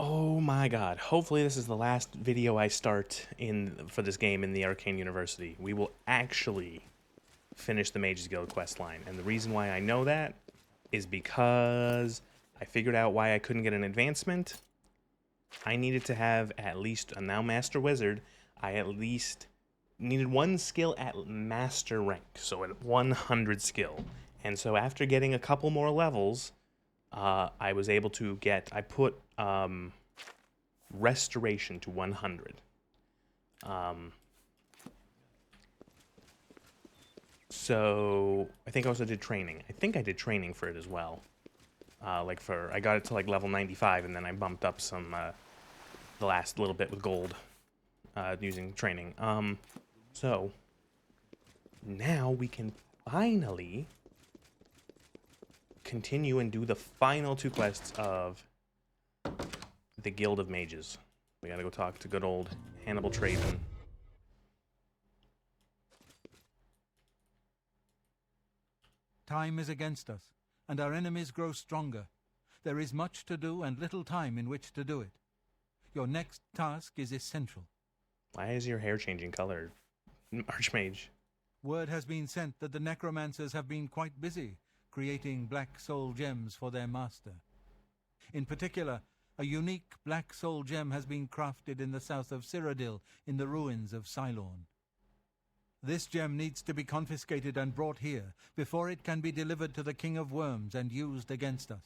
Oh my god. Hopefully this is the last video I start for this game in the Arcane University. We will actually finish the Mage's Guild quest line. And the reason why I know that is because I figured out why I couldn't get an advancement. I needed to have at least, I'm now Master Wizard, I at least needed one skill at Master rank, so at 100 skill. And so after getting a couple more levels, I was able to get, I put Restoration to 100. So I think I also did training. I think I did training for it as well. I got it to like level 95, and then I bumped up some, the last little bit with gold, using training. So now we can finally continue and do the final two quests of the Guild of Mages. We gotta go talk to good old Hannibal Traven. Time is against us, and our enemies grow stronger. There is much to do and little time in which to do it. Your next task is essential. Why is your hair changing color, Archmage? Word has been sent that the necromancers have been quite busy creating black soul gems for their master. In particular, a unique black soul gem has been crafted in the south of Cyrodiil in the ruins of Cylorn. This gem needs to be confiscated and brought here before it can be delivered to the King of Worms and used against us.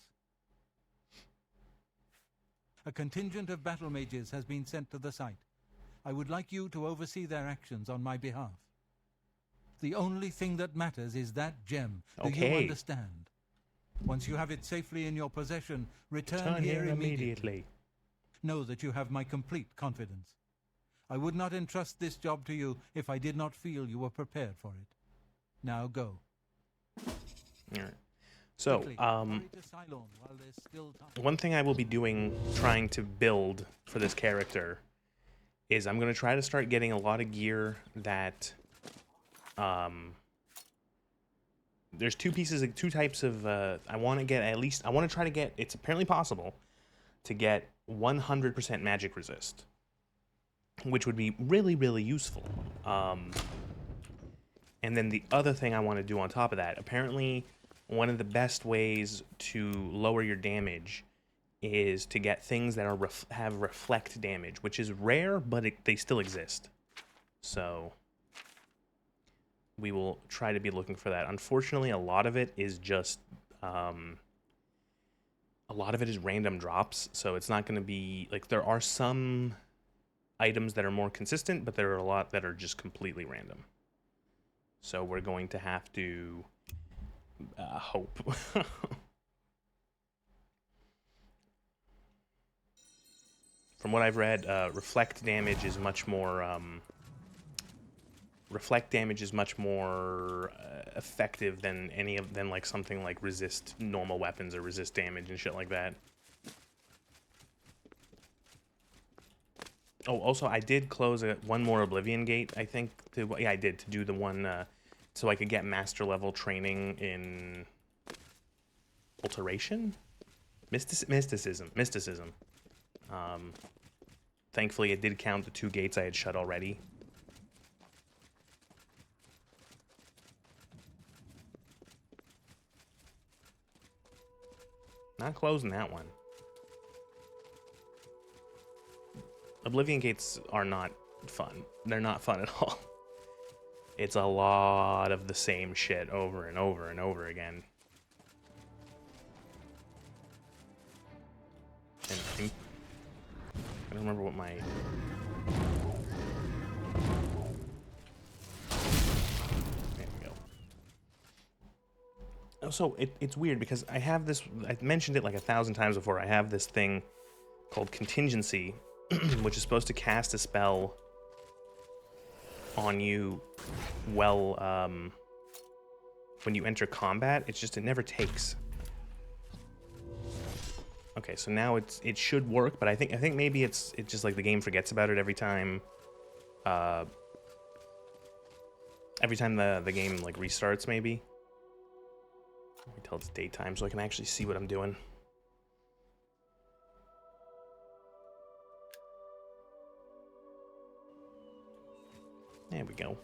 A contingent of battle mages has been sent to the site. I would like you to oversee their actions on my behalf. The only thing that matters is that gem. Do you understand? Once you have it safely in your possession, return here immediately. Know that you have my complete confidence. I would not entrust this job to you if I did not feel you were prepared for it. Now go. All right. So, one thing I will be doing, trying to build for this character, is I'm going to try to start getting a lot of gear that, there's two types of, I want to try to get, it's apparently possible to get 100% magic resist, which would be really, really useful. And then the other thing I want to do on top of that, apparently one of the best ways to lower your damage is to get things that have reflect damage, which is rare, but they still exist. So we will try to be looking for that. Unfortunately, a lot of it is just random drops, so it's not going to be like, there are some items that are more consistent, but there are a lot that are just completely random. So we're going to have to hope. From what I've read, reflect damage is much more effective than like something like resist normal weapons or resist damage and shit like that. Oh, also, I did close one more Oblivion gate, I think. Yeah, I did, to do the one, so I could get master level training in alteration? Mysticism. Thankfully, it did count the 2 gates I had shut already. Not closing that one. Oblivion gates are not fun. They're not fun at all. It's a lot of the same shit over and over and over again. And I don't remember what my... There we go. Oh, so it's weird because I have this... I've mentioned it like 1,000 times before. I have this thing called Contingency, which is supposed to cast a spell on you when you enter combat. It's just, it never takes. Okay, so now it should work, but I think maybe it's just like the game forgets about it every time the game like restarts, maybe. Let me tell it's daytime so I can actually see what I'm doing. There we go.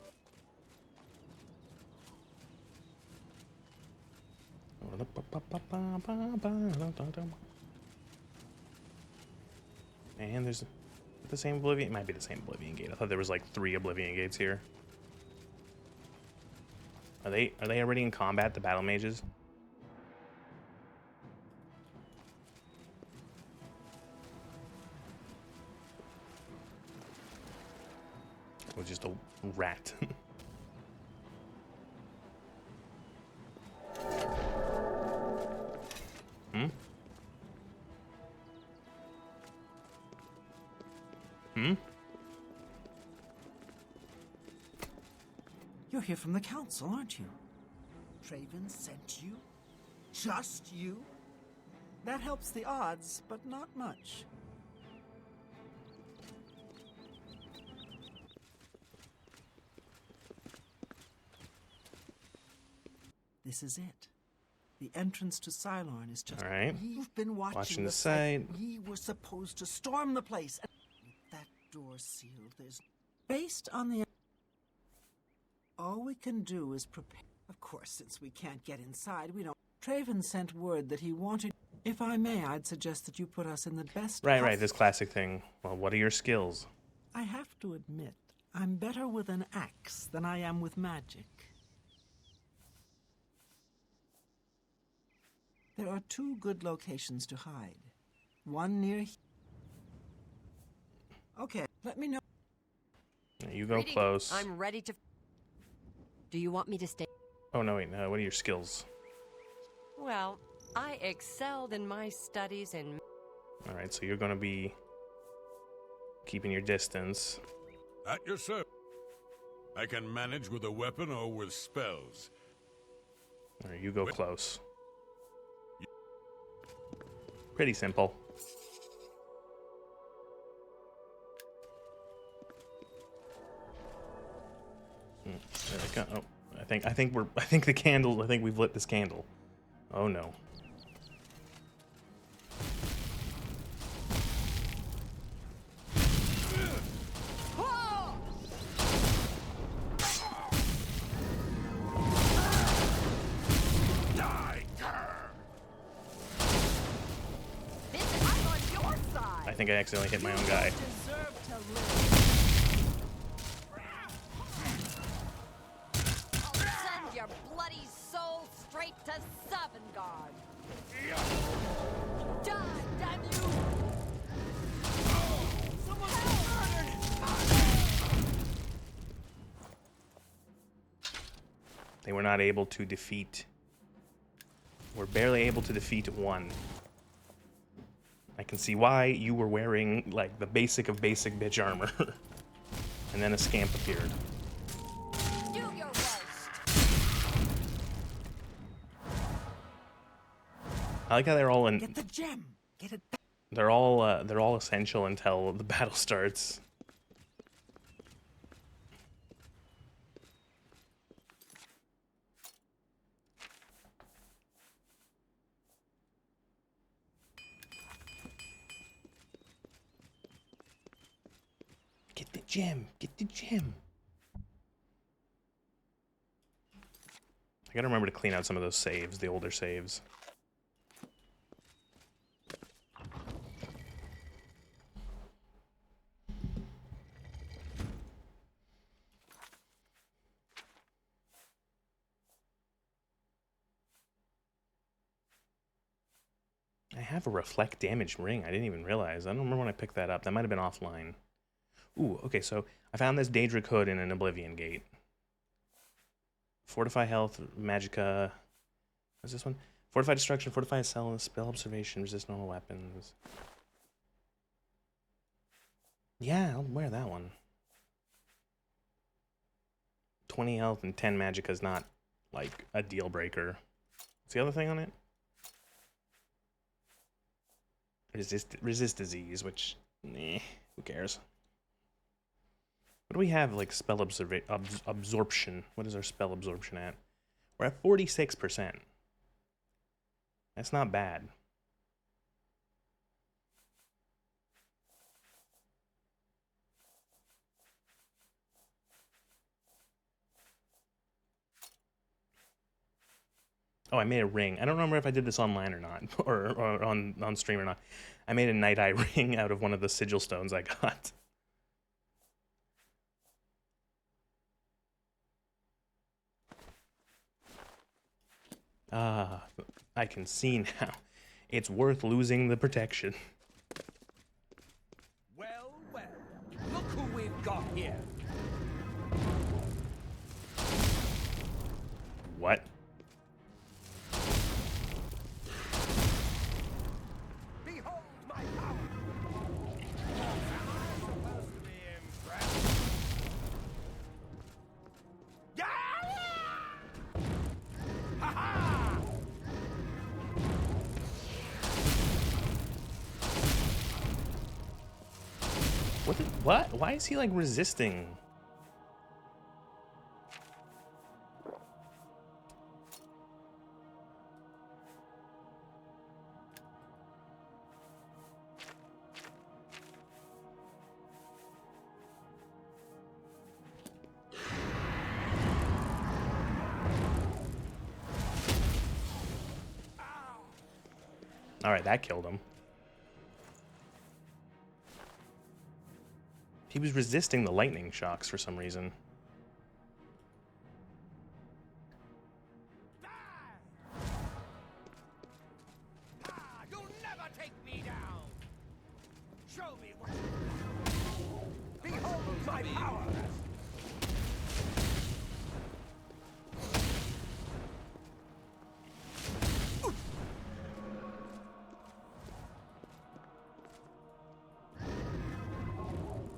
And there's the same Oblivion. It might be the same Oblivion gate. I thought there was like 3 Oblivion gates here. Are they already in combat, the battle mages? Or just a rat? Hmm? Hmm? You're here from the council, aren't you? Traven sent you? Just you? That helps the odds, but not much. This is it. The entrance to Cylorn is just... All right. You've been watching the site. site. We were supposed to storm the place. With that door sealed, there's... Based on the... All we can do is prepare. Of course, since we can't get inside, we don't... Traven sent word that he wanted... If I may, I'd suggest that you put us in the best... Right, this classic thing. Well, what are your skills? I have to admit, I'm better with an axe than I am with magic. There are 2 good locations to hide. One near... Okay, let me know. You go Greetings. close. I'm ready to... Do you want me to stay? Oh, no, wait. No, what are your skills? Well, I excelled in my studies in... All right, so you're going to be keeping your distance. At your service. I can manage with a weapon or with spells. All right, you go close. Pretty simple. There we go. Oh, I think the candle. I think we've lit this candle. Oh no. I think I accidentally hit my own guy. Send your bloody soul straight to Sovngarde. Die, damn you! Someone's murdered! They were not able to defeat. We're barely able to defeat 1. I can see why you were wearing, like, the basic of basic bitch armor. And then a scamp appeared. Do your worst. I like how they're all in. Get the gem. Get it back. They're all essential until the battle starts. Get the gem. Get the gem. I gotta remember to clean out some of those saves, the older saves. I have a reflect damage ring. I didn't even realize. I don't remember when I picked that up. That might have been offline. Ooh, okay, so I found this Daedric hood in an Oblivion gate. Fortify health, magicka. What's this one? Fortify destruction, fortify spell observation, resist normal weapons. Yeah, I'll wear that one. 20 health and 10 magicka is not, like, a deal breaker. What's the other thing on it? Resist disease, which, who cares? What do we have, like, spell absorption? What is our spell absorption at? We're at 46%. That's not bad. Oh, I made a ring. I don't remember if I did this online or not, or on stream or not. I made a night eye ring out of one of the sigil stones I got. Ah, I can see now. It's worth losing the protection. Well, well, look who we've got here. What? Behold my power. Am I supposed to be impressed? Yeah! Ha ha! What? Why is he like resisting? All right, that killed him. He was resisting the lightning shocks for some reason. Ah, you'll never take me down. Show me what. Behold my power.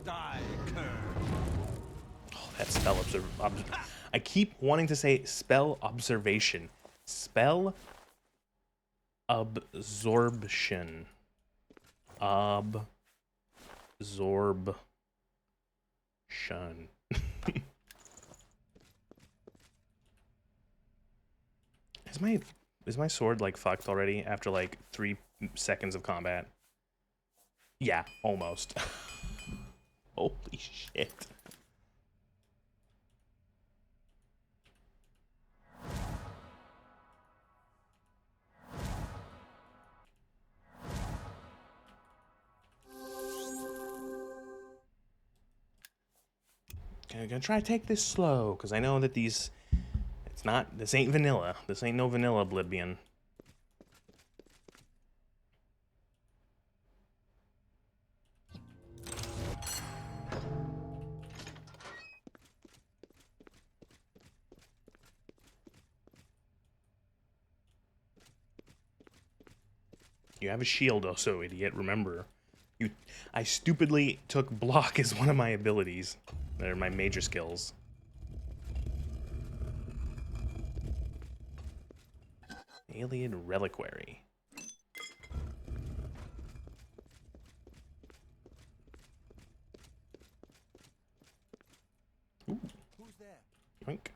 Die, cur. Oh, that spell I keep wanting to say spell observation. Spell absorption. Absorption. Is my sword like fucked already after like 3 seconds of combat? Yeah, almost. Holy shit. I'm gonna try to take this slow, because I know that this ain't vanilla. This ain't no vanilla Oblivion. You have a shield also, idiot, remember. I stupidly took block as one of my abilities. They're my major skills. Alien Reliquary. Ooh. Who's there? Yoink.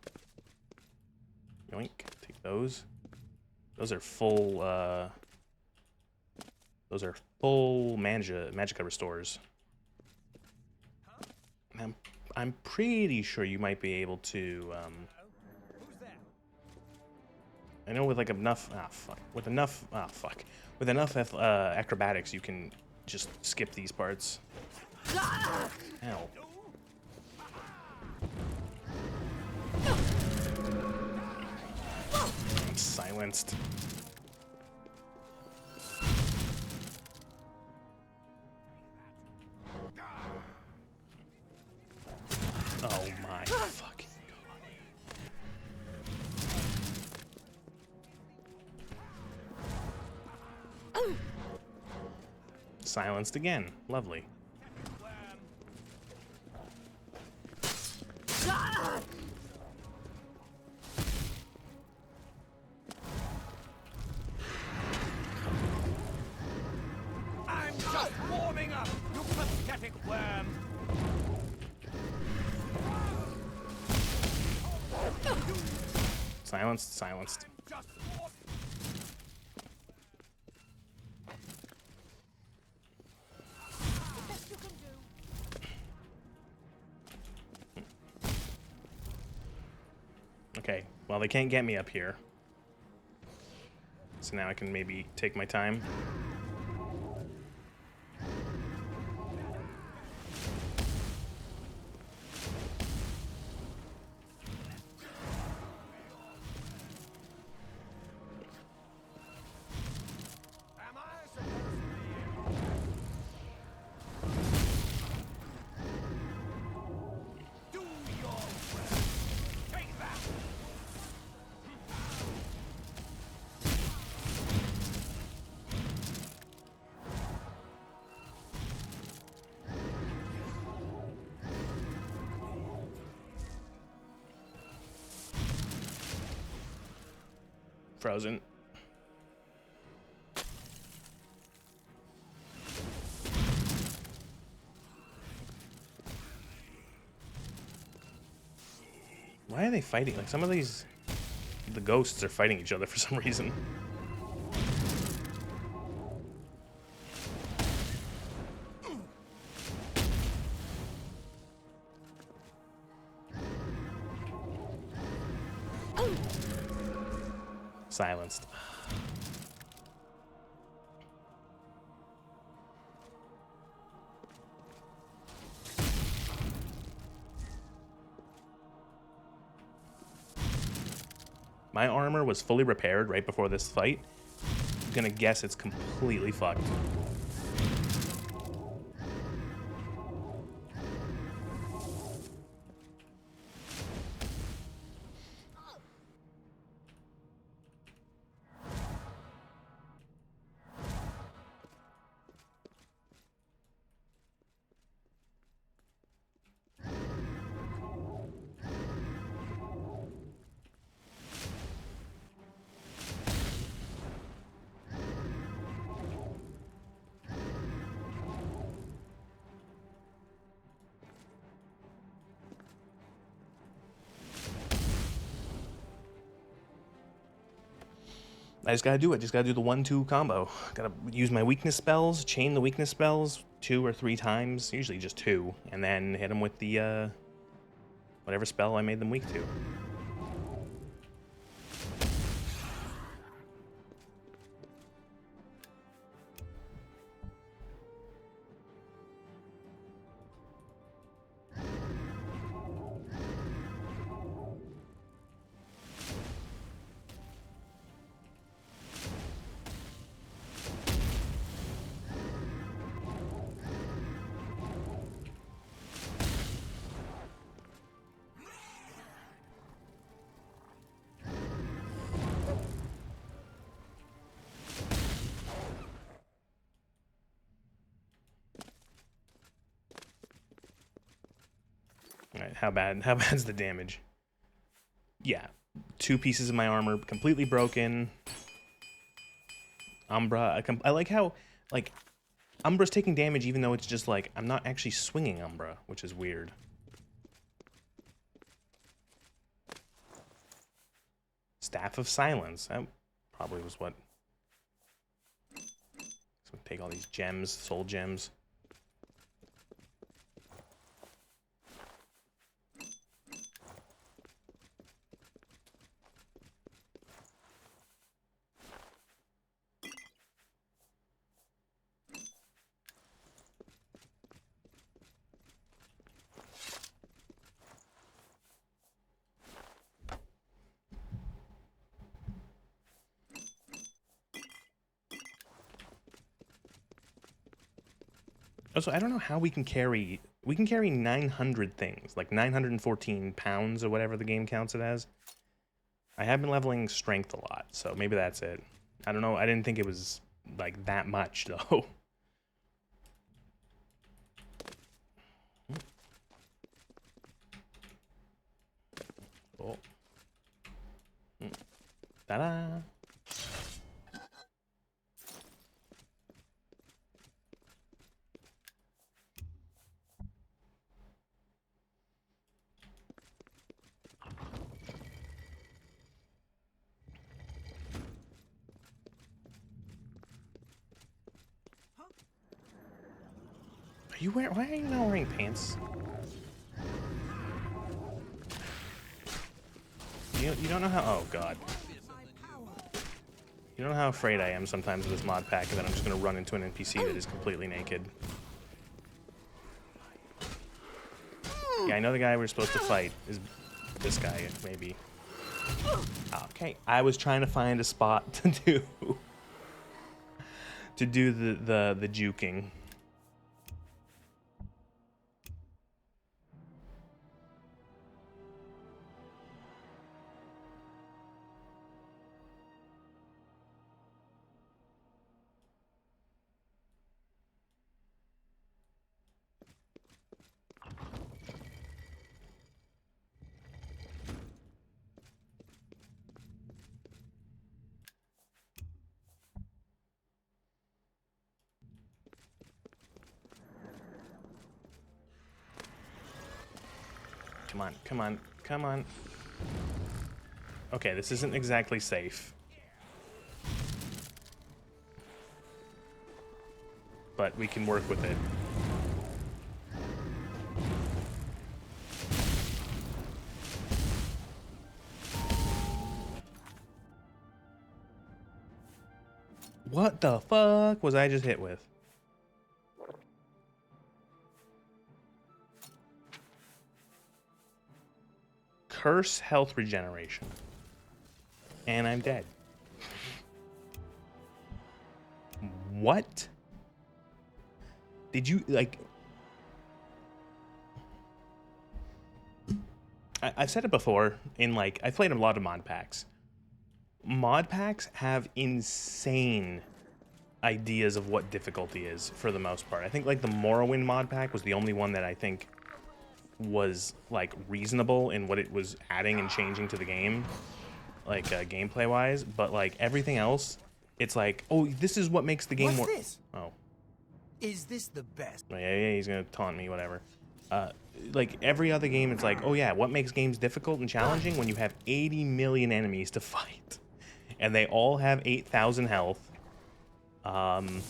Yoink. Take those. Those are full, magicka restores. I'm pretty sure you might be able to, Who's there? I know with like enough, with enough acrobatics, you can just skip these parts. Ow. I'm silenced. Oh my fucking god. Silenced again. Lovely. I'm just warming up, you pathetic worm. Silenced, silenced. Just Okay, well they can't get me up here. So now I can maybe take my time. Am I supposed to be here? Do your work. Take that. Frozen. Why are they fighting? Like, some of these... The ghosts are fighting each other for some reason. Silenced. My armor was fully repaired right before this fight. I'm gonna guess it's completely fucked. I just gotta do it. Just gotta do the 1-2 combo. Gotta use my weakness spells, chain the weakness spells 2 or 3 times, usually just 2, and then hit them with the whatever spell I made them weak to. Alright, how bad's the damage? Yeah. 2 pieces of my armor completely broken. Umbra, I like how, like, Umbra's taking damage even though it's just like, I'm not actually swinging Umbra, which is weird. Staff of Silence. That probably was what... So we take all these gems, soul gems. Also, I don't know how we can carry 900 things, like 914 pounds or whatever the game counts it as. I have been leveling strength a lot, so maybe that's it. I don't know, I didn't think it was like that much though. Oh. Ta-da! Why are you not wearing pants? You don't know how... Oh, God. You don't know how afraid I am sometimes of this mod pack that I'm just going to run into an NPC that is completely naked. Yeah, I know the guy we're supposed to fight is this guy, maybe. Okay, I was trying to find a spot to do the juking. Come on, come on, come on. Okay, this isn't exactly safe. But we can work with it. What the fuck was I just hit with? Curse health regeneration. And I'm dead. What? Did you, like... I've said it before, I've played a lot of mod packs. Mod packs have insane ideas of what difficulty is, for the most part. I think, like, the Morrowind mod pack was the only one that I think was, like, reasonable in what it was adding and changing to the game, like, gameplay-wise. But, like, everything else, it's like, oh, this is what makes the game more... What's this? Oh. Is this the best? Yeah, he's gonna taunt me, whatever. Like, every other game, it's like, oh yeah, what makes games difficult and challenging? When you have 80 million enemies to fight. And they all have 8,000 health. Yeah,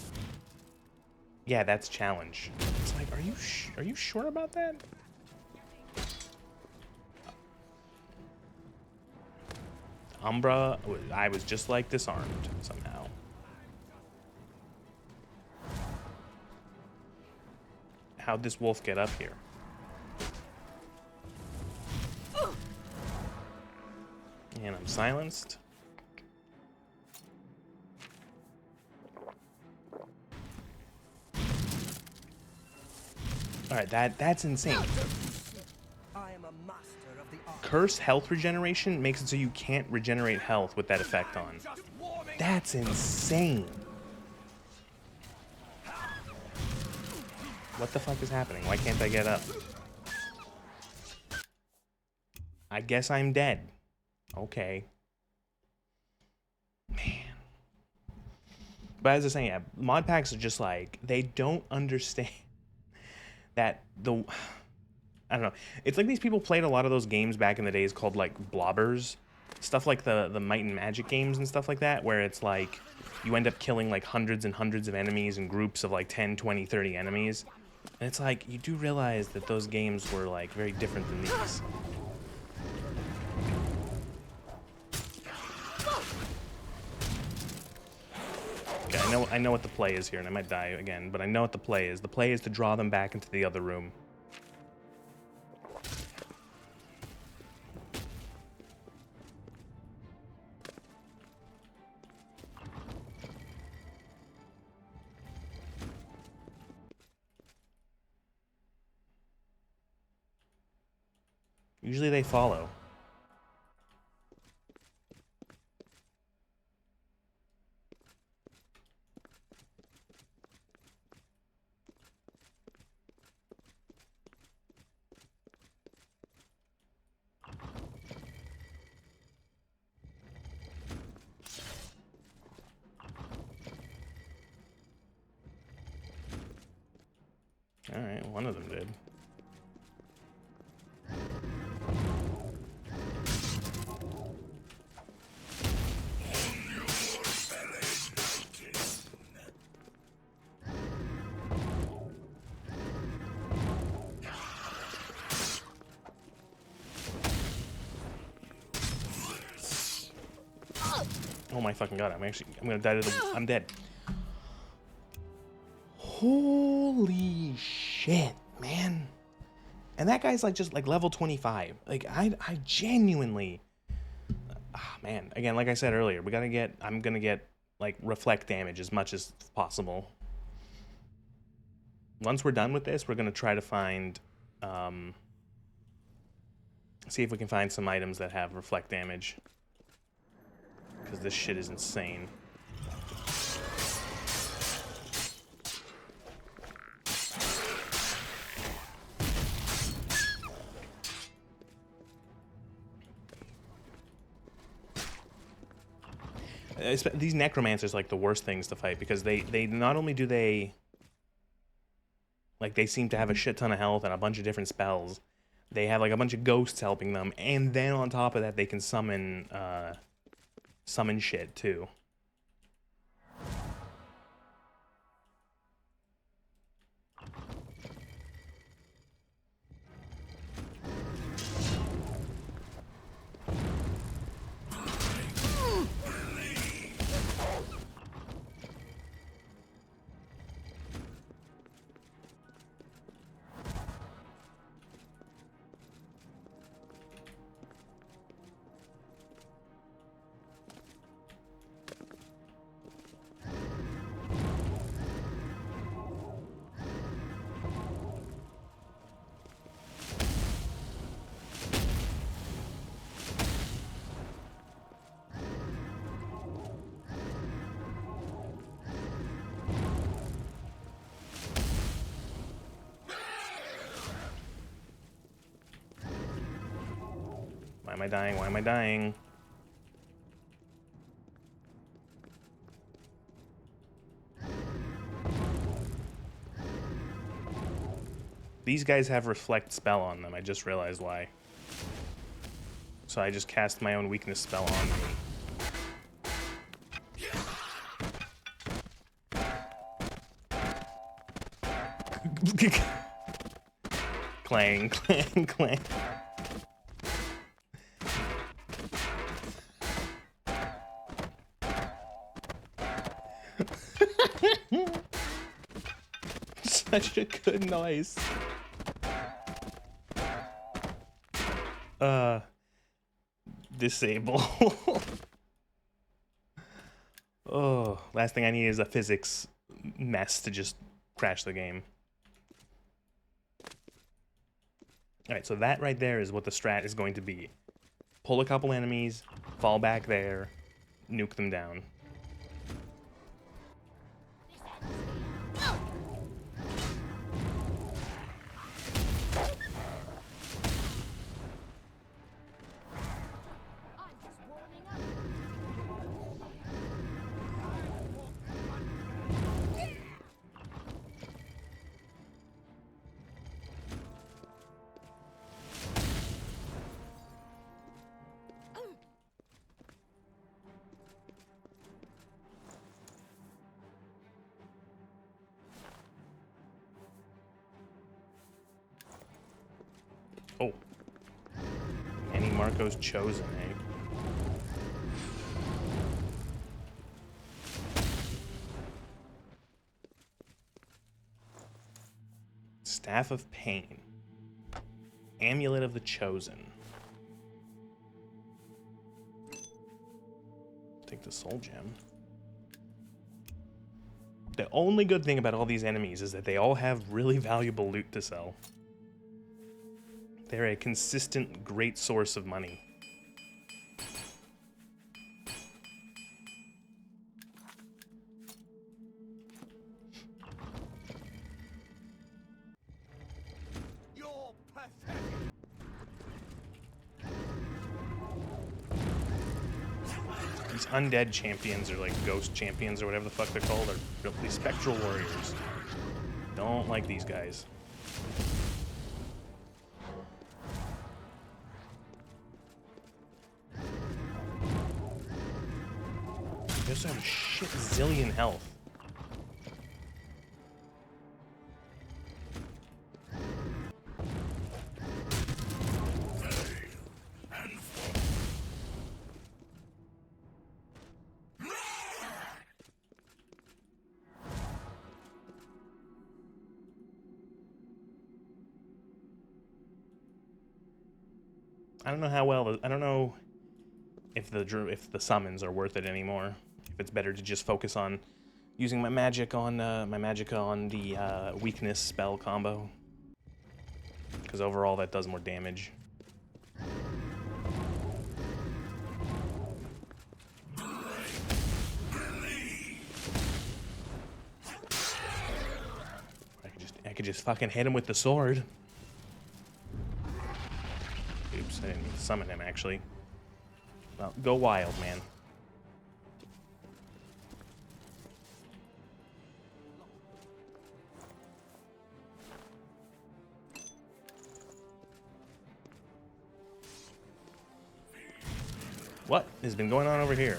that's challenge. It's like, are you sure about that? Umbra, I was just like disarmed somehow. How'd this wolf get up here? And I'm silenced. Alright, that's insane. I am a master of the art. Curse health regeneration makes it so you can't regenerate health with that effect on. That's insane. What the fuck is happening? Why can't I get up? I guess I'm dead. Okay. Man. But as I was saying, yeah, mod packs are just like, they don't understand that I don't know. It's like these people played a lot of those games back in the days called, like, blobbers. Stuff like the Might and Magic games and stuff like that, where it's like, you end up killing, like, hundreds and hundreds of enemies in groups of, like, 10, 20, 30 enemies. And it's like, you do realize that those games were, like, very different than these. Okay, I know what the play is here, and I might die again, but I know what the play is. The play is to draw them back into the other room. Usually they follow. Alright, one of them did. Oh my fucking god, I'm gonna die to the... I'm dead. Holy shit, man. And that guy's like just like level 25. Like I genuinely... Ah, man. Again, like I said earlier, I'm gonna get like reflect damage as much as possible. Once we're done with this, we're gonna try to find... see if we can find some items that have reflect damage. Because this shit is insane. These necromancers are like the worst things to fight because they not only do they... Like, they seem to have a shit ton of health and a bunch of different spells. They have like a bunch of ghosts helping them, and then on top of that, they can summon shit too. Why am I dying? Why am I dying? These guys have reflect spell on them. I just realized why. So I just cast my own weakness spell on me. Clang, clang, clang. Such a good noise. Disable. Oh, last thing I need is a physics mess to just crash the game. Alright, so that right there is what the strat is going to be. Pull a couple enemies, fall back there, nuke them down. Oh. Annie Marco's chosen, eh? Staff of Pain. Amulet of the Chosen. Take the soul gem. The only good thing about all these enemies is that they all have really valuable loot to sell. They're a consistent, great source of money. You're pathetic. These undead champions, or like ghost champions, or whatever the fuck they're called, are these spectral warriors. Don't like these guys. They also have a shit zillion health. I don't know how well. I don't know if the summons are worth it anymore. If it's better to just focus on using my magic on the weakness spell combo, because overall that does more damage. I could just fucking hit him with the sword. Oops, I didn't mean to summon him actually. Well, go wild, man. What has been going on over here?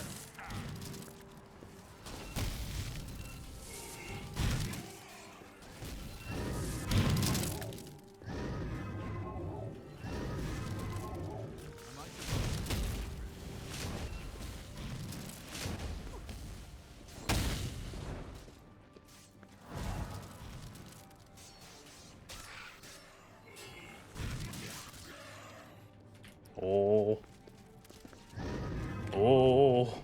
Oh. Oh.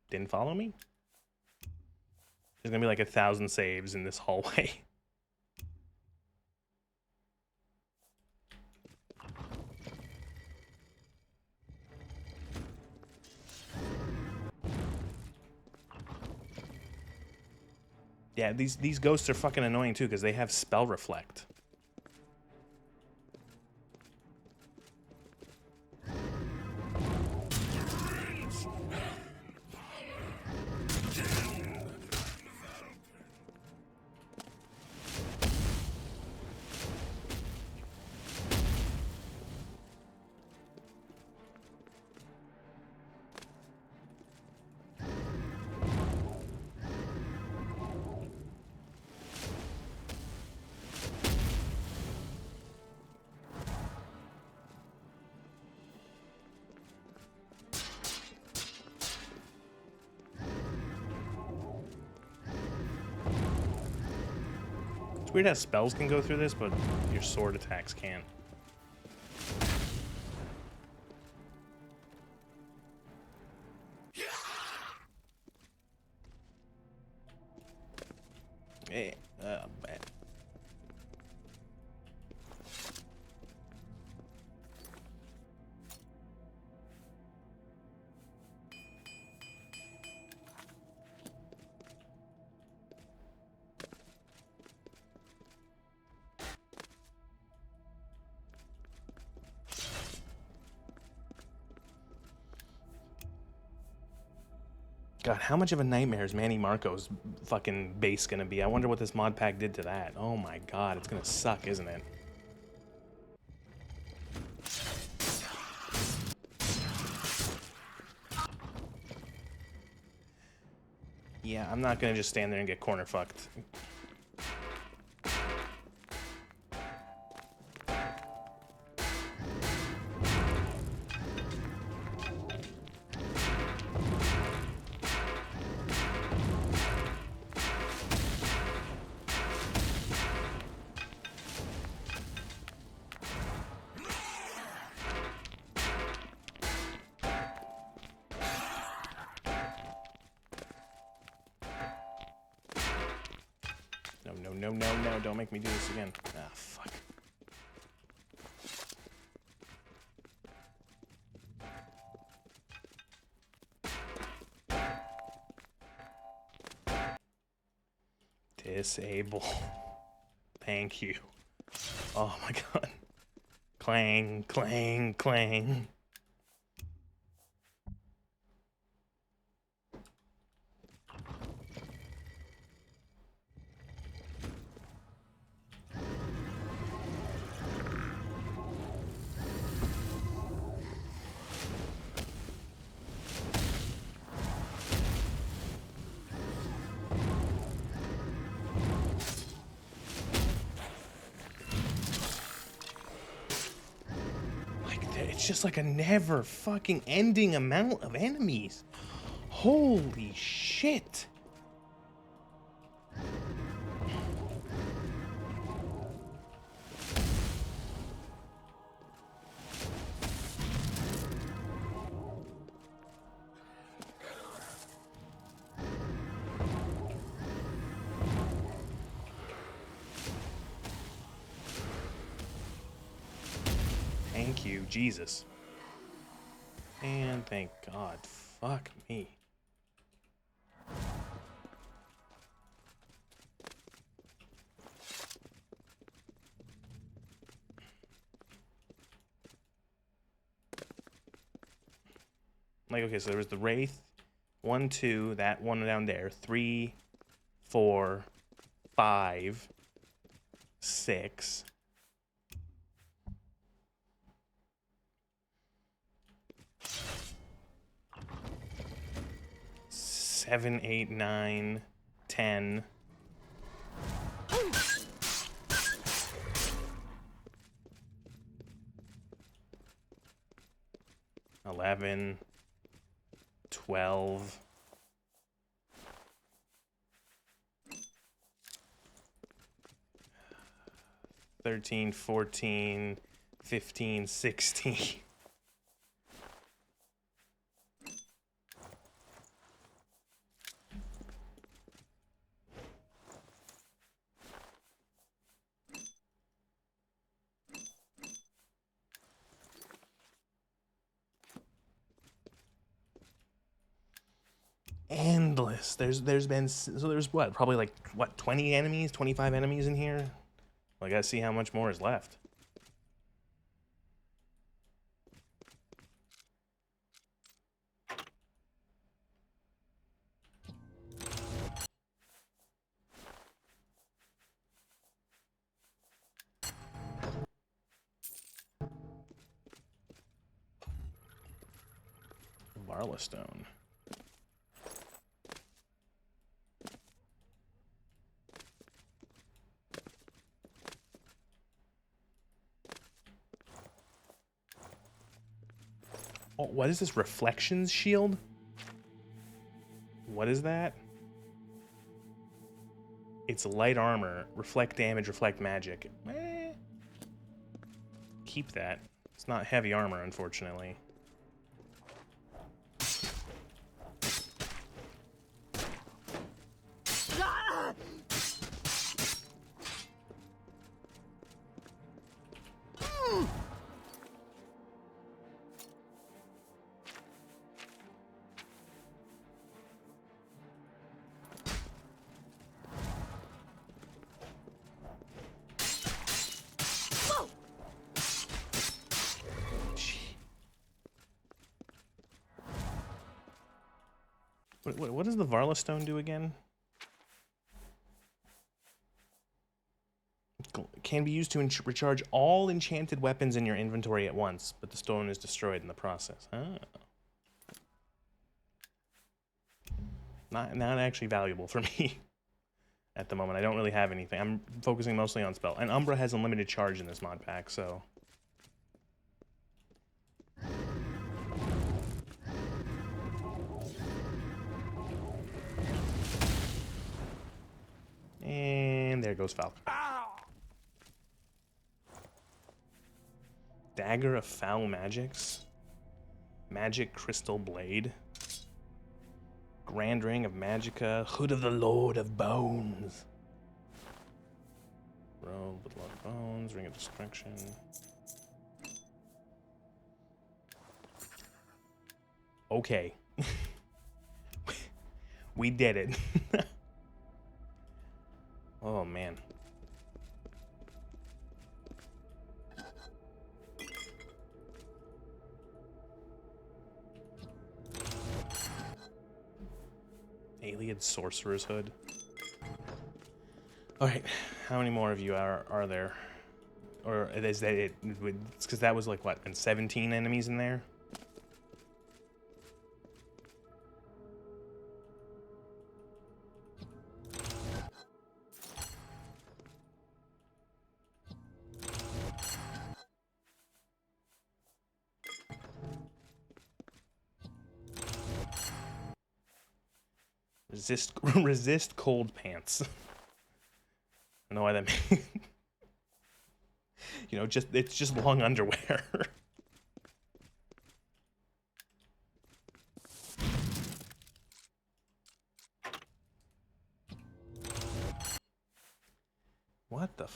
Didn't follow me? There's gonna be like 1,000 saves in this hallway. Yeah, these ghosts are fucking annoying too because they have spell reflect. It's weird how spells can go through this, but your sword attacks can't. Eh, bad. God, how much of a nightmare is Manny Marco's fucking base gonna be? I wonder what this mod pack did to that. Oh my god, it's gonna suck, isn't it? Yeah, I'm not gonna just stand there and get corner fucked. No, don't make me do this again. Ah, fuck. Disable. Thank you. Oh my god. Clang, clang, clang. It's just like a never fucking ending amount of enemies. Holy shit. Thank you, Jesus. And thank God. Fuck me. Like, okay, so there was the Wraith. 1, 2, that one down there. 3, 4, 5, 6. 7, 8, 9, 10. 11, 12. 13, 14, 15, 16. Endless. There's been, so there's what, probably like what, 20 enemies, 25 enemies in here. I gotta see how much more is left. Varla stone. Oh, what is this? Reflections shield? What is that? It's light armor. Reflect damage, reflect magic. Keep that. It's not heavy armor, unfortunately. What does the Varla stone do again? Can be used to recharge all enchanted weapons in your inventory at once, but the stone is destroyed in the process. Oh. Not actually valuable for me at the moment. I don't really have anything. I'm focusing mostly on spell. And Umbra has unlimited charge in this mod pack, so... And there goes Falcon. Dagger of Foul Magics. Magic Crystal Blade. Grand Ring of Magicka. Hood of the Lord of Bones. Robe with Lord of Bones. Ring of Destruction. Okay. We did it. Oh, man. Alien Sorcerer's Hood. Alright, how many more of you are there? Or is that it? It's because that was like, what, and 17 enemies in there? Resist cold pants. I don't know why that means. You know, it's just long underwear. What the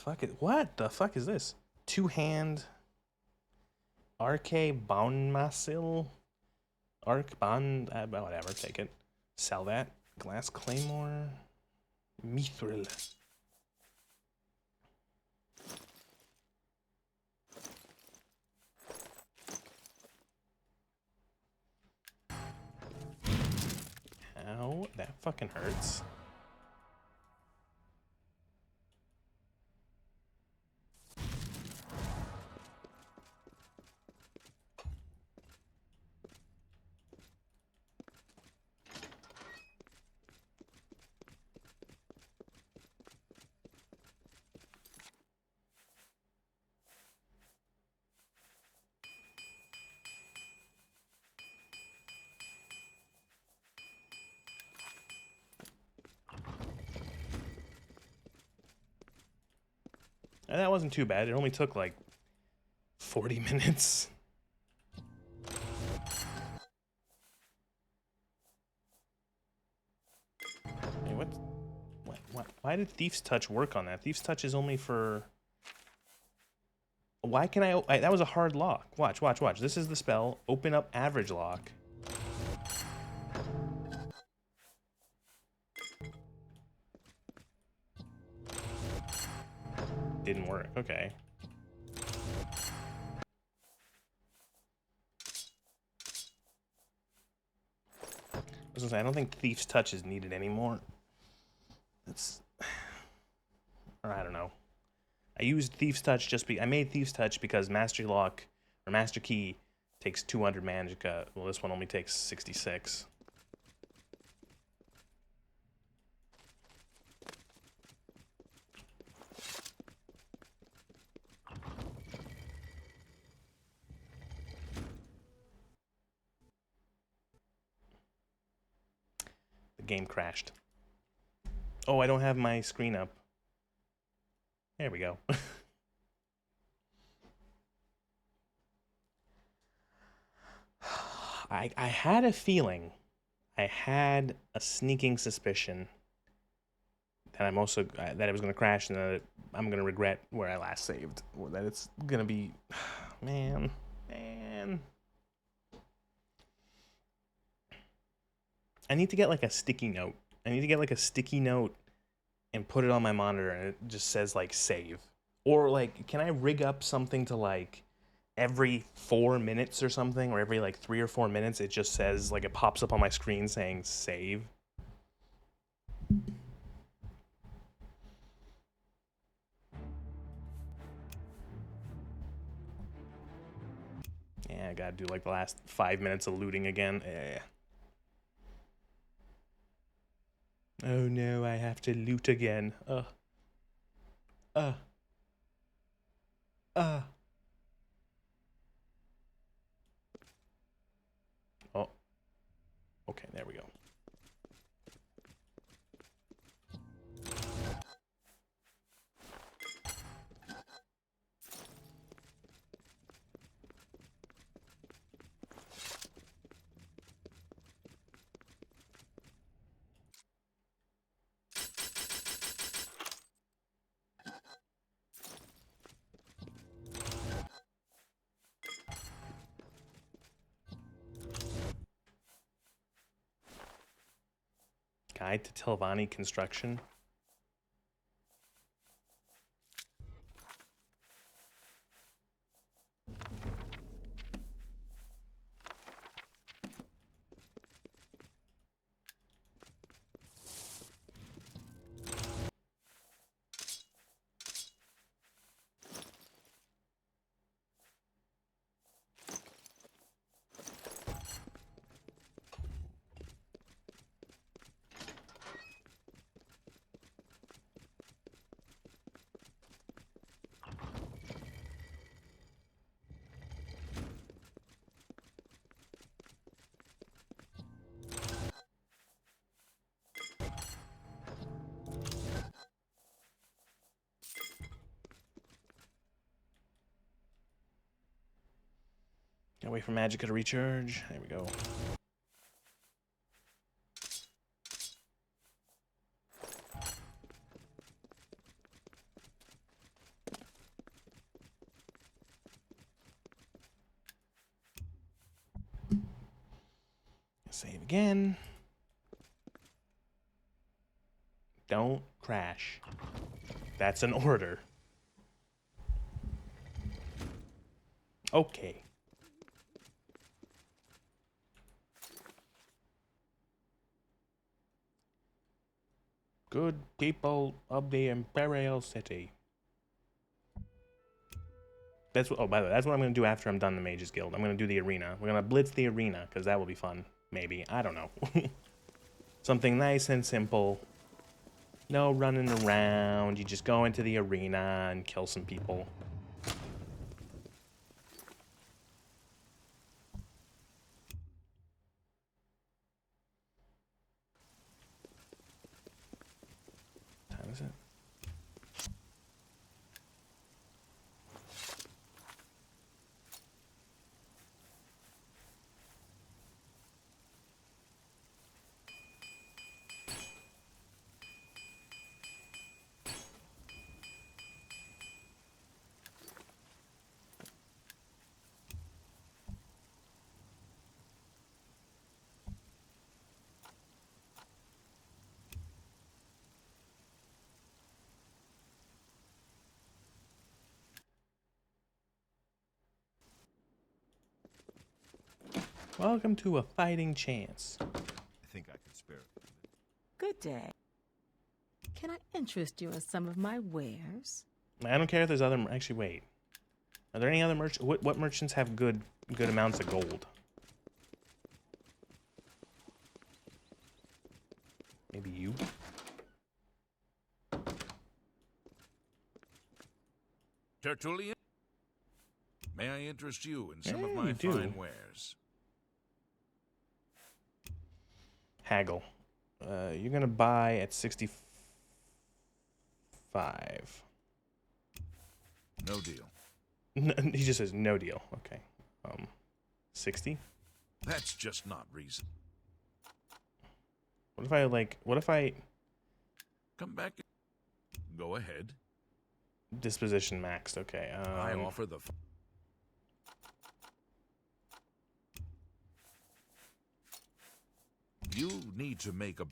fuck is this? Two-hand Arche Bonmasil? Arc Bond, whatever, take it. Sell that. Glass Claymore. Mithril. Ow, that fucking hurts. And that wasn't too bad. It only took like 40 minutes. Hey, what? Why did Thief's Touch work on that? Thief's Touch is only for... Why can I... That was a hard lock. Watch. This is the spell. Open up average lock. Didn't work. Okay. I was gonna say, I don't think Thief's Touch is needed anymore. It's... Or I don't know. I used Thief's Touch I made Thief's Touch because Mastery Lock, or Master Key, takes 200 magicka. Well, this one only takes 66. The game crashed. Oh, I don't have my screen up. There we go. I had a feeling, I had a sneaking suspicion that it was going to crash and that I'm going to regret where I last saved, or that it's going to be, man. I need to get like a sticky note. And put it on my monitor, and it just says like save. Or like, can I rig up something to like every 4 minutes or something, or every like 3 or 4 minutes it just says, like, it pops up on my screen saying save? Yeah, I gotta do like the last 5 minutes of looting again. Oh no, I have to loot again. Oh. Okay, there we go. Guide to Telvanni construction. Gotta wait for Magicka to recharge. There we go. Save again. Don't crash. That's an order. Okay. Good people of the Imperial City. That's what. Oh, by the way, that's what I'm gonna do after I'm done the Mages Guild. I'm gonna do the arena. We're gonna blitz the arena because that will be fun. Maybe, I don't know. Something nice and simple. No running around. You just go into the arena and kill some people. What time is it? Welcome to a fighting chance. I think I can spare it. Good day. Can I interest you in some of my wares? I don't care if there's other. Actually, wait. Are there any other merchants? What merchants have good amounts of gold? Maybe you. Tertullian? May I interest you in some Yeah, of my you do. fine wares? Haggle. You're gonna buy at 65. No deal. He just says no deal. Okay. 60. That's just not reason. What if I like? What if I Come back. Go ahead. disposition maxed? Okay. I offer the. You need to make a.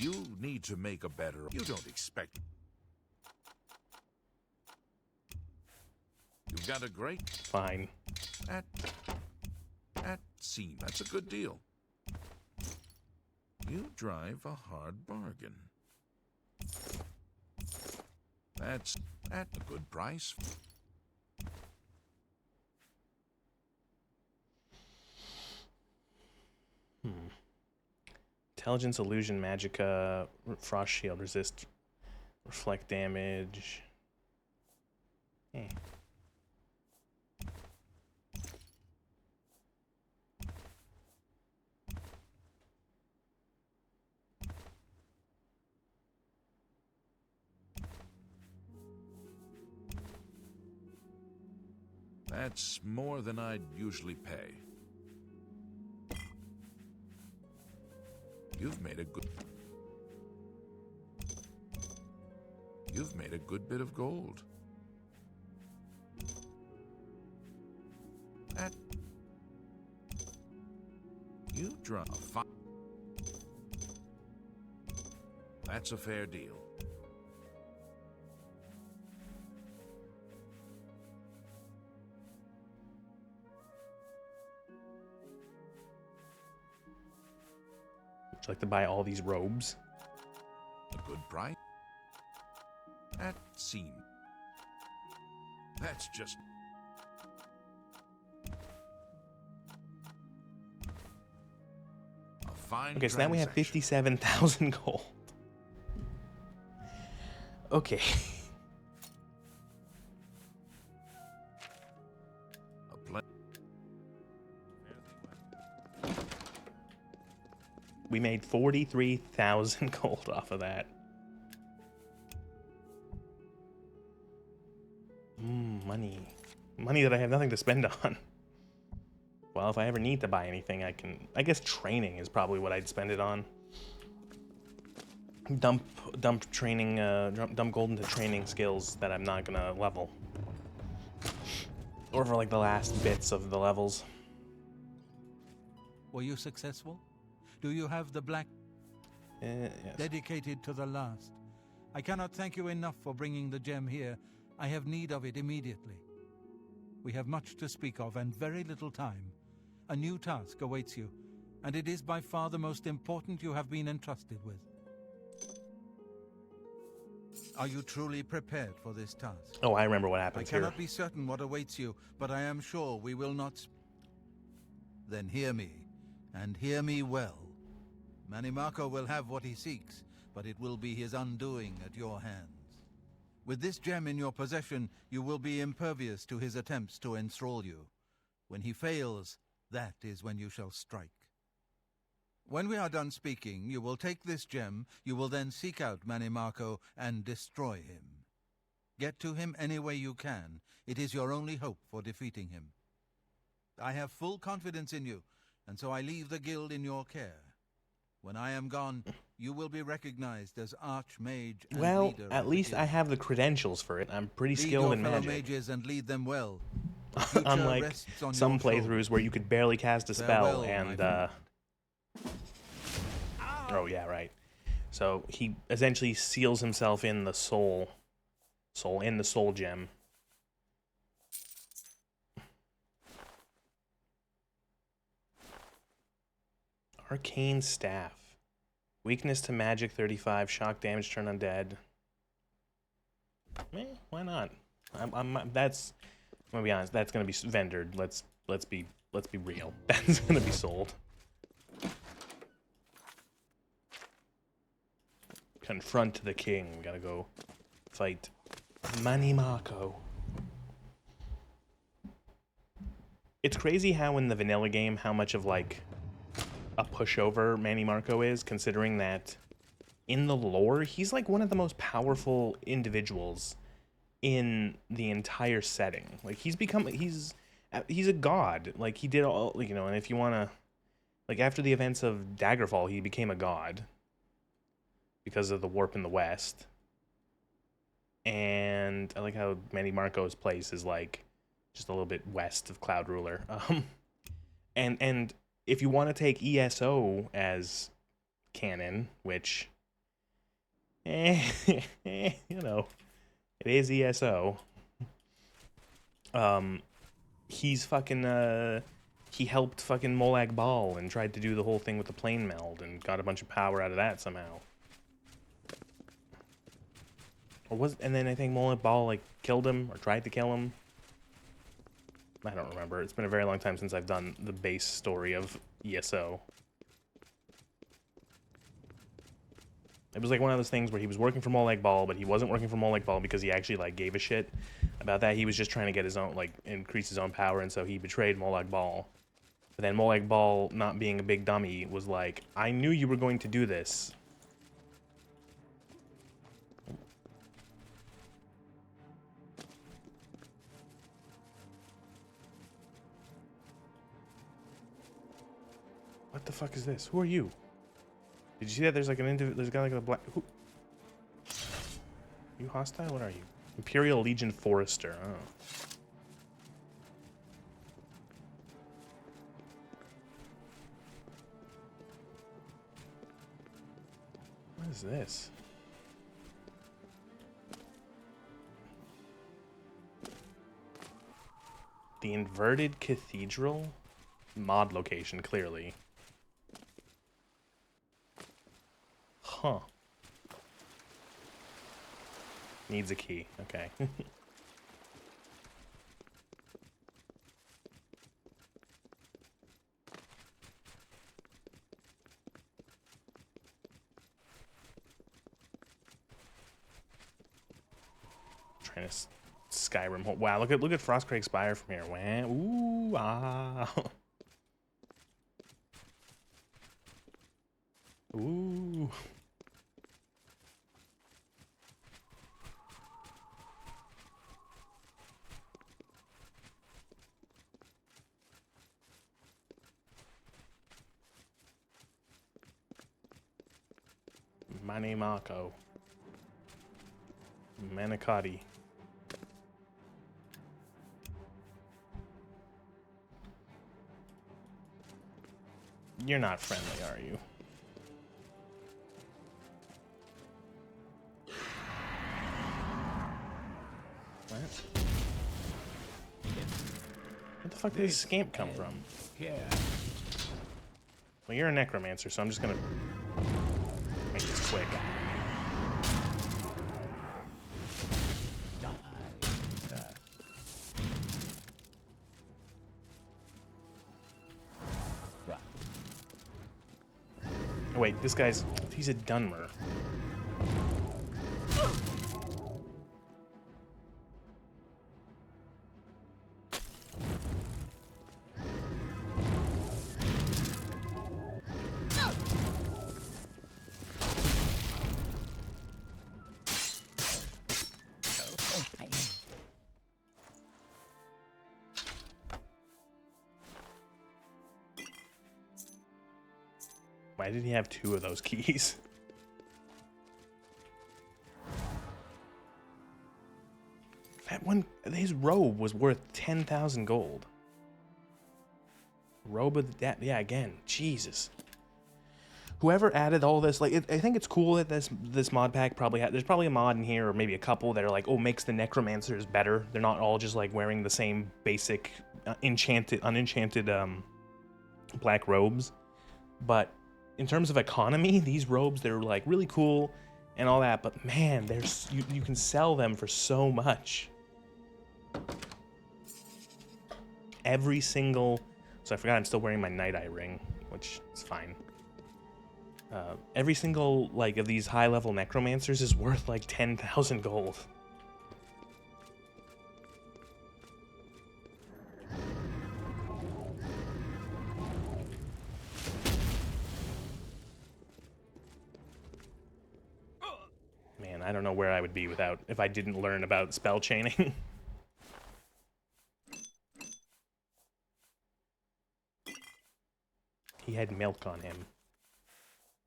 You need to make a better. You don't expect. You've got a great. Fine. At seam. That's a good deal. You drive a hard bargain. That's at a good price. Intelligence, illusion, magicka, frost shield, resist, reflect damage. Eh. That's more than I'd usually pay. You've made a good bit of gold. You draw a fine. That's a fair deal. Would you like to buy all these robes? A good price. At seam. That's just. A fine. Okay, so now we have 57,000 gold. Okay. We made 43,000 gold off of that. Money. money that I have nothing to spend on. Well, if I ever need to buy anything, I guess training is probably what I'd spend it on. Dump training, dump gold into training skills that I'm not gonna level. Or for like the last bits of the levels. Were you successful? Do you have the black? Yes. Dedicated to the last. I cannot thank you enough for bringing the gem here. I have need of it immediately. We have much to speak of and very little time. A new task awaits you, and it is by far the most important you have been entrusted with. Are you truly prepared for this task? Oh, I remember what happens here. I cannot be certain what awaits you, but I am sure we will not... Then hear me, and hear me well. Manimarco will have what he seeks, but it will be his undoing at your hands. With this gem in your possession, you will be impervious to his attempts to enthrall you. When he fails, that is when you shall strike. When we are done speaking, you will take this gem, you will then seek out Manimarco and destroy him. Get to him any way you can. It is your only hope for defeating him. I have full confidence in you, and so I leave the guild in your care. When I am gone, you will be recognized as Archmage and well, leader at least I have the credentials for it. I'm pretty skilled in magic. Lead your fellow mages and lead them well. Unlike some playthroughs where you could barely cast a spell and oh yeah, right. So he essentially seals himself in the soul gem. Arcane Staff. Weakness to magic 35, shock damage, turn undead. Why not? I'm gonna be honest, that's gonna be vendored. Let's be real. That's gonna be sold. Confront the king. We gotta go fight Manimarco. It's crazy how in the vanilla game how much of like a pushover Manimarco is, considering that in the lore he's like one of the most powerful individuals in the entire setting. Like he's a god. Like he did all, you know, and if you want to, like after the events of Daggerfall, he became a god because of the warp in the west. And I like how Manimarco's place is like just a little bit west of Cloud Ruler. And if you want to take ESO as canon, which you know, it is ESO. He's fucking he helped fucking Molag Bal and tried to do the whole thing with the plane meld and got a bunch of power out of that somehow. And then I think Molag Bal like killed him or tried to kill him. I don't remember. It's been a very long time since I've done the base story of ESO. It was like one of those things where he was working for Molag Bal, but he wasn't working for Molag Bal because he actually like gave a shit about that. He was just trying to get his own, like, increase his own power, and so he betrayed Molag Bal. But then Molag Bal, not being a big dummy, was like, I knew you were going to do this. What the fuck is this? Who are you? Did you see that? There's like there's a guy like a black. Who? You hostile? What are you? Imperial Legion Forester. Oh. What is this? The Inverted Cathedral? Mod location, clearly. Huh. Needs a key. Okay. Trying to Skyrim. Wow, look at Frostcrake Spire from here. Wow. Ooh, ah. Ooh. Mane Mako. Manicotti. You're not friendly, are you? What? Where the fuck did this scamp come from? Yeah. Well, you're a necromancer, so I'm just gonna make this quick. Oh, wait, this guy's... he's a Dunmer. Why did he have 2 of those keys? That one, his robe was worth 10,000 gold. Robe of the, yeah, again, Jesus. Whoever added all this, like, I think it's cool that this mod pack probably there's probably a mod in here, or maybe a couple that are like, oh, makes the necromancers better. They're not all just like wearing the same basic unenchanted black robes. But in terms of economy, these robes, they're like really cool and all that, but man, there's you can sell them for so much. Every single, so I forgot I'm still wearing my Night Eye ring, which is fine. Every single like of these high level necromancers is worth like 10,000 gold. Man, I don't know where I would be if I didn't learn about spell chaining. He had milk on him.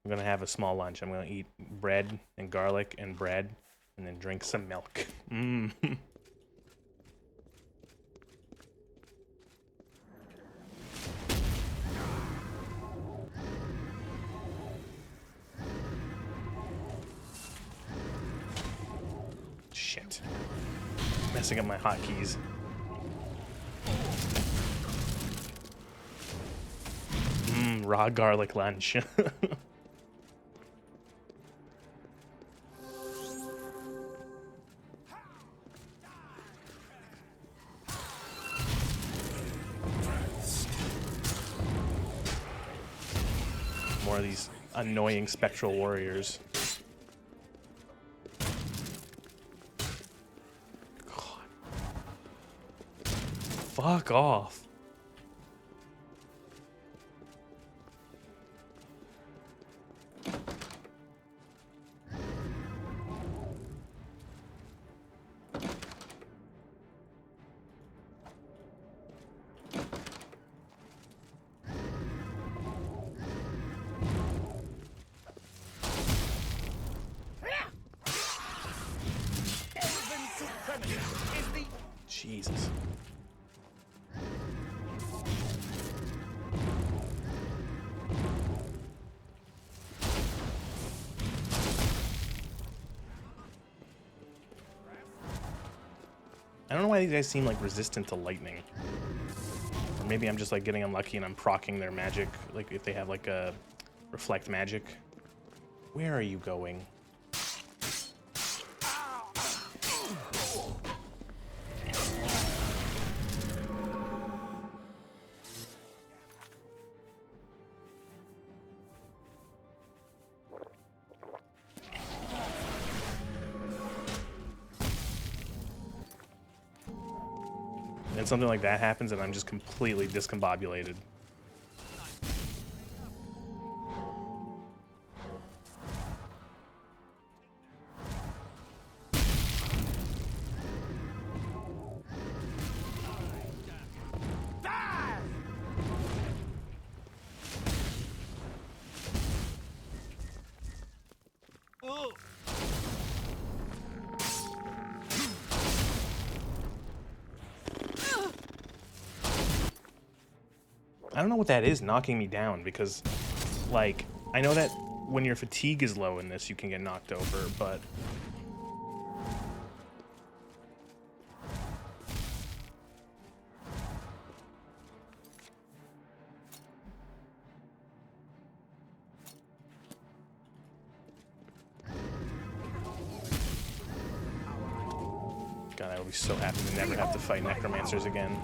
I'm gonna have a small lunch. I'm gonna eat bread and garlic and bread, and then drink some milk. Mmm. Shit. Messing up my hotkeys. Raw garlic lunch. More of these annoying spectral warriors. God. Fuck off. Jesus. I don't know why these guys seem like resistant to lightning. Or maybe I'm just like getting unlucky and I'm proccing their magic, like if they have like a reflect magic. Where are you going? And something like that happens and I'm just completely discombobulated. I don't know what that is knocking me down, because, like, I know that when your fatigue is low in this, you can get knocked over, but... God, I would be so happy to never have to fight necromancers again.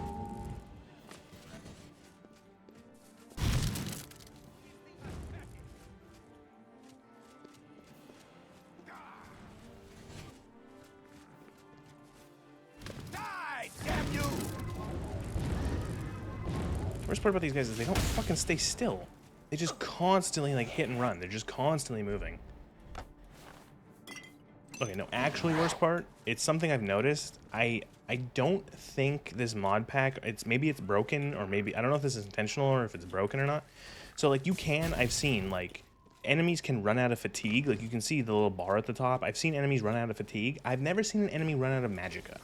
Die, damn you! Worst part about these guys is they don't fucking stay still. They just constantly, like, hit and run. They're just constantly moving. Okay, no, actually worst part, it's something I've noticed. I don't think this mod pack, maybe it's broken, or maybe, I don't know if this is intentional or if it's broken or not. So, like, I've seen, like, enemies can run out of fatigue. Like, you can see the little bar at the top. I've seen enemies run out of fatigue. I've never seen an enemy run out of magicka,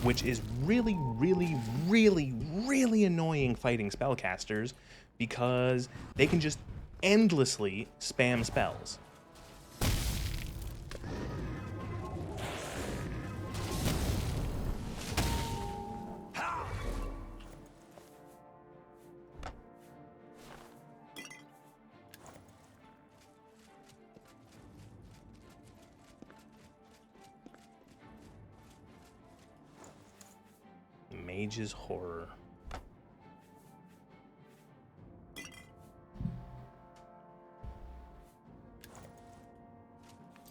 which is really, really, really, really annoying fighting spellcasters, because they can just endlessly spam spells. Mage's Horror.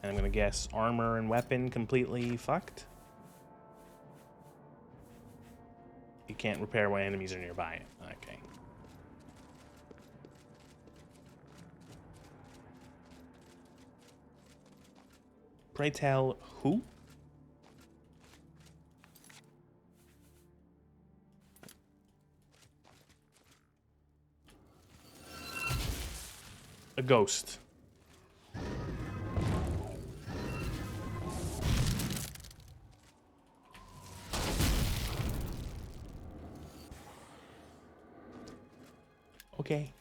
And I'm gonna guess armor and weapon completely fucked. You can't repair when enemies are nearby. Okay. Pray tell who? A ghost. Okay.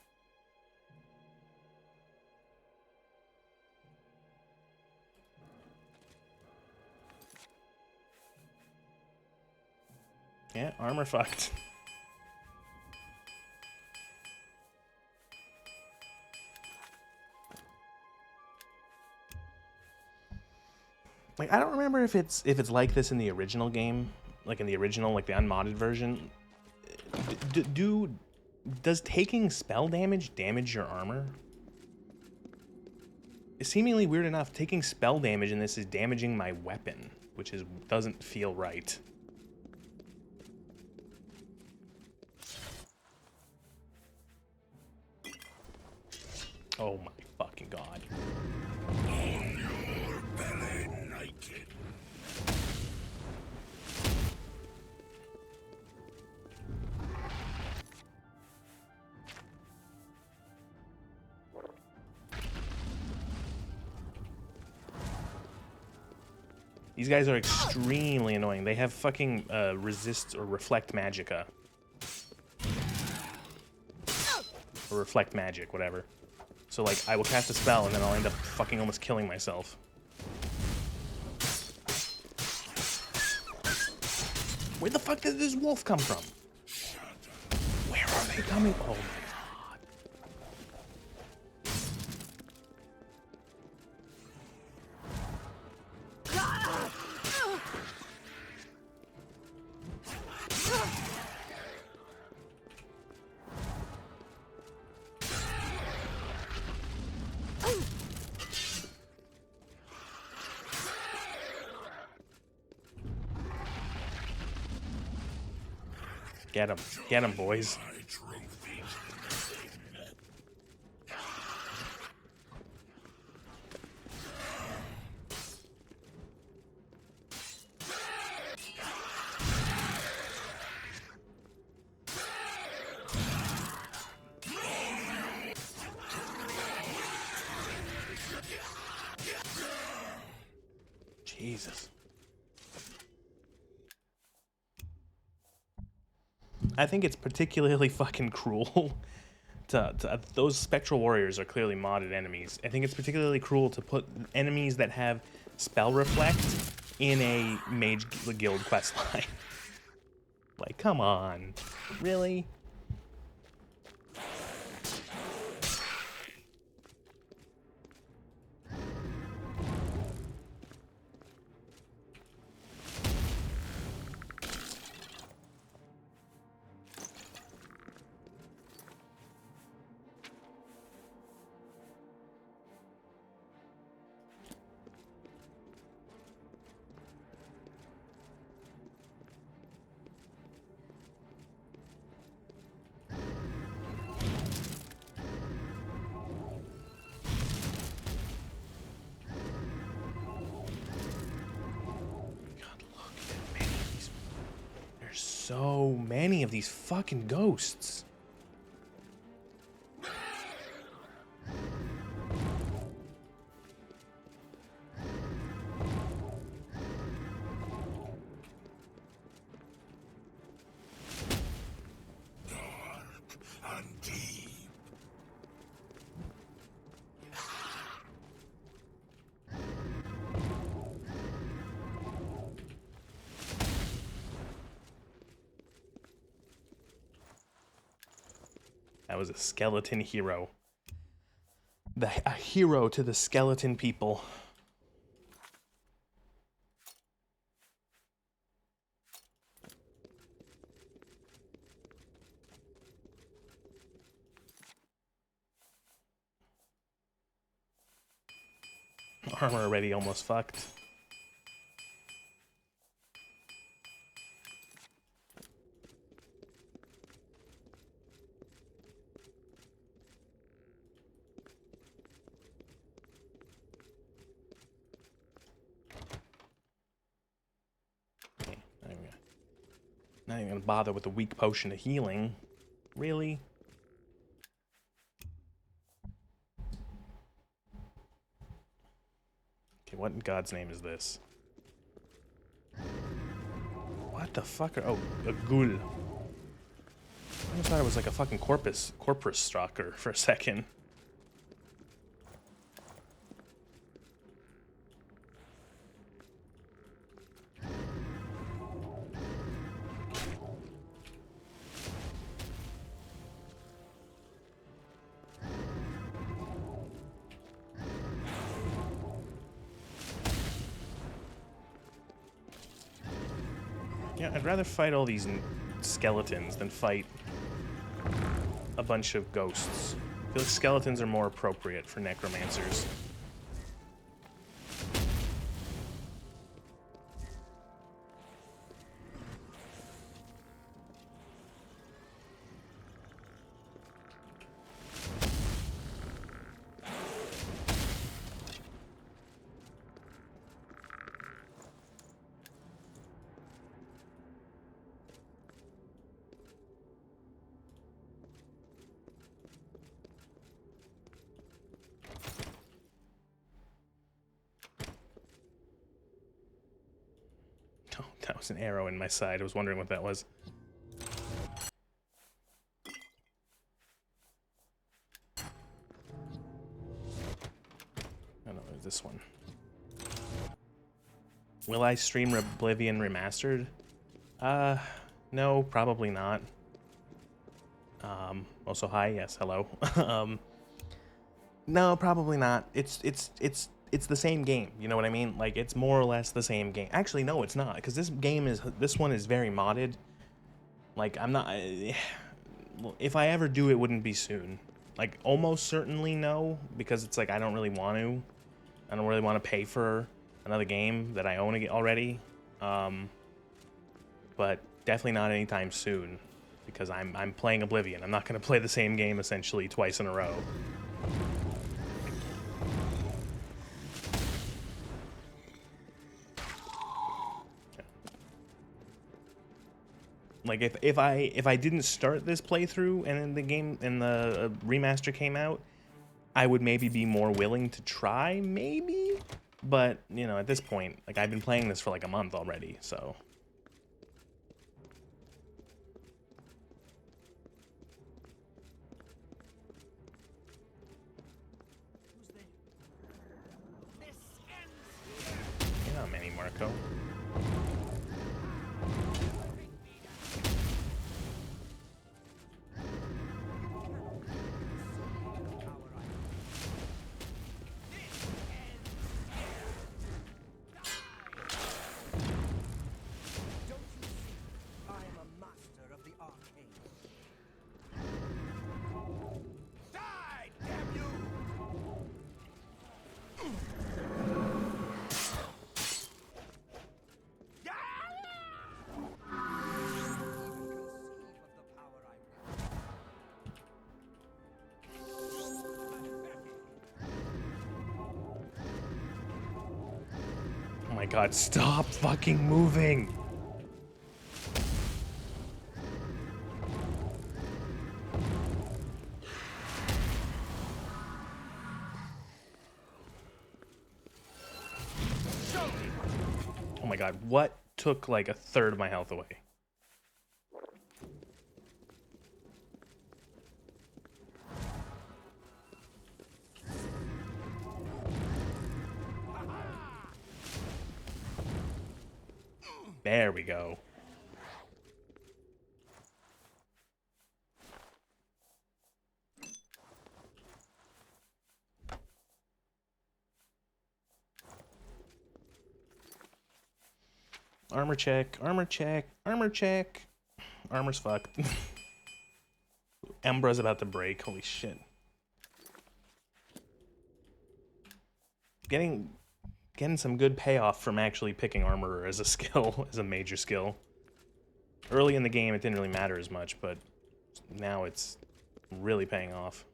Yeah, armor fucked. Like, I don't remember if it's like this in the original game, like in the original, like the unmodded version. Does taking spell damage your armor? It's seemingly weird enough. Taking spell damage in this is damaging my weapon, which doesn't feel right. Oh my fucking god. These guys are extremely annoying. They have fucking resist or reflect magicka. Or reflect magic, whatever. So, like, I will cast a spell and then I'll end up fucking almost killing myself. Where the fuck did this wolf come from? Where are they coming? Oh my god. Get him, boys. Jesus. I think it's particularly fucking cruel those spectral warriors are clearly modded enemies. I think it's particularly cruel to put enemies that have spell reflect in a mage guild questline. Like, come on, really? So many of these fucking ghosts. That was a skeleton hero. A hero to the skeleton people. Armor already almost fucked. Not even gonna bother with the weak potion of healing. Really? Okay, what in God's name is this? What the fuck? Oh, a ghoul. I thought it was like a fucking corpus stalker for a second. Yeah, I'd rather fight all these skeletons than fight a bunch of ghosts. I feel like skeletons are more appropriate for necromancers. Oh, that was an arrow in my side. I was wondering what that was. Oh no, there's this one. Will I stream Oblivion Remastered? No, probably not. Also, hi, yes, hello. No, probably not. It's the same game. You know what I mean? Like, it's more or less the same game. Actually, no, it's not, because this one is very modded. Like, I'm not. If I ever do, it wouldn't be soon. Like, almost certainly no, because it's like I don't really want to. I don't really want to pay for another game that I own already. But definitely not anytime soon, because I'm playing Oblivion. I'm not going to play the same game essentially twice in a row. Like if I didn't start this playthrough and then the game and the remaster came out, I would maybe be more willing to try, maybe. But you know, at this point, like I've been playing this for like a month already, so. Marco. Oh my god, stop fucking moving! Oh my god, what took like a third of my health away? There we go. Armor check, armor check, armor check. Armor's fucked. Embra's about to break, holy shit. Getting some good payoff from actually picking armorer as a skill, as a major skill. Early in the game it didn't really matter as much, but now it's really paying off.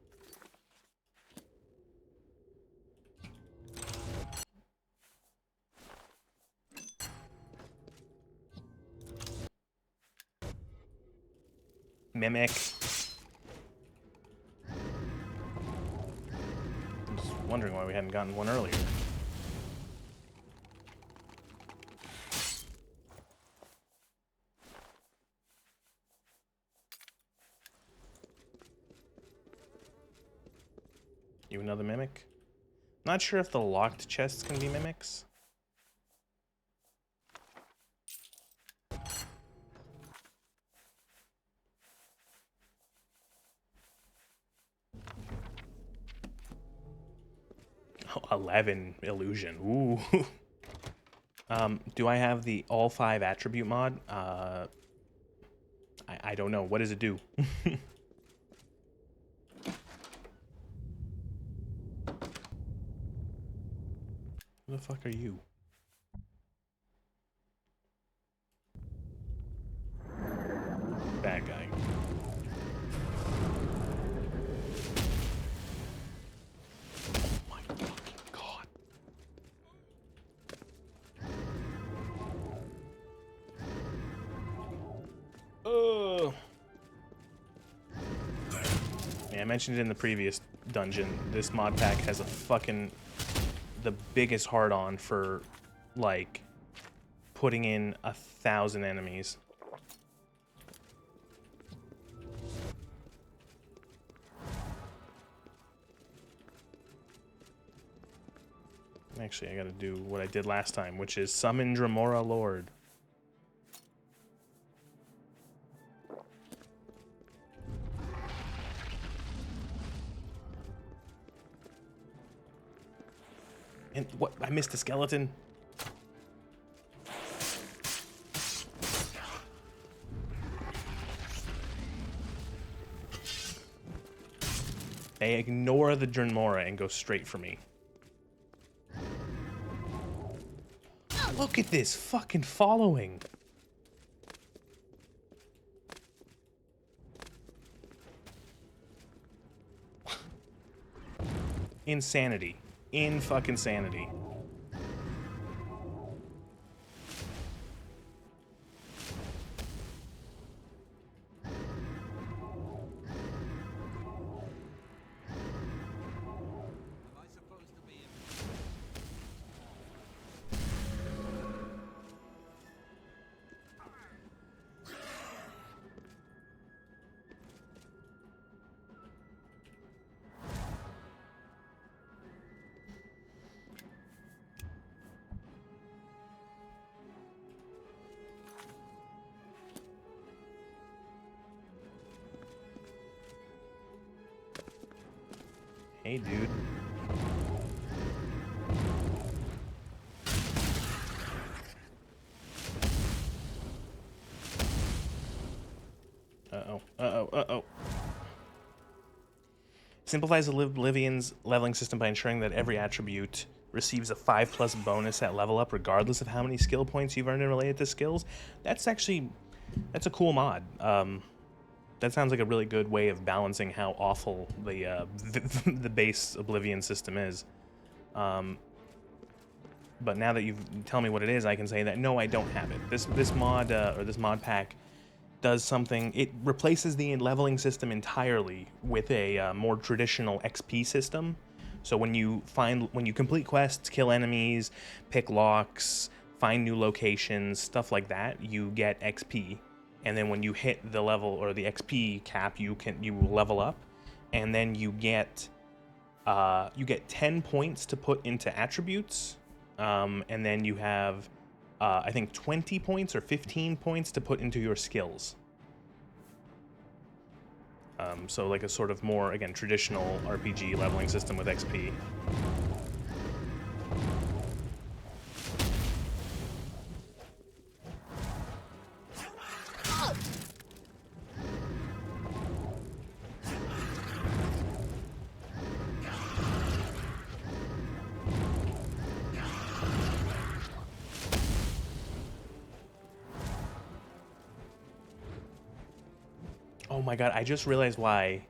Mimic. I'm just wondering why we hadn't gotten one earlier. You another mimic? Not sure if the locked chests can be mimics. Oh, 11 illusion. Ooh. Do I have the all 5 attribute mod? I don't know. What does it do? Who the fuck are you? Bad guy. Oh my fucking god. Yeah, I mentioned it in the previous dungeon. This mod pack has a fucking... the biggest hard-on for, like, putting in 1,000 enemies. Actually, I gotta do what I did last time, which is summon Dremora Lord. And what? I missed a skeleton. They ignore the Dremora and go straight for me. Look at this fucking following. Insanity. In fucking sanity. Hey, dude. Uh-oh, uh-oh, uh-oh. Simplifies Oblivion's leveling system by ensuring that every attribute receives a 5+ bonus at level up, regardless of how many skill points you've earned in related to skills. That's a cool mod. That sounds like a really good way of balancing how awful the base Oblivion system is. But now that you tell me what it is, I can say that no, I don't have it. This mod or this mod pack does something. It replaces the leveling system entirely with a more traditional XP system. So when you complete quests, kill enemies, pick locks, find new locations, stuff like that, you get XP. And then when you hit the level or the XP cap, you level up, and then you get 10 points to put into attributes, and then you have I think 20 points or 15 points to put into your skills. So like a sort of more, again, traditional RPG leveling system with XP. Oh my god, I just realized why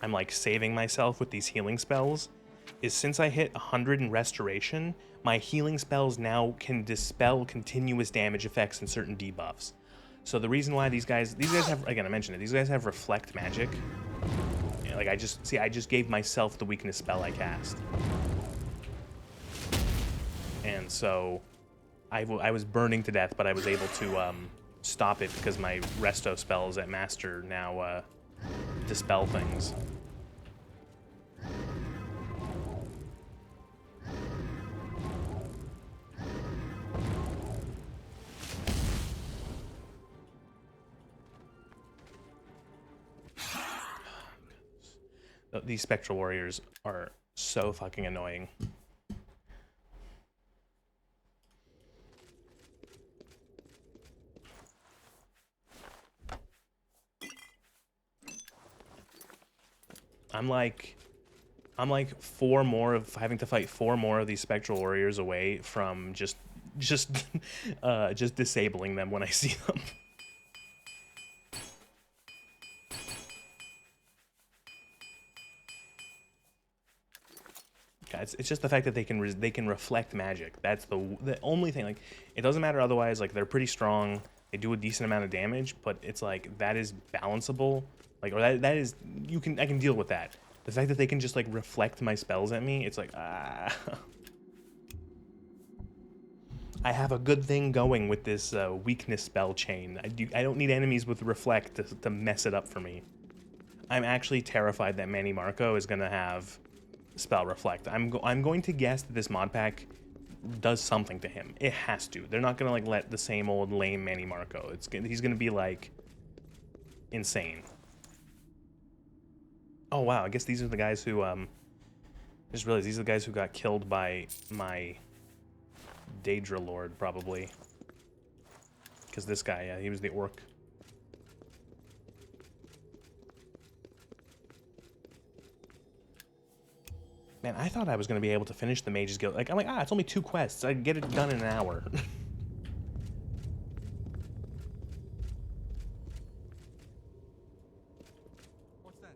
I'm like saving myself with these healing spells. Is since I hit 100 in restoration, my healing spells now can dispel continuous damage effects and certain debuffs. So the reason why these guys have, again, I mentioned it, these guys have reflect magic. Yeah, like I just gave myself the weakness spell I cast. And so I was burning to death, but I was able to stop it because my resto spells at master now dispel things. These spectral warriors are so fucking annoying. I'm like having to fight 4 more of these spectral warriors away from just disabling them when I see them. It's just the fact that they can reflect magic. That's the only thing. Like, it doesn't matter otherwise. Like, they're pretty strong. They do a decent amount of damage, but it's like that is balanceable. Like, or that is I can deal with that. The fact that they can just like reflect my spells at me, it's like I have a good thing going with this weakness spell chain. I don't need enemies with reflect to mess it up for me. I'm actually terrified that Manny Marco is gonna have spell reflect. I'm going to guess that this mod pack does something to him. It has to. They're not gonna like let the same old lame Manny Marco. He's gonna be like insane. Oh wow, I guess these are the guys who I just realized these are the guys who got killed by my Daedra Lord, probably. Because this guy, yeah, he was the orc. Man, I thought I was gonna be able to finish the Mage's Guild. Like, I'm like, it's only 2 quests. I can get it done in an hour. What's that?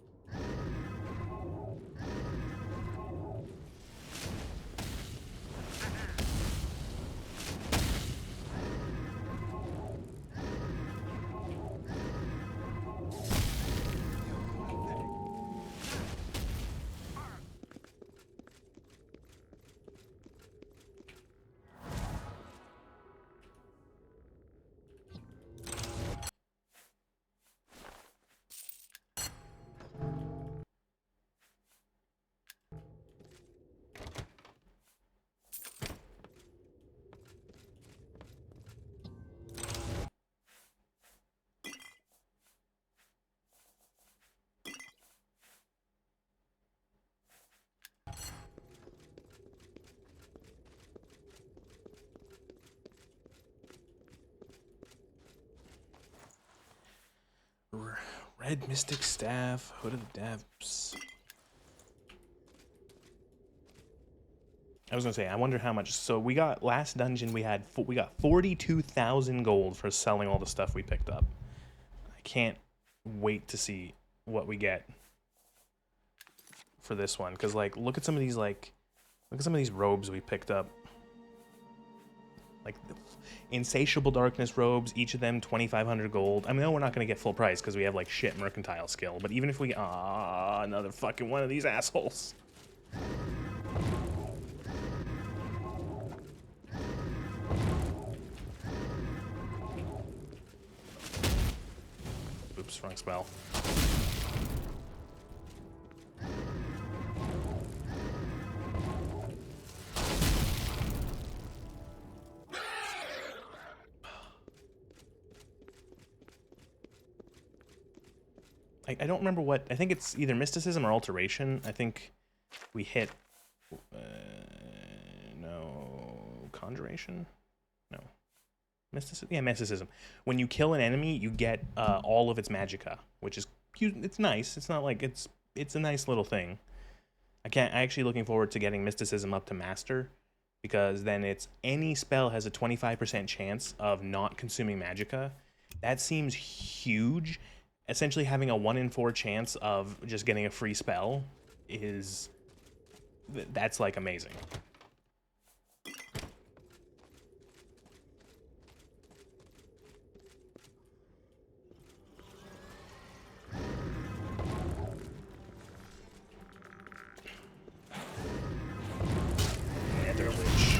Red Mystic Staff, Hood of the Depths. I was gonna say, I wonder how much. So we got last dungeon. We got 42,000 gold for selling all the stuff we picked up. I can't wait to see what we get for this one, because like look at some of these robes we picked up. Like insatiable darkness robes, each of them 2,500 gold. I know we're not gonna get full price because we have like shit mercantile skill, but even if we another fucking one of these assholes. Oops, wrong spell. I don't remember what. I think it's either mysticism or alteration. I think we hit. No. Conjuration? No. Mysticism? Yeah, mysticism. When you kill an enemy, you get all of its magicka, which is cute. It's nice. It's not like it's a nice little thing. I'm actually looking forward to getting mysticism up to master, because then it's any spell has a 25% chance of not consuming magicka. That seems huge. Essentially having a 1 in 4 chance of just getting a free spell that's like amazing. Nether Lich.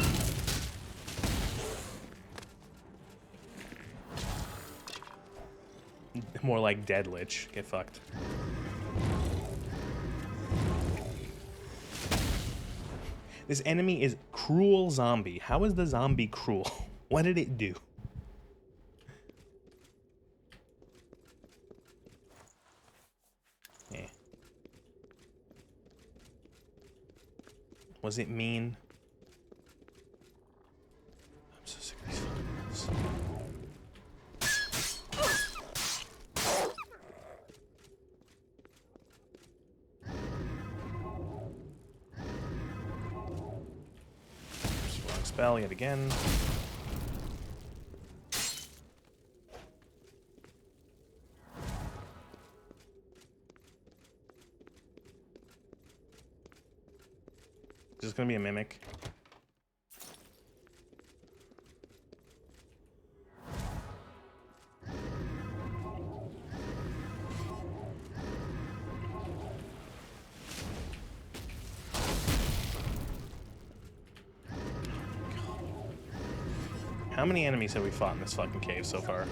More like Dead Lich. Get fucked. This enemy is Cruel Zombie. How is the zombie cruel? What did it do? Eh. Was it mean? I'm so sick of these fucking wolves. Spell yet again. Is this gonna be a mimic? How many enemies have we fought in this fucking cave so far?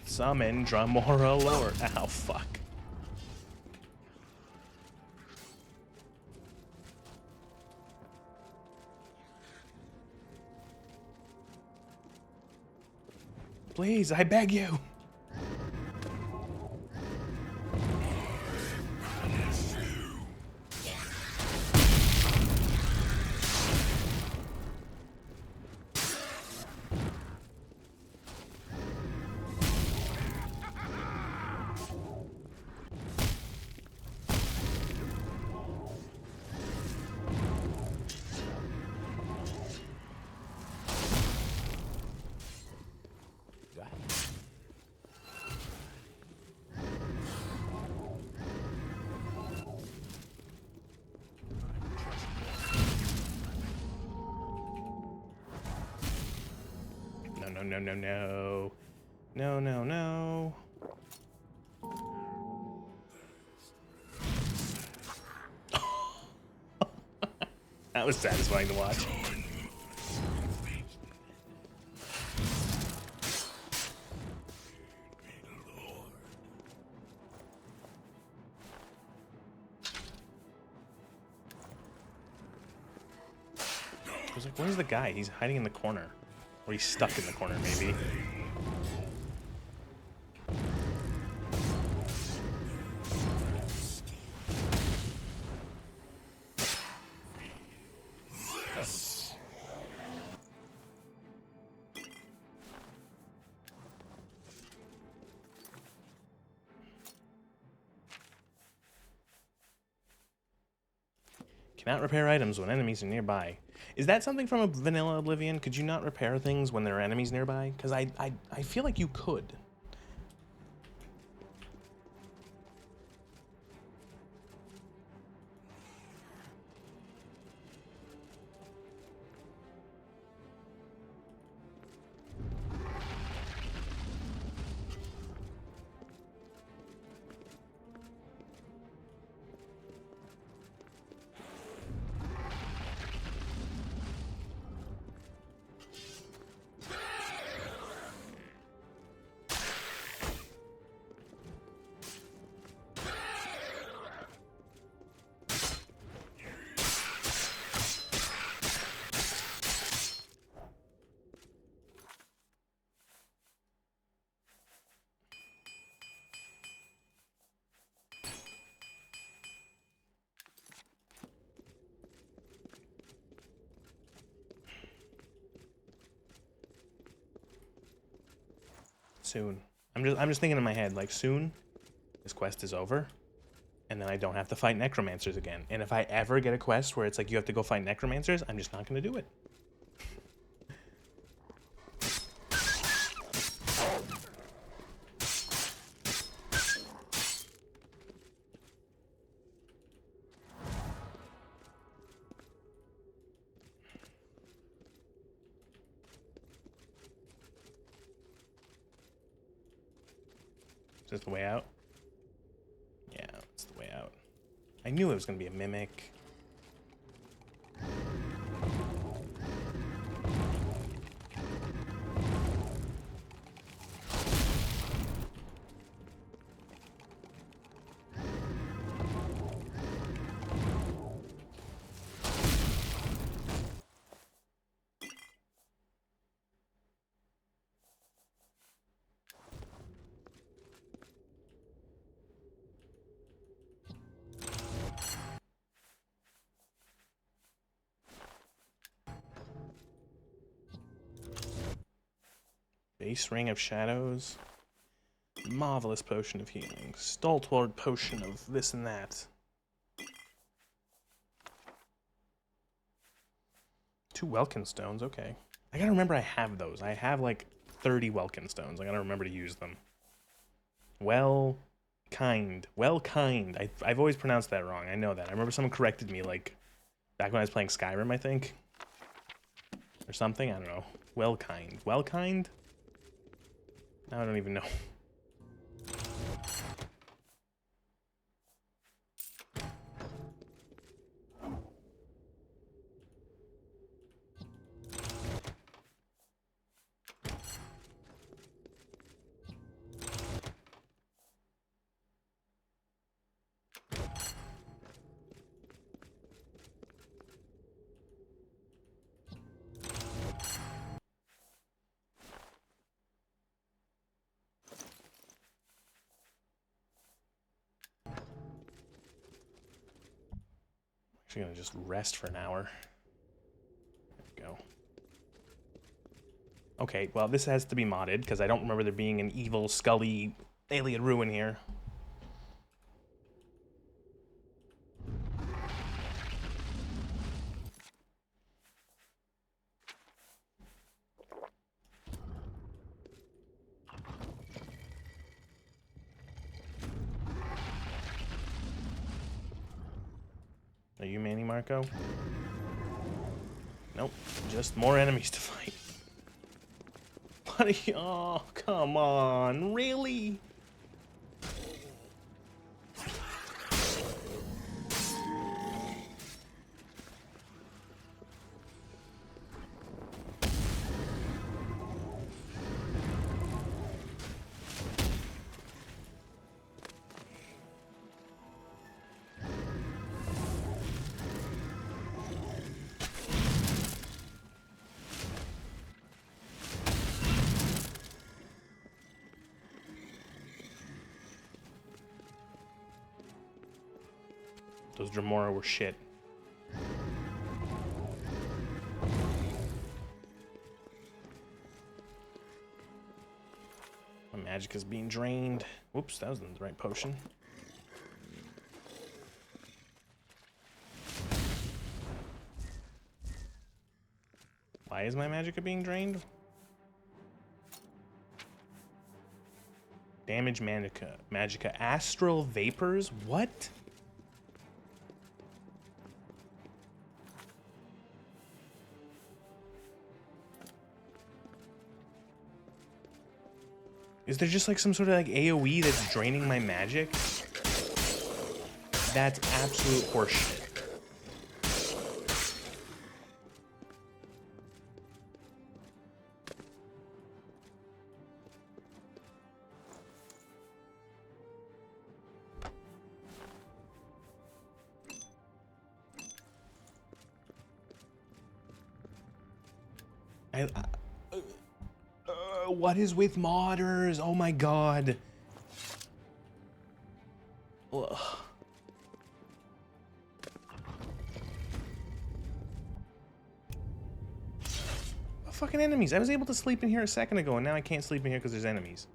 Summon Dramora Lord. Ow, fuck. Please, I beg you. No, no, no. No, no, no. That was satisfying to watch. I was like, where's the guy? He's hiding in the corner. Or he's stuck in the corner, maybe. Cannot repair items when enemies are nearby. Is that something from a vanilla Oblivion? Could you not repair things when there are enemies nearby? Because I feel like you could. Soon. I'm just thinking in my head, like, soon this quest is over, and then I don't have to fight necromancers again. And if I ever get a quest where it's like you have to go fight necromancers, I'm just not going to do it. Is this the way out? Yeah, it's the way out. I knew it was going to be a mimic. Base Ring of Shadows. Marvelous Potion of Healing. Stalwart Potion of this and that. 2 Welkin Stones, okay. I gotta remember I have those. I have like 30 Welkin Stones. I gotta remember to use them. Well-kind. Well-kind. I've always pronounced that wrong. I know that. I remember someone corrected me like back when I was playing Skyrim, I think. Or something, I don't know. Well-kind. Well-kind? Now I don't even know. Actually gonna just rest for an hour. There we go. Okay, well this has to be modded because I don't remember there being an evil, scully alien ruin here. Are you Manny Marco? Nope, just more enemies to fight. What are you? Oh, come on, really? Those Dremora were shit. My magic is being drained. Whoops, that wasn't the right potion. Why is my magicka being drained? Damage magicka. Astral vapors? What? Is there just like some sort of like AoE that's draining my magic? That's absolute horseshit. What is with modders? Oh my god. Ugh. Fucking enemies. I was able to sleep in here a second ago, and now I can't sleep in here because there's enemies.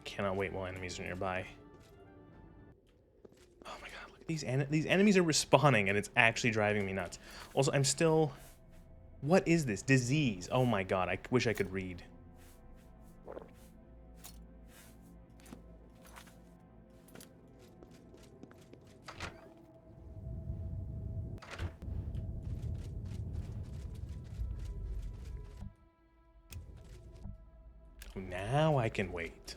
Cannot wait while enemies are nearby. Oh my god, look at these enemies are respawning and it's actually driving me nuts. Also, I'm still... What is this? Disease. Oh my god, I wish I could read. Now I can wait.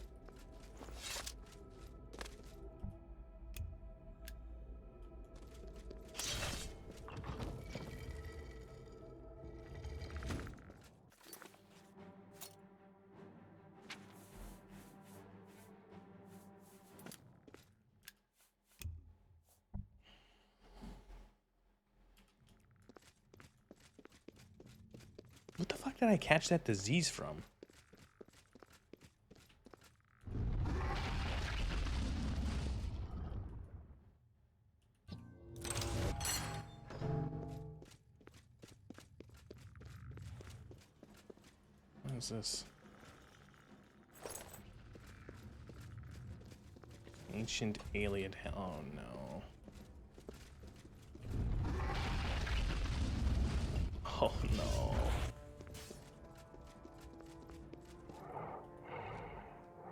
What the fuck did I catch that disease from? What is this? Ancient alien. Oh no. Oh no.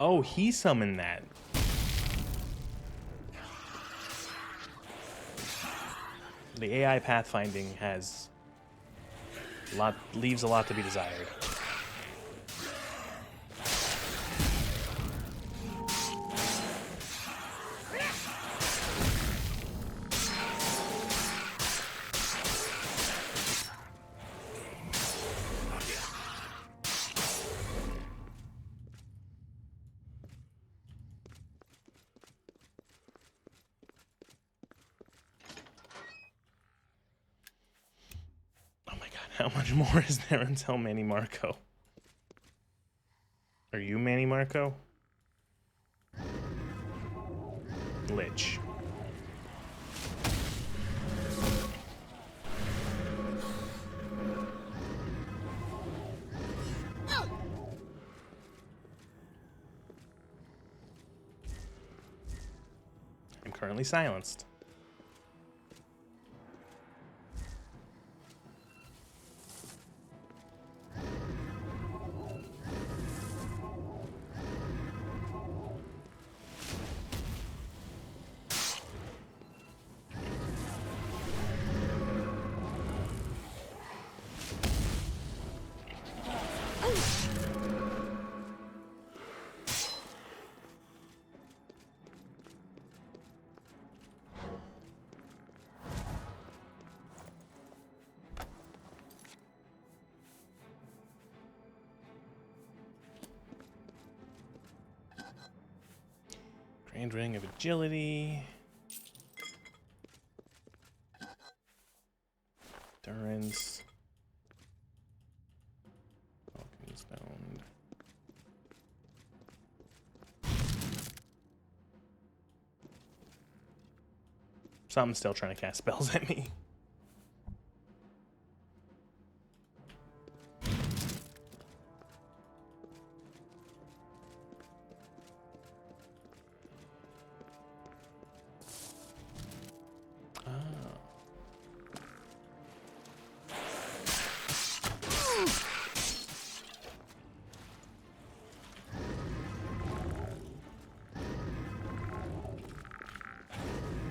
Oh, he summoned that. The AI pathfinding has leaves a lot to be desired. How much more is there until Manny Marco? Are you Manny Marco? Lich. I'm currently silenced. Grand ring of agility. Endurance. Falcon stone. Something's still trying to cast spells at me.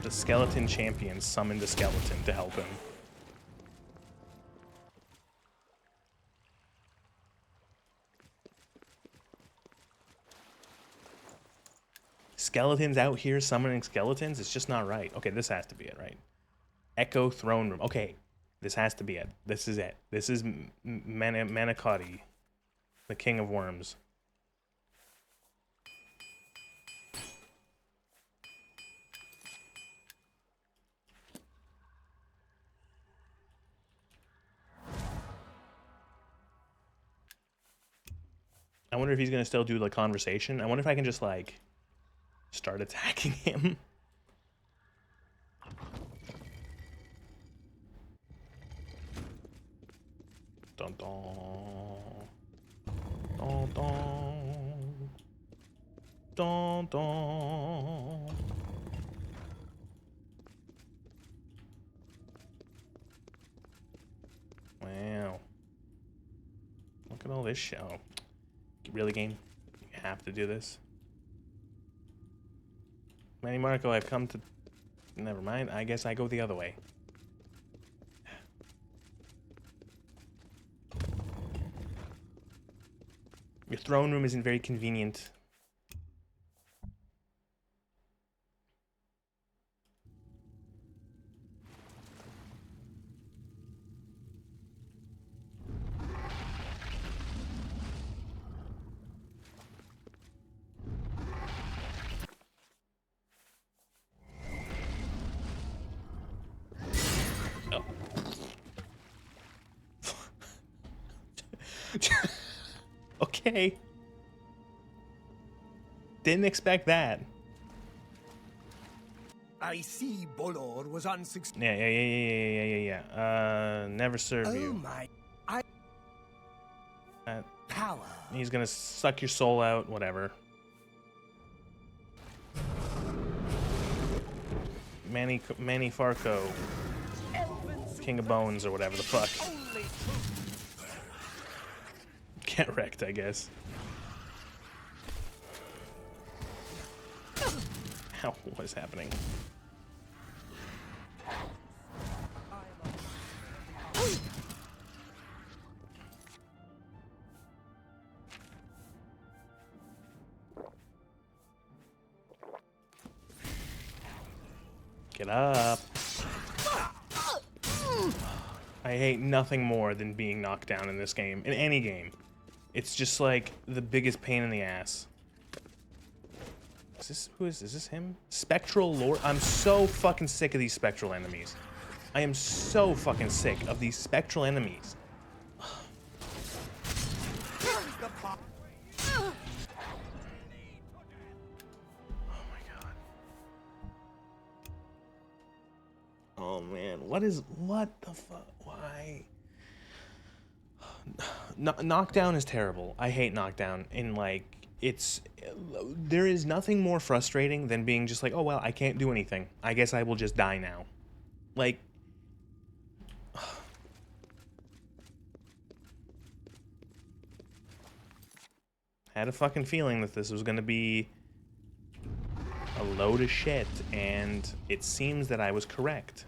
The skeleton champion summoned a skeleton to help him. Skeletons out here summoning skeletons? It's just not right. Okay, this has to be it, right? Echo Throne Room. Okay, this has to be it. This is it. This is Manicotti, the King of Worms. I wonder if he's gonna still do the conversation. I wonder if I can just like start attacking him. Dun dun. Dun dun. Dun dun. Wow. Look at all this show. Really, game? You have to do this? Manny Marco, I've come to... Never mind. I guess I go the other way. Your throne room isn't very convenient. Okay. Didn't expect that. I see Bolor was unsuccessful. Yeah. Never serve you. My power. He's gonna suck your soul out, whatever. Manny Farco. King of Bones or whatever the fuck. Get wrecked, I guess. Ow, what is happening? Get up. I hate nothing more than being knocked down in this game, in any game. It's just like the biggest pain in the ass. Is this him? Spectral Lord? I'm so fucking sick of these spectral enemies. I am so fucking sick of these spectral enemies. Oh my god. Oh man, what the fuck? Why? Knockdown is terrible. I hate knockdown. In like, there is nothing more frustrating than being just like, oh well, I can't do anything. I guess I will just die now. Like, had a fucking feeling that this was gonna be a load of shit, and it seems that I was correct.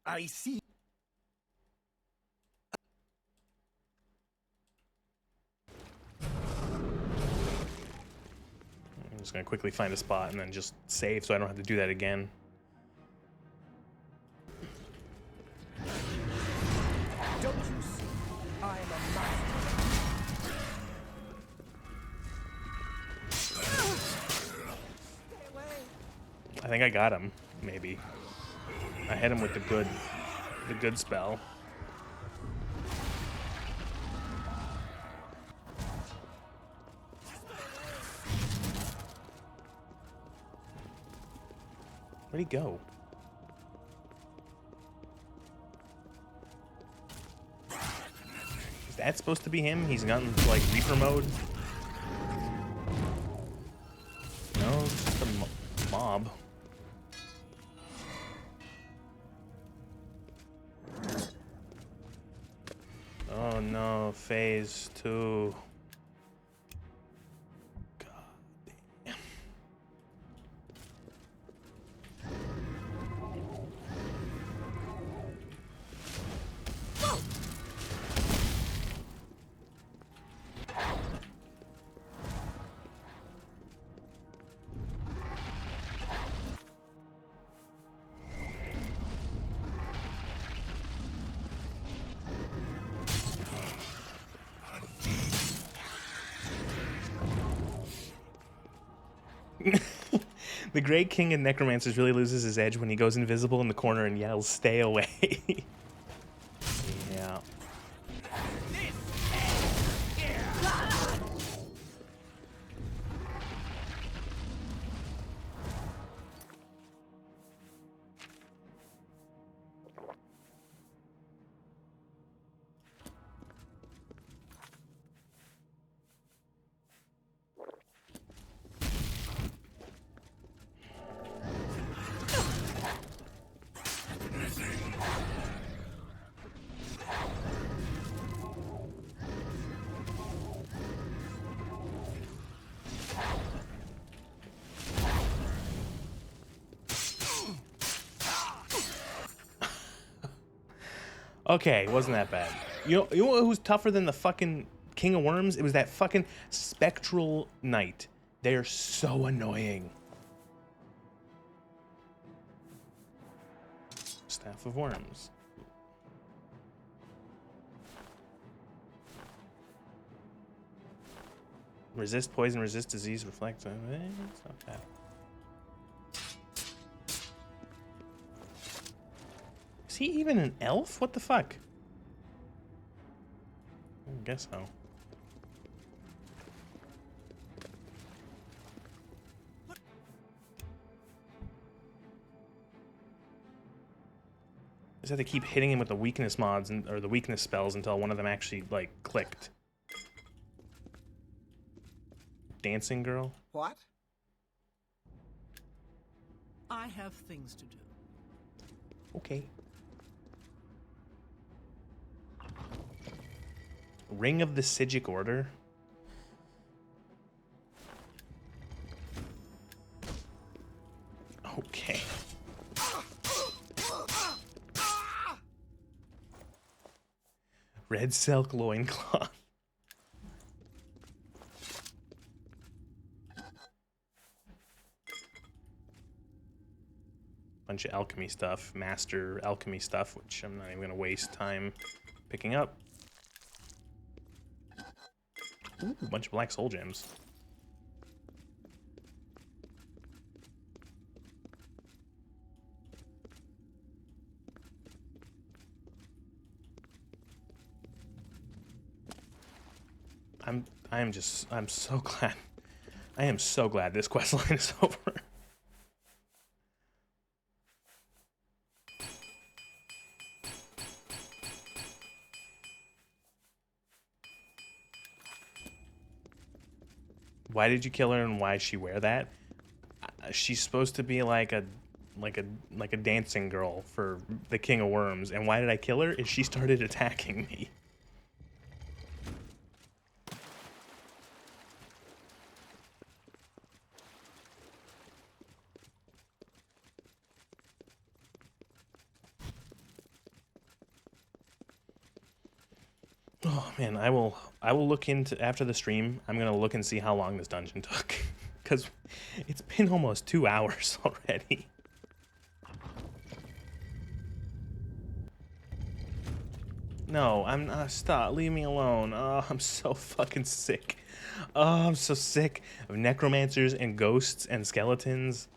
I see. I'm just gonna quickly find a spot and then just save so I don't have to do that again. Don't you see? I am a master. Stay away. I think I got him, maybe. I hit him with the good spell. Where'd he go? Is that supposed to be him? He's gotten into, like, Reaper mode? No, it's just a mob. Oh no, phase 2. God damn. The Great King of Necromancers really loses his edge when he goes invisible in the corner and yells, "Stay away." Yeah. Okay, wasn't that bad. You know who's tougher than the fucking King of Worms? It was that fucking Spectral Knight. They are so annoying. Staff of Worms. Resist poison, resist disease, reflect. It's not bad. Is he even an elf? What the fuck? I guess so. Just have to keep hitting him with the weakness mods or the weakness spells until one of them actually like clicked. Dancing girl? What? I have things to do. Okay. Ring of the Sigic Order? Okay. Red silk loincloth. Bunch of alchemy stuff, master alchemy stuff, which I'm not even gonna waste time picking up. Ooh, a bunch of black soul gems. I'm so glad. I am so glad this quest line is over. Why did you kill her and why does she wear that? She's supposed to be like a dancing girl for the King of Worms, and why did I kill her? Is she started attacking me. Oh man, I will look into after the stream. I'm gonna look and see how long this dungeon took, because it's been almost 2 hours already. No, I'm not. Stop. Leave me alone. Oh, I'm so fucking sick. Oh, I'm so sick of necromancers and ghosts and skeletons.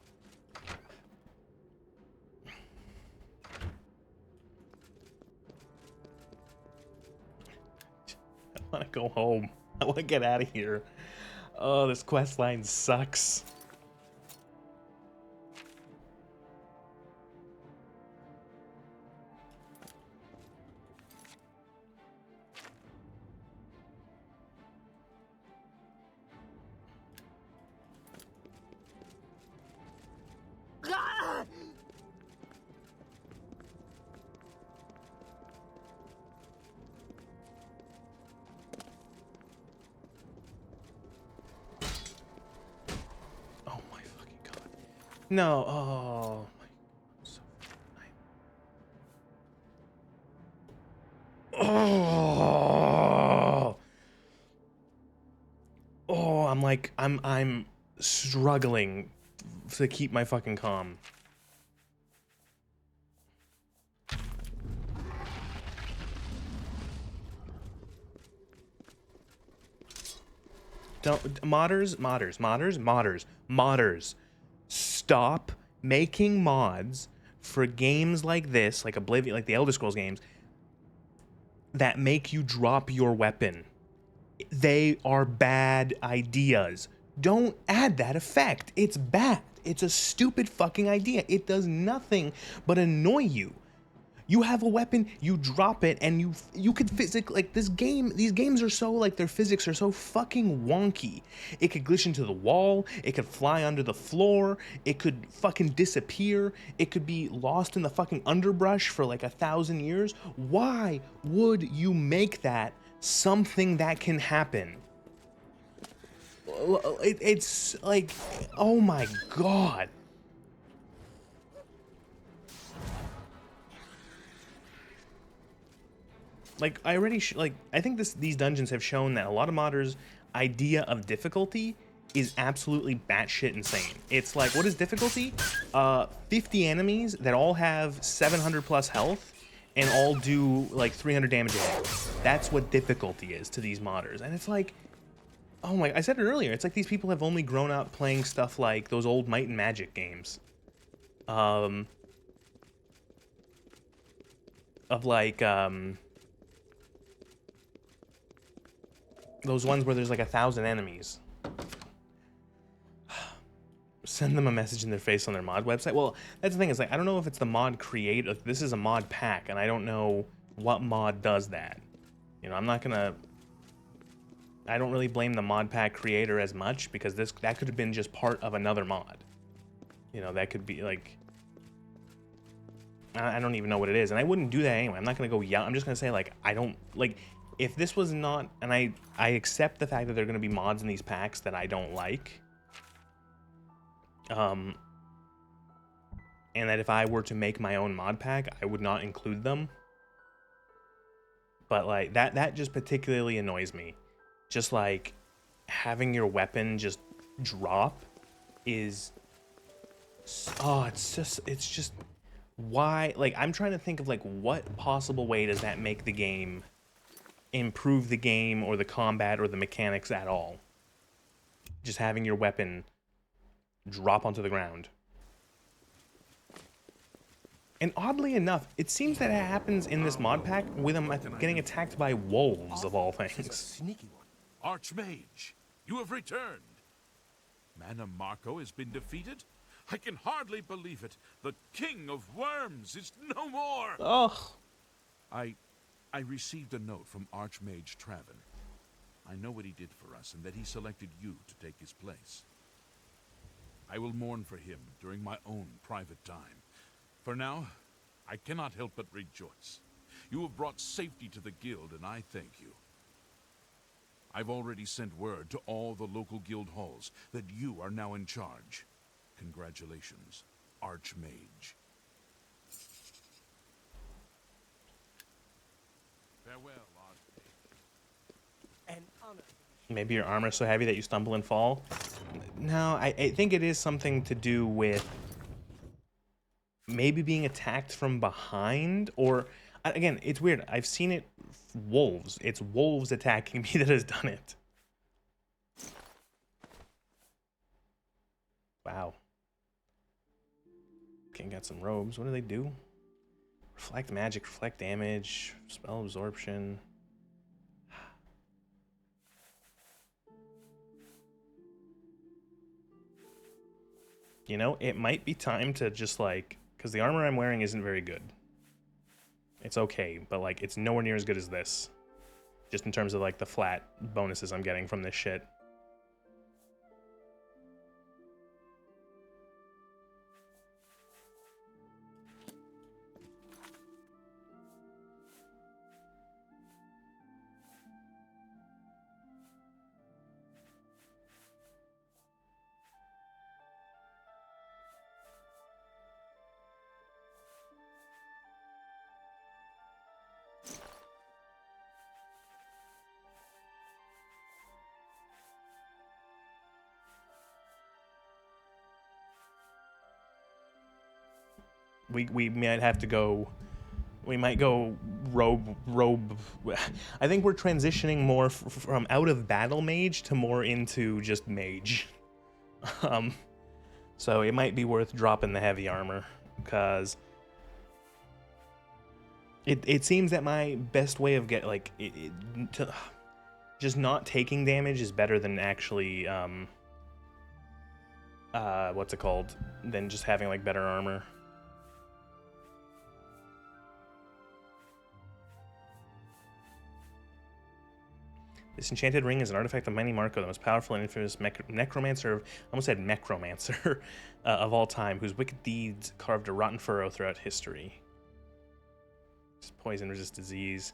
I want to go home. I want to get out of here. Oh, this quest line sucks. Oh my fucking god. No. Oh. Oh. Oh, I'm struggling to keep my fucking calm. Don't modders. Stop making mods for games like this, like Oblivion, like the Elder Scrolls games, that make you drop your weapon. They are bad ideas. Don't add that effect. It's bad. It's a stupid fucking idea. It does nothing but annoy you. You have a weapon, you drop it, and you could physically, like, these games are so, like, their physics are so fucking wonky. It could glitch into the wall, it could fly under the floor, it could fucking disappear, it could be lost in the fucking underbrush for like 1,000 years. Why would you make that something that can happen? It's like, oh my god. Like, I think these dungeons have shown that a lot of modders' idea of difficulty is absolutely batshit insane. It's like, what is difficulty? 50 enemies that all have 700 plus health and all do like 300 damage a hit. That's what difficulty is to these modders. And it's like, oh my, I said it earlier, it's like these people have only grown up playing stuff like those old Might and Magic games. Of like, those ones where there's like 1,000 enemies. Send them a message in their face on their mod website. Well, that's the thing, is like, I don't know if it's the mod create, like, this is a mod pack, and I don't know what mod does that. You know, I don't really blame the mod pack creator as much, because that could have been just part of another mod. You know, that could be like, I don't even know what it is, and I wouldn't do that anyway. I'm not gonna go yell. I'm just gonna say, like, I don't, like, if this was not, and I accept the fact that there are going to be mods in these packs that I don't like, and that if I were to make my own mod pack, I would not include them. But like that just particularly annoys me. Just like having your weapon just drop is, oh, it's just why? Like, I'm trying to think of like what possible way does that make the game improve the game or the combat or the mechanics at all. Just having your weapon drop onto the ground. And oddly enough, it seems that it happens in this mod pack with him getting attacked by wolves, of all things. Sneaky one. Archmage, you have returned. Mana Marco has been defeated? I can hardly believe it. The King of Worms is no more. Ugh. I received a note from Archmage Traven. I know what he did for us and that he selected you to take his place. I will mourn for him during my own private time. For now, I cannot help but rejoice. You have brought safety to the guild, and I thank you. I've already sent word to all the local guild halls that you are now in charge. Congratulations, Archmage. Farewell, Archmage. Maybe your armor is so heavy that you stumble and fall. No, I think it is something to do with maybe being attacked from behind, or again, it's weird. I've seen it wolves. It's wolves attacking me that has done it. Wow. Okay, got some robes. What do they do? Reflect magic, reflect damage, spell absorption. You know, it might be time to just like, because the armor I'm wearing isn't very good. It's okay, but like it's nowhere near as good as this. Just in terms of like the flat bonuses I'm getting from this shit. We might have to go. We might go robe. I think we're transitioning more from out of battle mage to more into just mage. So it might be worth dropping the heavy armor, because it seems that my best way of just not taking damage is better than actually what's it called? Than just having like better armor. This enchanted ring is an artifact of Mighty Marco, the most powerful and infamous necromancer, I almost said necromancer, of all time, whose wicked deeds carved a rotten furrow throughout history. Poison, resist disease.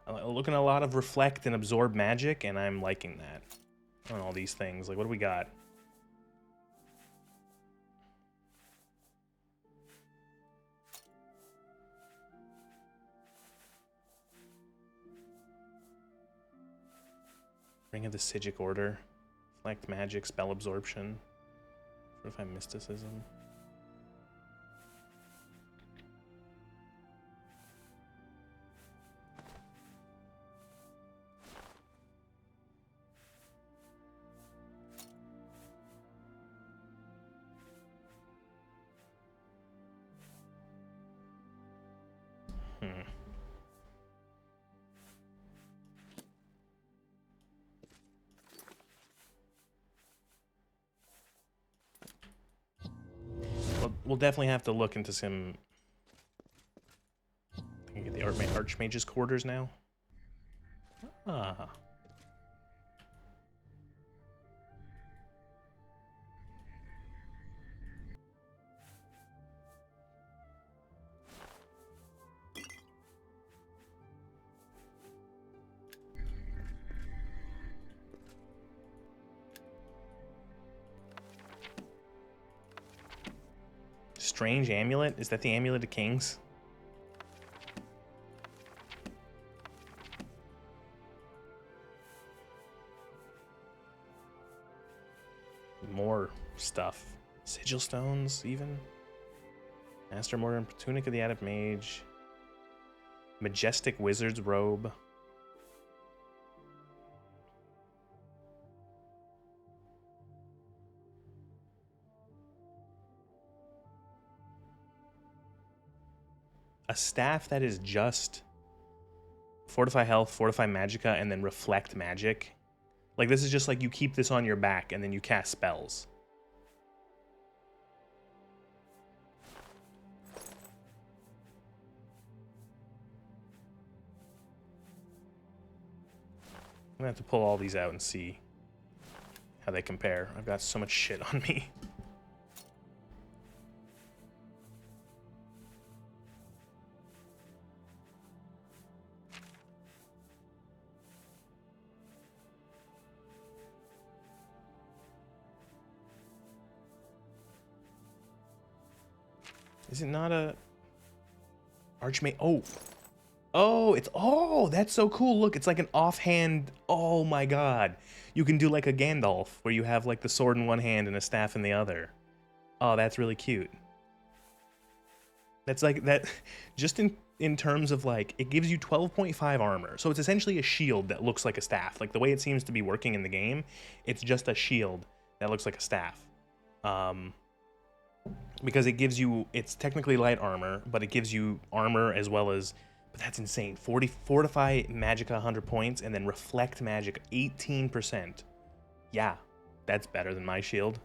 I'm looking at a lot of reflect and absorb magic, and I'm liking that on all these things. Like, what do we got? Ring of the Sigic Order. Reflect magic, spell absorption. Fortify mysticism. We'll definitely have to look into some. I think I get the Archmage's quarters now. Ah. Strange amulet? Is that the amulet of kings? More stuff. Sigil stones, even. Master Mortar, Tunic of the Adept Mage. Majestic Wizard's Robe. A staff that is just Fortify Health, Fortify Magicka, and then Reflect Magic. Like, this is just like you keep this on your back and then you cast spells. I'm gonna have to pull all these out and see how they compare. I've got so much shit on me. Is it not a Archmage? Oh, Oh, that's so cool. Look, it's like an offhand. Oh my god. You can do like a Gandalf where you have like the sword in one hand and a staff in the other. Oh, that's really cute. That's like that just in terms of like it gives you 12.5 armor. So it's essentially a shield that looks like a staff. Like the way it seems to be working in the game, it's just a shield that looks like a staff. Because it gives you, it's technically light armor, but it gives you armor as well as, but that's insane. Fortify Magicka 100 points and then reflect magic 18%. Yeah, that's better than my shield.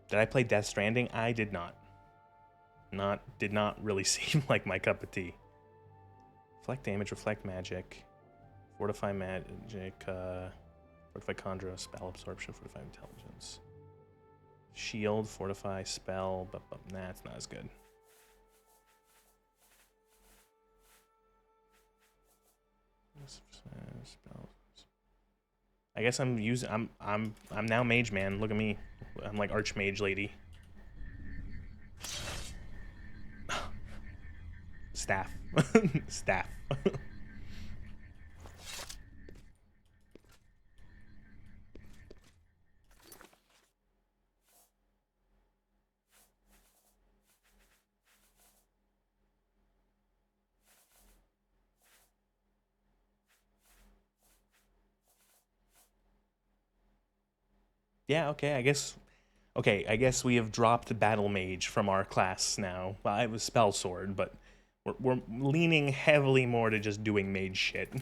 Did I play Death Stranding? I did not. Did not really seem like my cup of tea. Reflect damage, reflect magic, fortify magic, fortify conjure, spell absorption, fortify intelligence. Shield, fortify, spell, but nah, it's not as good. I guess I'm now mage man. Look at me. I'm like archmage lady. Staff. Staff. Yeah, okay, I guess we have dropped battle mage from our class now. Well, I was spell sword, but we're leaning heavily more to just doing mage shit. I'm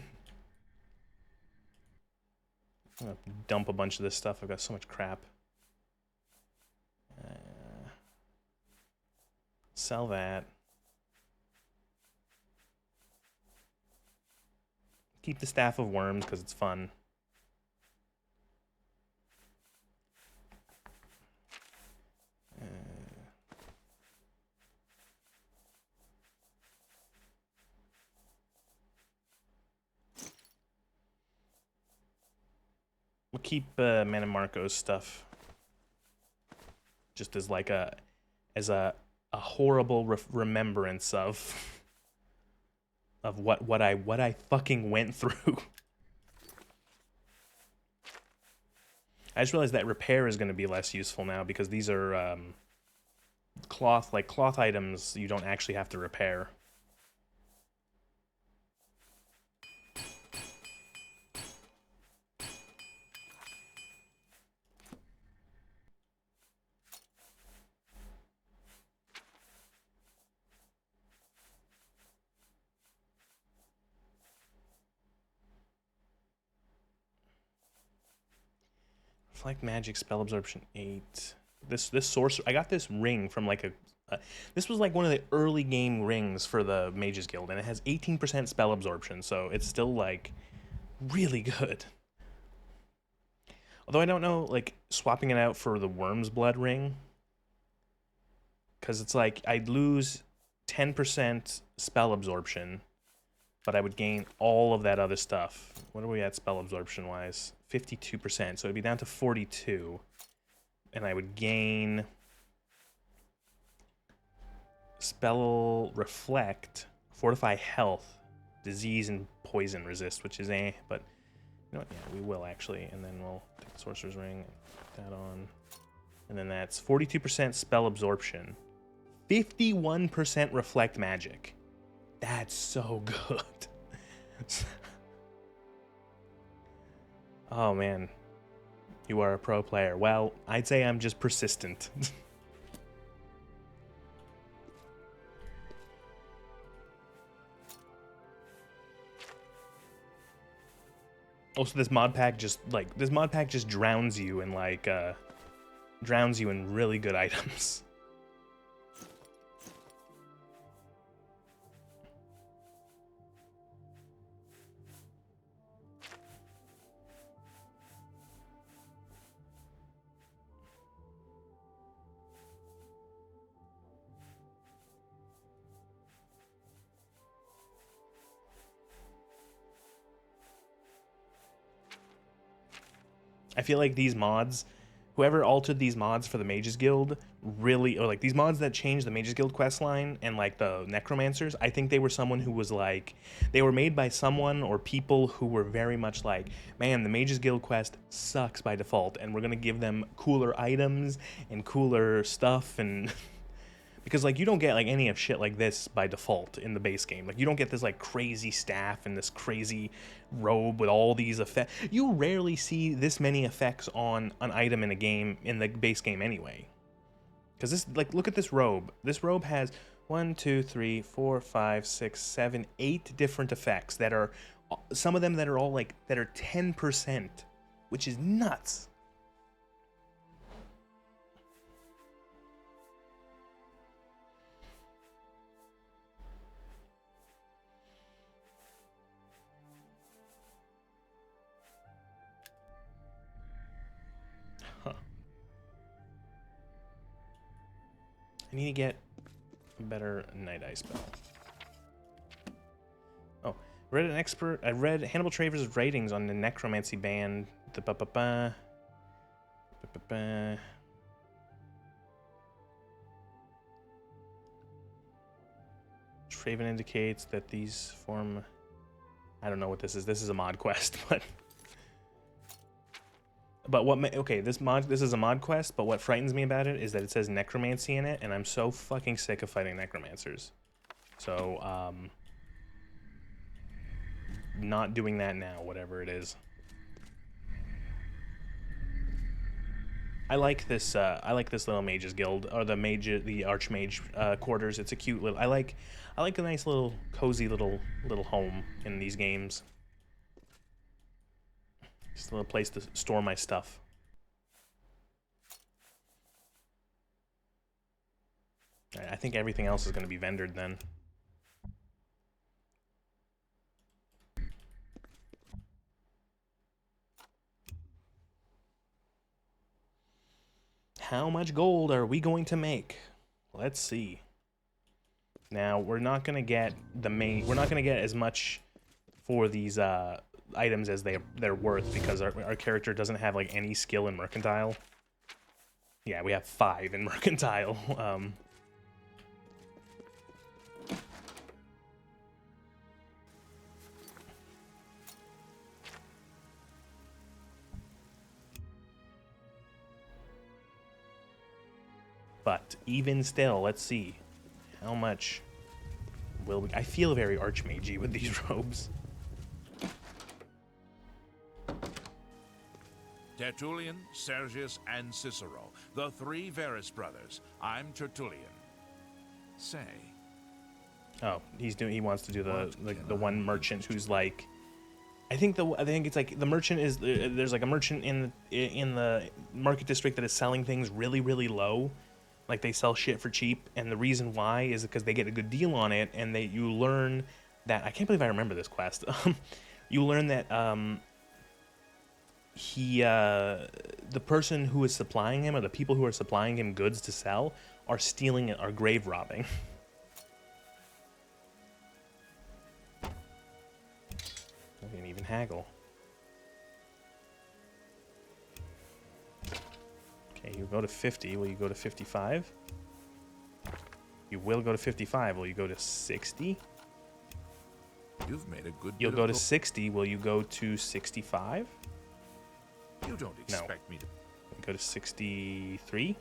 gonna dump a bunch of this stuff. I've got so much crap. Sell that. Keep the Staff of Worms because it's fun. We'll keep Mana Marco's stuff just as like a horrible remembrance of what I fucking went through. I just realized that repair is going to be less useful now because these are cloth items you don't actually have to repair. Reflect magic, spell absorption 8. This sorcerer, I got this ring from like this was like one of the early game rings for the Mages Guild, and it has 18% spell absorption, so it's still like really good. Although I don't know, like swapping it out for the Worm's Blood ring, because it's like I'd lose 10% spell absorption, but I would gain all of that other stuff. What are we at spell absorption wise? 52%, so it'd be down to 42. And I would gain spell reflect, fortify health, disease and poison resist, which is but you know what? Yeah, we will actually. And then we'll take the sorcerer's ring, put that on. And then that's 42% spell absorption, 51% reflect magic. That's so good. Oh man, you are a pro player. Well, I'd say I'm just persistent. Also, this mod pack just drowns you in really good items. I feel like these mods whoever altered these mods for the Mages Guild really, or like these mods that changed the Mages Guild questline and like the necromancers, I think they were someone who was like, they were made by someone or people who were very much like, man, the Mages Guild quest sucks by default, and we're gonna give them cooler items and cooler stuff, and because like you don't get like any of shit like this by default in the base game. Like you don't get this like crazy staff and this crazy robe with all these effects. You rarely see this many effects on an item in a game, in the base game anyway. Because this, like, look at this robe. This robe has 1, 2, 3, 4, 5, 6, 7, 8 different effects that are, some of them that are all like, that are 10%, which is nuts. I need to get a better Night Eye spell. Oh, I read Hannibal Travers' ratings on the necromancy band. Traven indicates that these form, I don't know what this is. This is a mod quest, but what, okay, this is a mod quest, but what frightens me about it is that it says necromancy in it, and I'm so fucking sick of fighting necromancers. So, not doing that now, whatever it is. I like this little mages guild, or the archmage quarters. It's a cute little, I like a nice little cozy little home in these games. Just a little place to store my stuff. I think everything else is going to be vendored then. How much gold are we going to make? Let's see. Now, we're not going to get we're not going to get as much for these items as they're worth, because our character doesn't have like any skill in mercantile. Yeah, we have 5 in mercantile. But even still, let's see how much will we. I feel very archmagey with these robes. Tertullian, Sergius, and Cicero, the 3 Verus brothers. I'm Tertullian. Say. Oh, he wants to do the one merchant who's like, I think it's like the merchant is, there's like a merchant in the market district that is selling things really, really low. Like they sell shit for cheap, and the reason why is because they get a good deal on it, and you learn that, I can't believe I remember this quest. You learn that the person who is supplying him, or the people who are supplying him goods to sell, are stealing it, are grave robbing. I didn't even haggle. Okay, you go to 50. Will you go to 55? You will go to 55. Will you go to 60? You've made a good. You'll go to 60. Will you go to 65? You don't expect me to. Go to 63.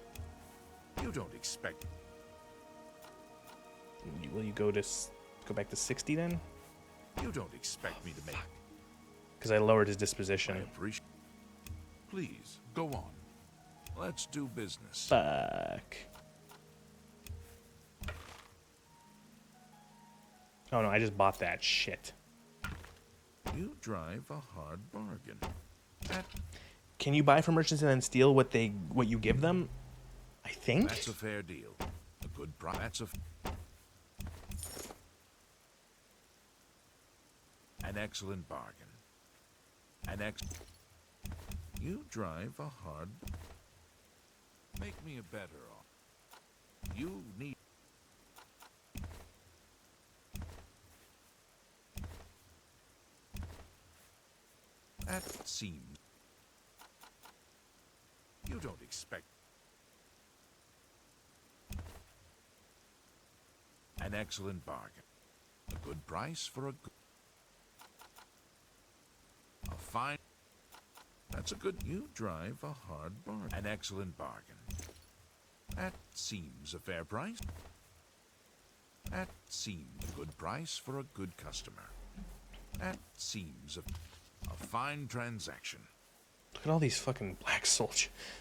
You don't expect. Will you go back to 60 then? You don't expect me to make. Because I lowered his disposition. I appreciate. Please go on. Let's do business. Fuck. Oh no, I just bought that shit. You drive a hard bargain. Can you buy from merchants and then steal what you give them? I think that's a fair deal. A good price. That's an excellent bargain. You drive a hard. Make me a better offer. You need. That seems. You don't expect an excellent bargain. A good price for a fine. That's a good. You drive a hard bargain. An excellent bargain. That seems a fair price. That seems a good price for a good customer. That seems a fine transaction. Look at all these fucking black soul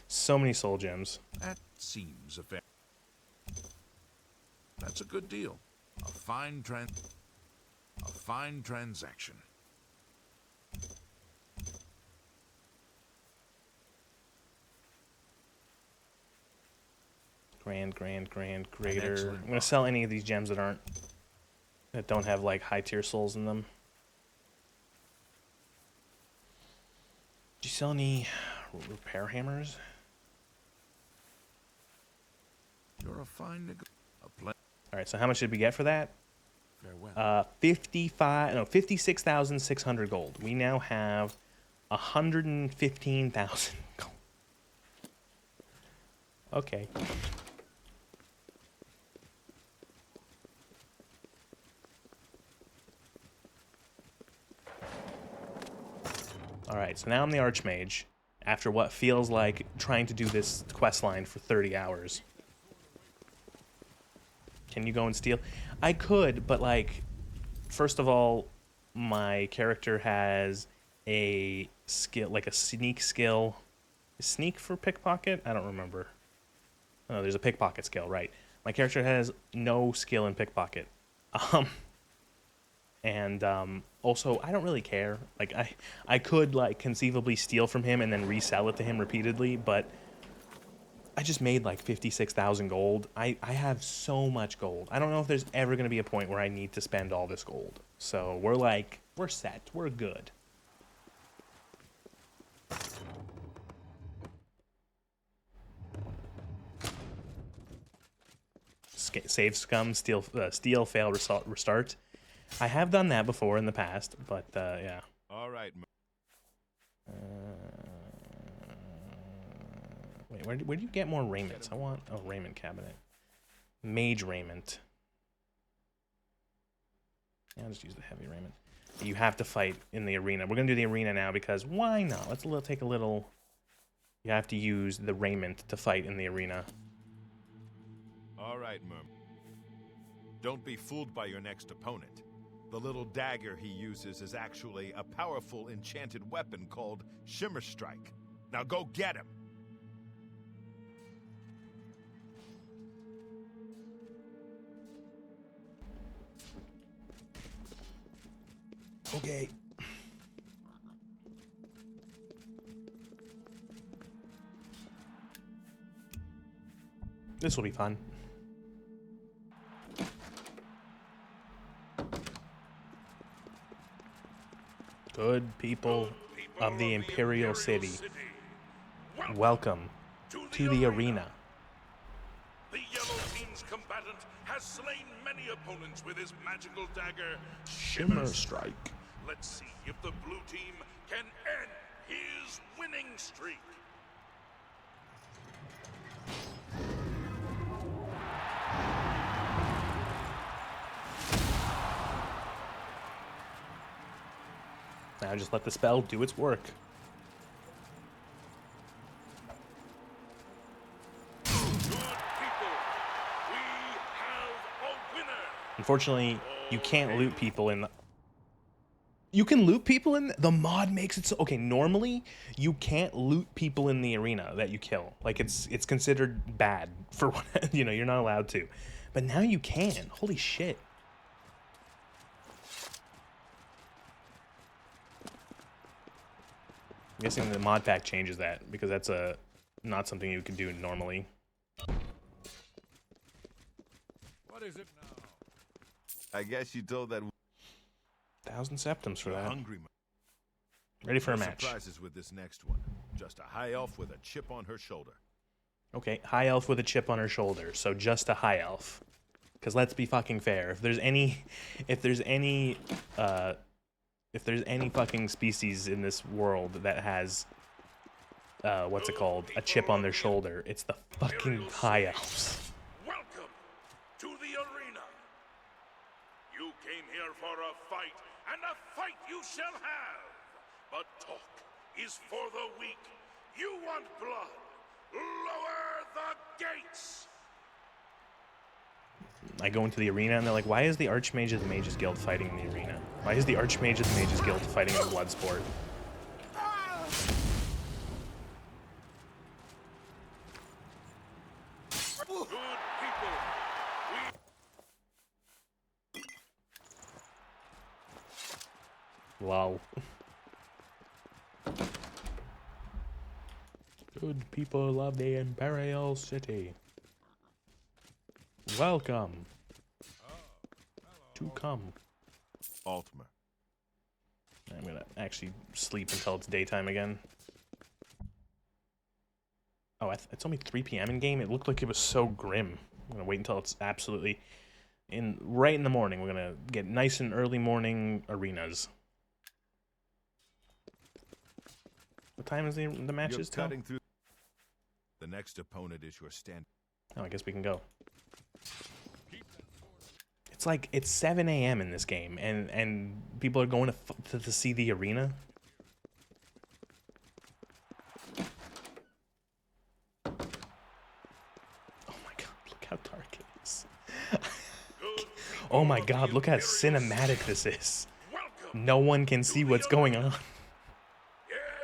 so many soul gems. That seems a fair. That's a good deal. A fine transaction. Grand, greater. I'm gonna sell any of these gems that don't have like high tier souls in them. Do you sell any repair hammers? You're a fine All right, so how much did we get for that? Farewell. 56,600 gold. We now have 115,000 gold. Okay. All right, so now I'm the Archmage, after what feels like trying to do this quest line for 30 hours. Can you go and steal? I could, but like, first of all, my character has a skill, like a sneak skill. Is sneak for pickpocket? I don't remember. Oh, there's a pickpocket skill, right. My character has no skill in pickpocket. Also, I don't really care. Like, I could, like, conceivably steal from him and then resell it to him repeatedly, but I just made, like, 56,000 gold. I have so much gold. I don't know if there's ever going to be a point where I need to spend all this gold. So, we're set. We're good. Save scum, steal, fail, restart. I have done that before in the past, but yeah. All right. Wait, where do you get more raiments? I want a raiment cabinet. Mage raiment. Yeah, I'll just use the heavy raiment. You have to fight in the arena. We're gonna do the arena now because why not? Let's take a little. You have to use the raiment to fight in the arena. All right, Merm. Don't be fooled by your next opponent. The little dagger he uses is actually a powerful enchanted weapon called Shimmer Strike. Now go get him! Okay. This will be fun. Good people of the Imperial City, welcome to the arena. The Yellow Team's combatant has slain many opponents with his magical dagger, Shimmer Strike. Let's see if the blue team can end his winning streak. Now just let the spell do its work. Good people, we have a winner. Unfortunately, you can't loot people in the... You can loot people in... The mod makes it so... Okay, normally, you can't loot people in the arena that you kill. Like, it's considered bad for... You know, you're not allowed to. But now you can. Holy shit. I'm guessing the mod pack changes that, because that's not something you can do normally. What is it now? I guess you told that 1,000 septims for that. hungry man. Ready for a No match. surprises with this next one. Just a high elf with a chip on her shoulder. Okay, high elf with a chip on her shoulder, so just a high elf. Because let's be fucking fair. If there's any fucking species in this world that has what's it called? A chip on their shoulder. It's the fucking High Elves. Welcome to the arena. You came here for a fight, and a fight you shall have. But talk is for the weak. You want blood? Lower the gates! I go into the arena and they're like, why is the Archmage of the Mages Guild fighting in the arena? Why is the Archmage of the Mages Guild fighting in blood sport? Good people, Wow. Good people of the Imperial City. Welcome to come. Altmer. I'm gonna actually sleep until it's daytime again. Oh, it's only 3 p.m. in game. It looked like it was so grim. I'm gonna wait until it's absolutely right in the morning. We're gonna get nice and early morning arenas. What time is the matches till? Cutting through. The next opponent is your stand. Oh, I guess we can go. It's 7 a.m. in this game, and people are going to see the arena. Oh my god, look how dark it is. Oh my god, look how cinematic this is. No one can see what's going on.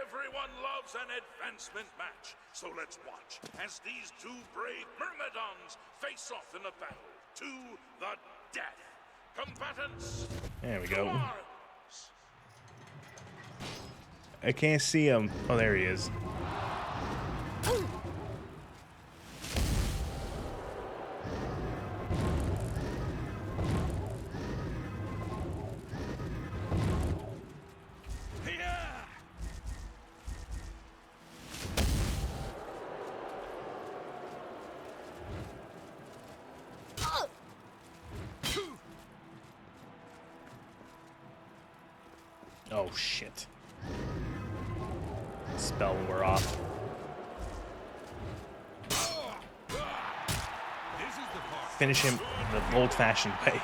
everyone loves an advancement match, so let's watch as these two brave Myrmidons face off in a battle to the death. Combatants, There we go. arms. I can't see him. Oh, there he is. Oh shit. Spell wore off. Finish him the old-fashioned way.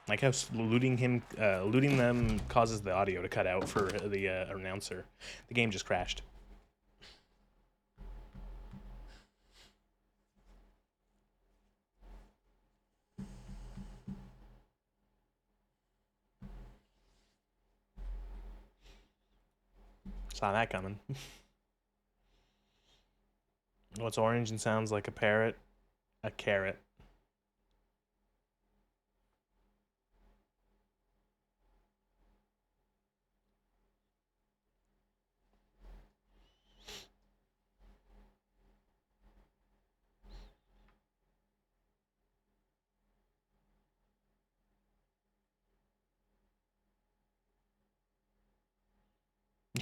Like how looting them causes the audio to cut out for the announcer. The game just crashed. Saw that coming. What's orange and sounds like a parrot? A carrot.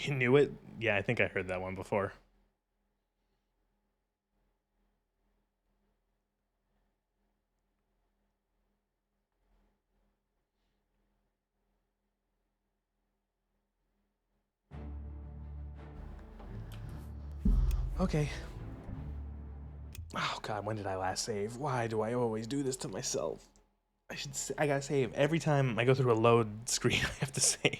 You knew it? Yeah, I think I heard that one before. Okay. Oh god, when did I last save? Why do I always do this to myself? I gotta save. Every time I go through a load screen, I have to save.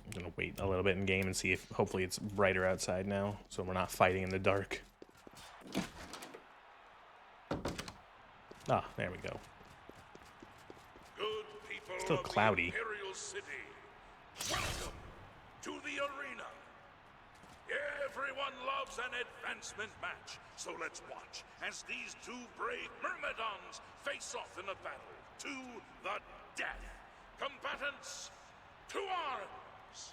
I'm gonna wait a little bit in game and see if hopefully it's brighter outside now, so we're not fighting in the dark. Ah, there we go. Good people Still of the cloudy. Imperial City, welcome to the arena. Everyone loves an advancement match, so let's watch as these two brave Myrmidons face off in a battle to the death. Combatants, to arms!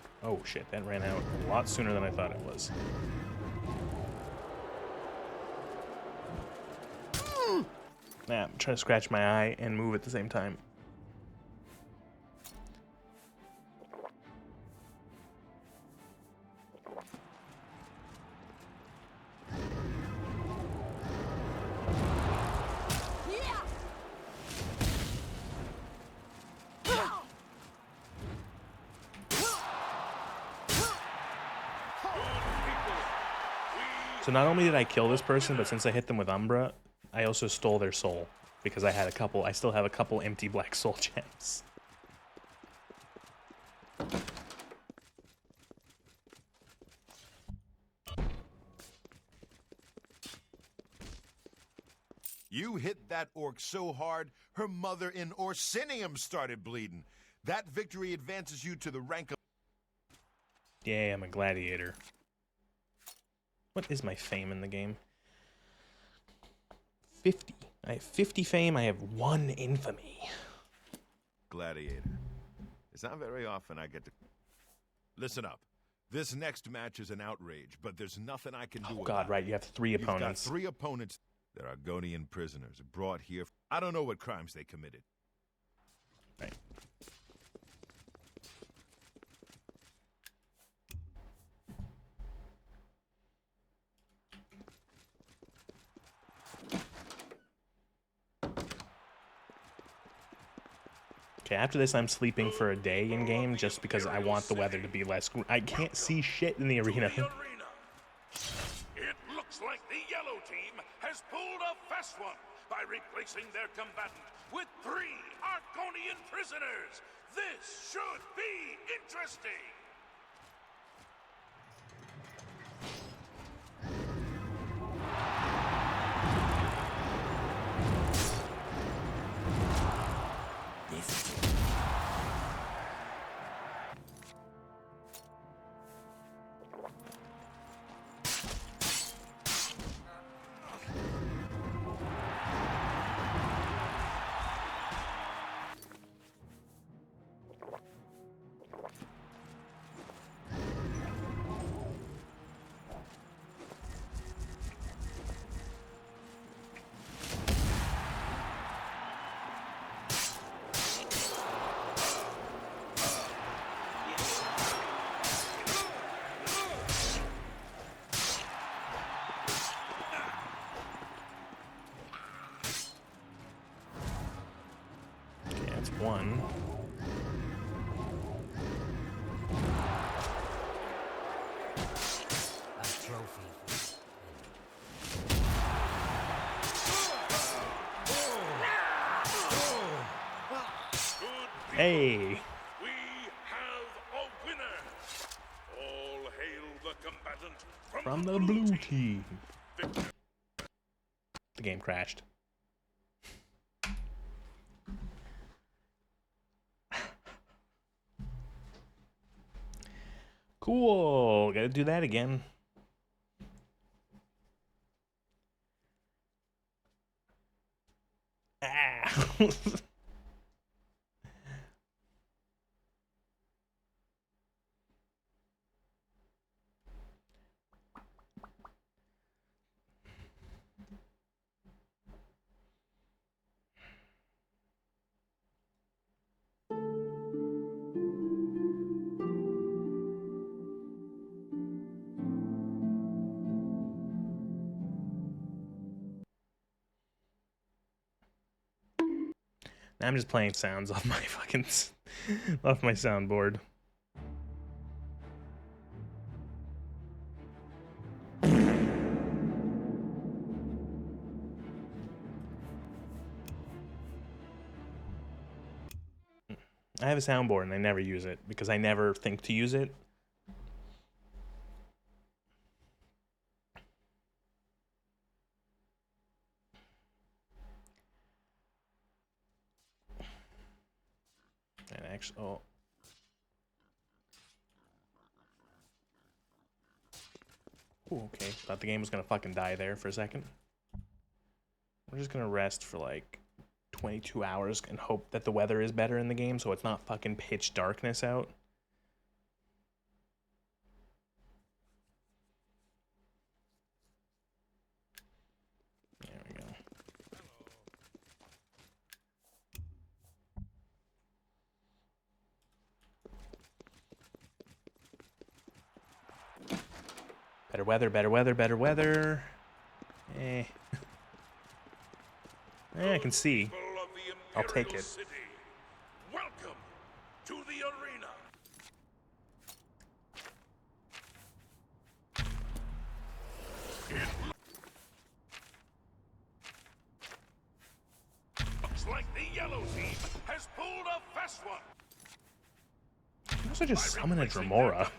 Oh shit, that ran out a lot sooner than I thought it was. Nah, I'm trying to scratch my eye and move at the same time. So not only did I kill this person, but since I hit them with Umbra, I also stole their soul because I still have a couple empty black soul gems. You hit that orc so hard, her mother in Orsinium started bleeding. That victory advances you to the rank of... Yeah, I'm a gladiator. What is my fame in the game? 50. I have 50 fame, I have 1 infamy. gladiator. It's not very often I get to... Listen up. This next match is an outrage, but there's nothing I can do about it. Oh god, right, you have 3 opponents. You've got 3 opponents. They're Argonian prisoners brought here. I don't know what crimes they committed. Right. Okay, after this I'm sleeping for a day in game just because I want the weather to be less... I can't see shit in the arena. It looks like the yellow team has pulled a fast one by replacing their combatant with 3 Argonian prisoners. This should be interesting. That's 1. A trophy. Hey! We have a winner. All hail the combatant From the blue team. The game crashed. Cool. Gotta do that again. Ah. I'm just playing sounds off my fucking off my soundboard. I have a soundboard and I never use it because I never think to use it. And actually, oh. Ooh, okay. Thought the game was gonna fucking die there for a second. We're just gonna rest for like 22 hours and hope that the weather is better in the game so it's not fucking pitch darkness out. Better weather, better weather, better weather. Eh. I can see. I'll take it. City, welcome to the arena. Looks like the yellow team has pulled a fast one. You can also just summon a Dremora.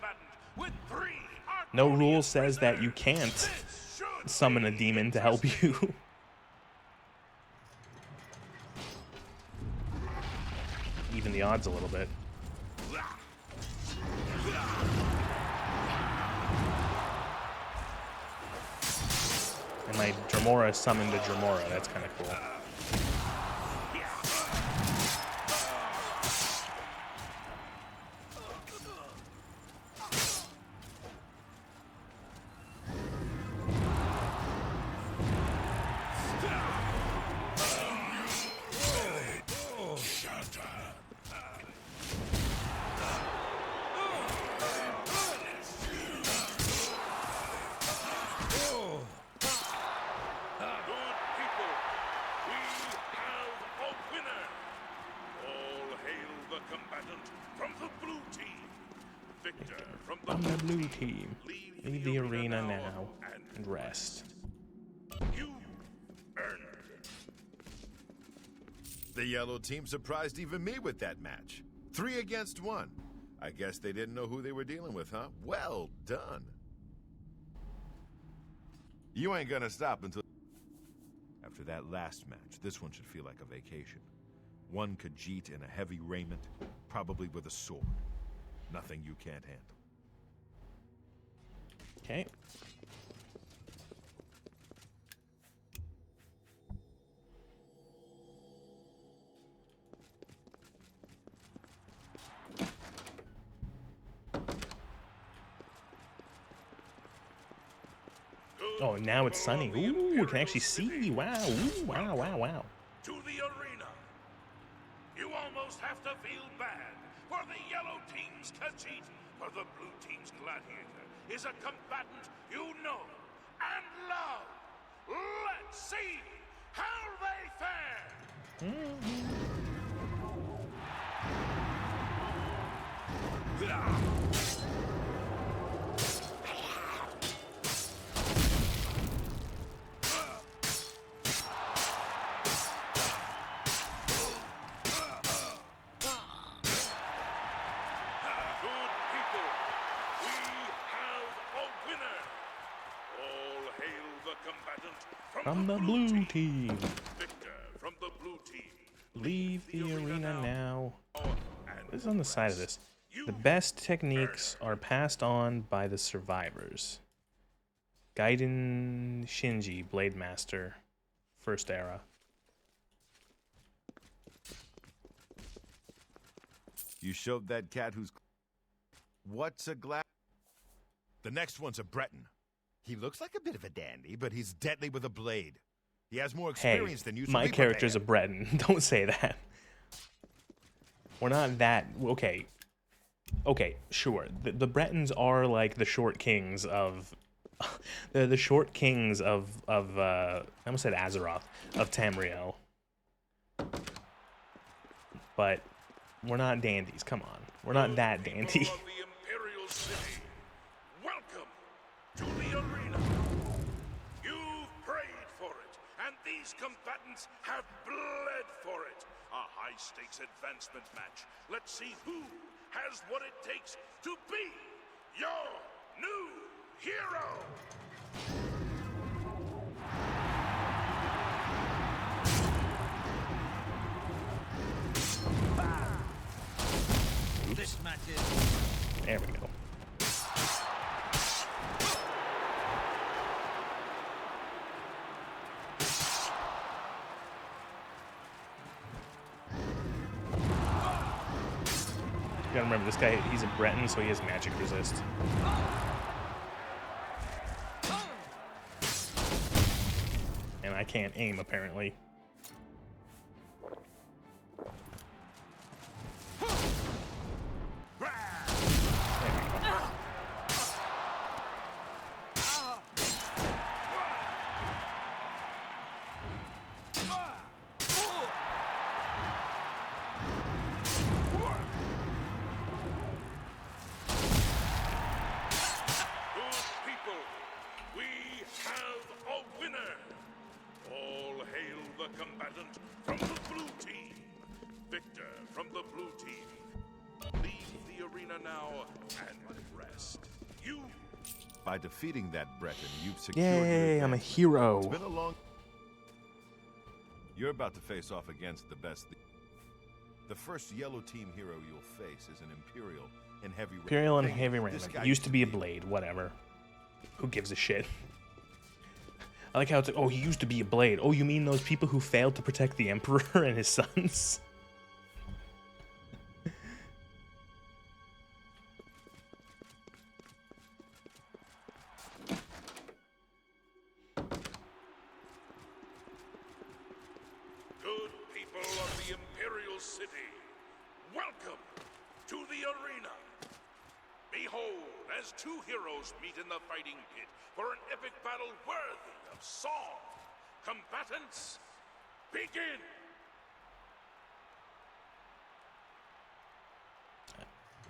No rule says that you can't summon a demon to help you. Even the odds a little bit. And my Dremora summoned a Dremora. That's kind of cool. From the blue team, leave the arena now and rest. You earned it. The yellow team surprised even me with that match. 3 against 1. I guess they didn't know who they were dealing with, huh? Well done. You ain't gonna stop until... After that last match, this one should feel like a vacation. One Khajiit in a heavy raiment, probably with a sword. Nothing you can't handle. Okay. Oh, now it's sunny. Ooh, we can actually see. Wow. Ooh, wow, wow, wow. To the arena. You almost have to feel bad for the yellow team's Khajiit, for the blue team's gladiator is a combatant you know and love. Let's see how they fare. From the blue team. Victor from the blue team. Leave the arena now. What is on the side of this? The best techniques are passed on by the survivors. Gaiden Shinji, Blade Master, First Era. You showed that cat who's... What's a glass? The next one's a Breton. He looks like a bit of a dandy, but he's deadly with a blade. He has more experience than you. My character's a Breton. Don't say that. We're not that... Okay. Okay, sure. The Bretons are like the short kings of... They're the short kings of I almost said Azeroth, of Tamriel. But we're not dandies. Come on. We're not that dandy. To the arena. You've prayed for it, and these combatants have bled for it. A high-stakes advancement match. Let's see who has what it takes to be your new hero. This match is... There we go. You gotta remember, this guy, he's a Breton, so he has magic resist. And I can't aim, apparently. There we go. combatant from the blue team. Victor from the blue team. Leave the arena now and rest. You. By defeating that Breton, you've secured Yay, your I'm a advancement. hero. It's been a long... You're about to face off against the best. The first yellow team hero you'll face is an Imperial in heavy raiment. Imperial and Hey, heavy this raiment. guy Used to be a blade, whatever. Who gives a shit? I like how it's like, oh, he used to be a blade. Oh, you mean those people who failed to protect the Emperor and his sons? Good people of the Imperial City, welcome to the arena. Behold, as two heroes meet in the fighting pit for an epic battle worthy of song. Combatants, begin!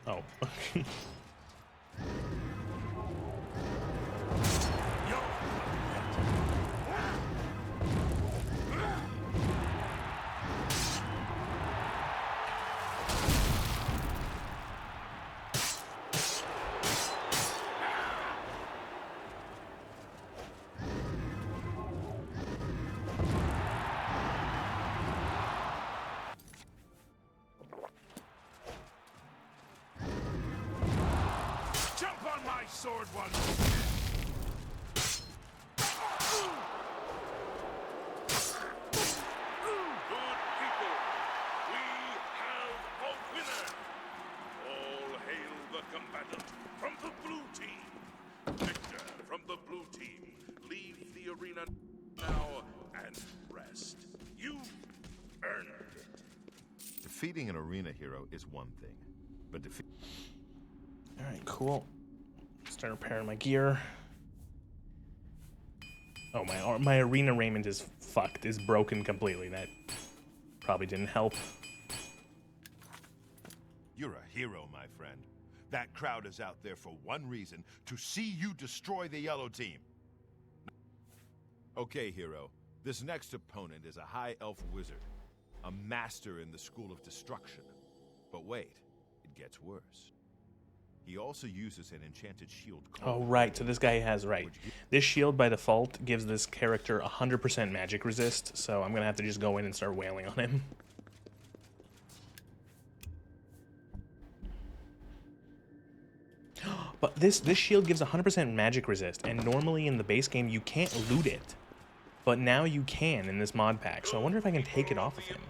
Oh. Jump on my sword once! Good people, we have a winner! All hail the combatant from the blue team! Victor from the blue team, leave the arena now and rest. You earned it. Defeating an arena hero is one thing, but Alright, cool. Start repairing my gear. Oh, my arena raiment is fucked, is broken completely. That probably didn't help. You're a hero, my friend. That crowd is out there for one reason, to see you destroy the yellow team. Okay, hero. This next opponent is a high elf wizard, a master in the school of destruction. But wait, it gets worse. He also uses an enchanted shield called... Oh, right. So this guy has, right. This shield, by default, gives this character 100% magic resist, so I'm going to have to just go in and start wailing on him. But this shield gives 100% magic resist, and normally in the base game you can't loot it. But now you can in this mod pack, so I wonder if I can take it off of him.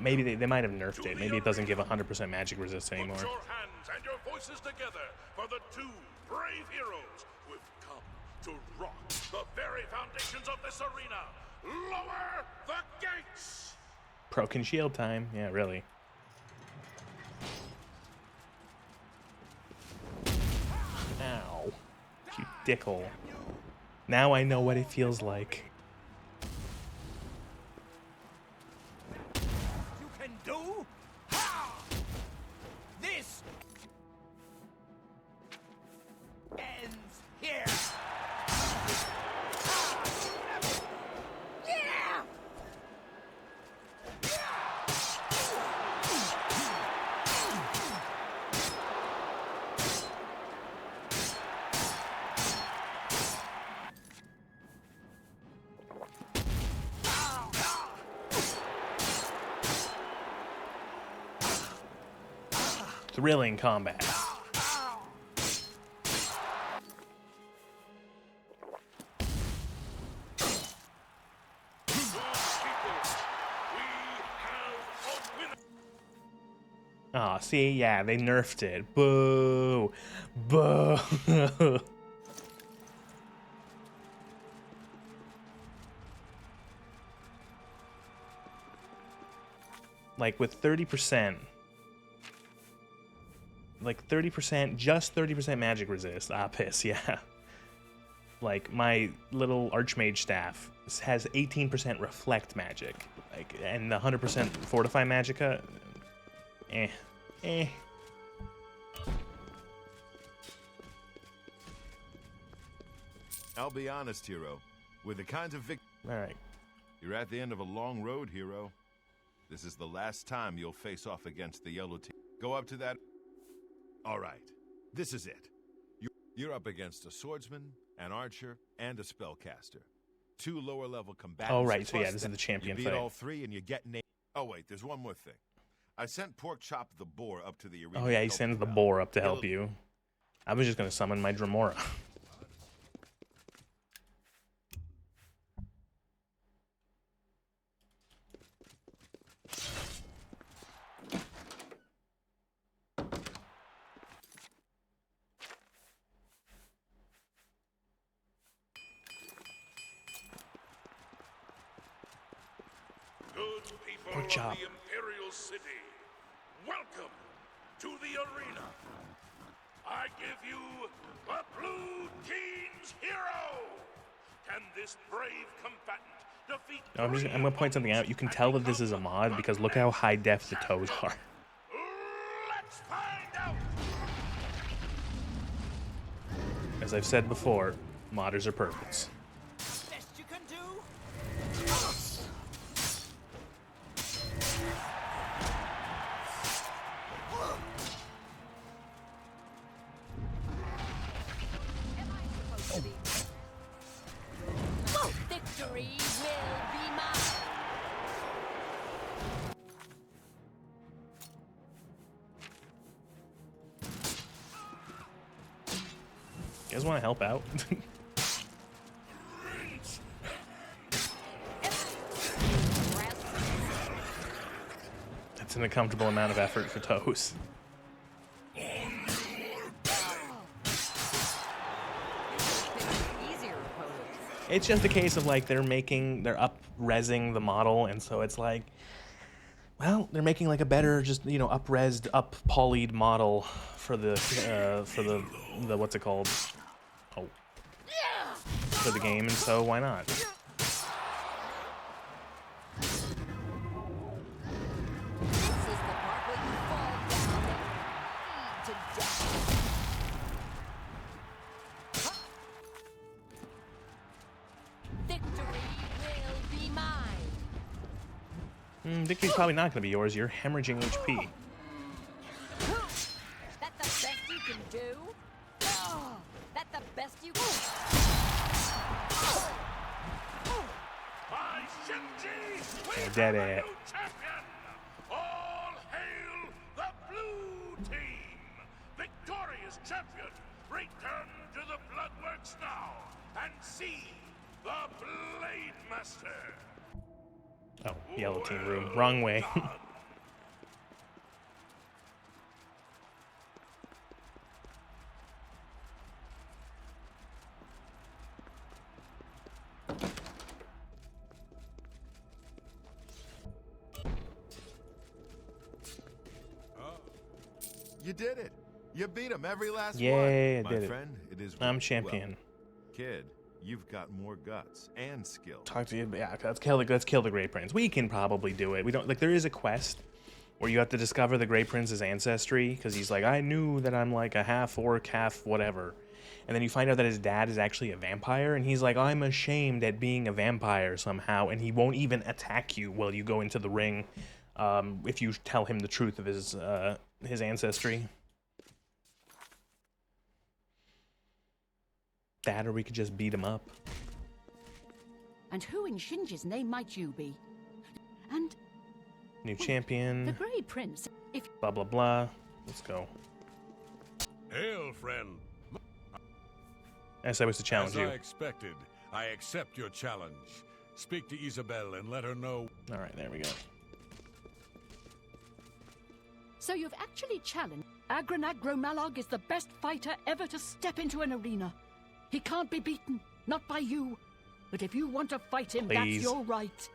Maybe they might have nerfed it. Maybe it doesn't give 100% magic resist anymore. Put your hands and your voices together for the two brave heroes who have come to rock the very foundations of this arena. Lower the gates! Broken shield time. Yeah, really. Ow. You dickhole. Now I know what it feels like. You can do? Ha! This ends here. Yeah! Thrilling combat. Aw, see? Yeah, they nerfed it. Boo! Boo! Like, with 30%... Like, 30%, just 30% magic resist. Ah, piss, yeah. Like, my little Archmage staff has 18% reflect magic. Like, and the 100% fortify magicka... Eh. I'll be honest, hero. With the kinds of Alright. You're at the end of a long road, hero. This is the last time you'll face off against the yellow team. Go up to that... All right, this is it. You're up against a swordsman, an archer, and a spellcaster. 2 lower-level combatants. Oh, right, so yeah, this is the champion fight. You beat fight. all 3 and you get... Oh, wait, there's one more thing. I sent Pork Chop the Boar up to the arena. Oh, yeah, he sends the boar up to help you. I was just going to summon my Dremora. Good people Pork of chop. the Imperial City, welcome to the arena. I give you the Blue Team's hero. Can this brave combatant defeat... I'm going to point something out. You can tell that this is a mod because look how high def the toes are. Let's find out. As I've said before, modders are perverts. Best you can do. Victory will be mine. You guys want to help out? That's an uncomfortable amount of effort for toes. It's just a case of like they're up-resing the model, and so it's like, well, they're making like a better, just up-resed, up-polyed model for the what's it called? Oh, for the game, and so why not? This is the part where you fall down and bleed to death. Victory will be mine. Victory's probably not going to be yours. You're hemorrhaging HP. That the best you can do? That the best you can My Shinji, we Dead have a at. new champion. All hail the Blue Team. Victorious champion, return to the Bloodworks now and see the Blade Master. Oh, yellow team room. Wrong way. You did it. You beat him every last Yay, I one. did My it. friend, it is I'm well, champion. kid, you've got more guts and skill. Talk to you. Yeah, let's kill the Grey Prince. We can probably do it. We don't like. There is a quest where you have to discover the Grey Prince's ancestry because he's like, I knew that I'm like a half orc, half whatever, and then you find out that his dad is actually a vampire, and he's like, I'm ashamed at being a vampire somehow, and he won't even attack you while you go into the ring if you tell him the truth of his ancestry. That, or we could just beat him up. And who in Shinji's name might you be? And New the champion. Grey Prince, if Blah blah blah. Let's go. Hail, friend. As I was to challenge As you. I expected, I accept your challenge. Speak to Isabel and let her know. All right, there we go. so you've actually challenged. Agranagro Malog is the best fighter ever to step into an arena. He can't be beaten, not by you. But if you want to fight him, Please. that's your right.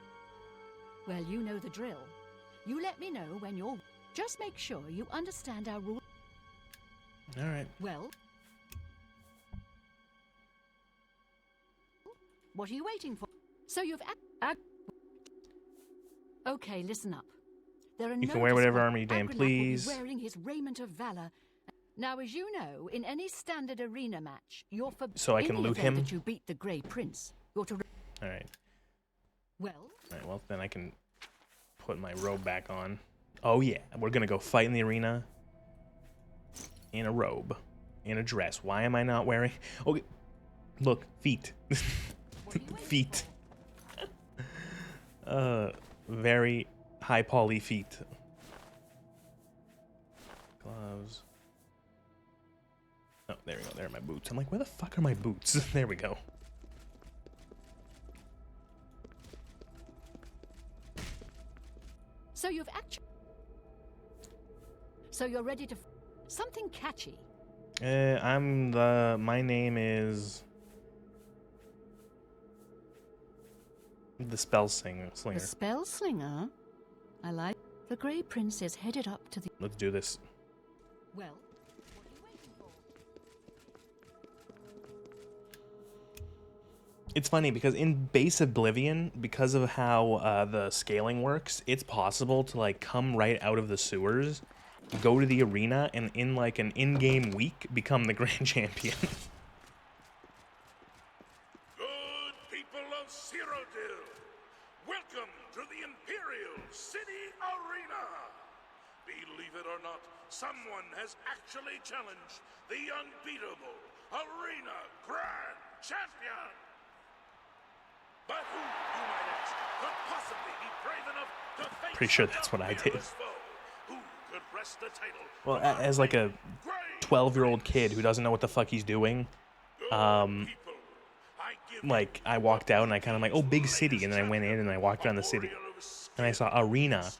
Well, you know the drill. You let me know when you're... Just make sure you understand our rules. All right. Well... What are you waiting for? So you've... Okay, listen up. There are You can wear whatever armor you damn please. Wearing his raiment of valor. Now, as you know, in any standard arena match, you're for... So I can in the loot event him? that you beat the Grey Prince, you're to... All right. Well? Alright, well, then I can put my robe back on. Oh, yeah. We're gonna go fight in the arena in a robe. In a dress. Why am I not wearing... Okay. Look. Feet. Feet. Very high poly feet. Gloves. Oh, there we go. There are my boots. I'm like, where the fuck are my boots? There we go. So you've actually... So you're ready to... Something catchy. My name is... The Spell Slinger. The Spell Slinger? I like... The Grey Prince is headed up to the... Let's do this. Well, what are you waiting for? It's funny because in base Oblivion, because of how the scaling works, it's possible to like come right out of the sewers, go to the arena, and in like an in-game week become the Grand Champion. Good people of Cyrodiil, welcome to the Imperial City Arena. Believe it or not, someone has actually challenged the unbeatable Arena Grand Champion. But who, you might ask, could possibly be brave enough to face Pretty sure that's what I did. Who could wrest the title? Well, as like a 12-year-old kid who doesn't know what the fuck he's doing, like I walked out and I kind of like, oh, big city, and then I went in and I walked around the city, and I saw arena,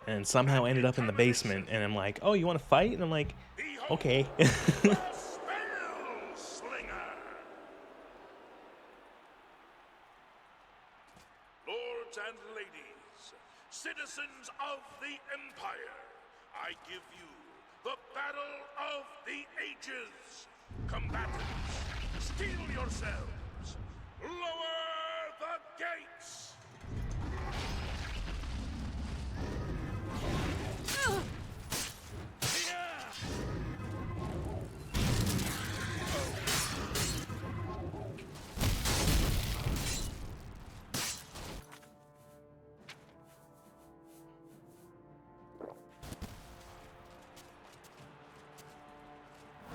and somehow ended up in the basement, and I'm like, oh, you want to fight? And I'm like, okay. Lords and ladies, citizens of the Empire, I give you the Battle of the Ages. Combatants, steel yourselves. Lower the gates.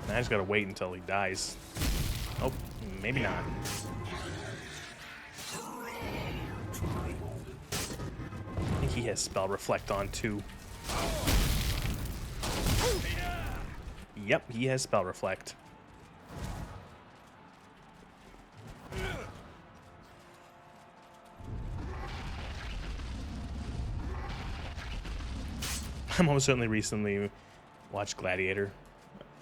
I just gotta wait until he dies. Oh, maybe not. I think he has Spell Reflect on too. Yep, he has Spell Reflect. I'm almost certainly recently watched Gladiator.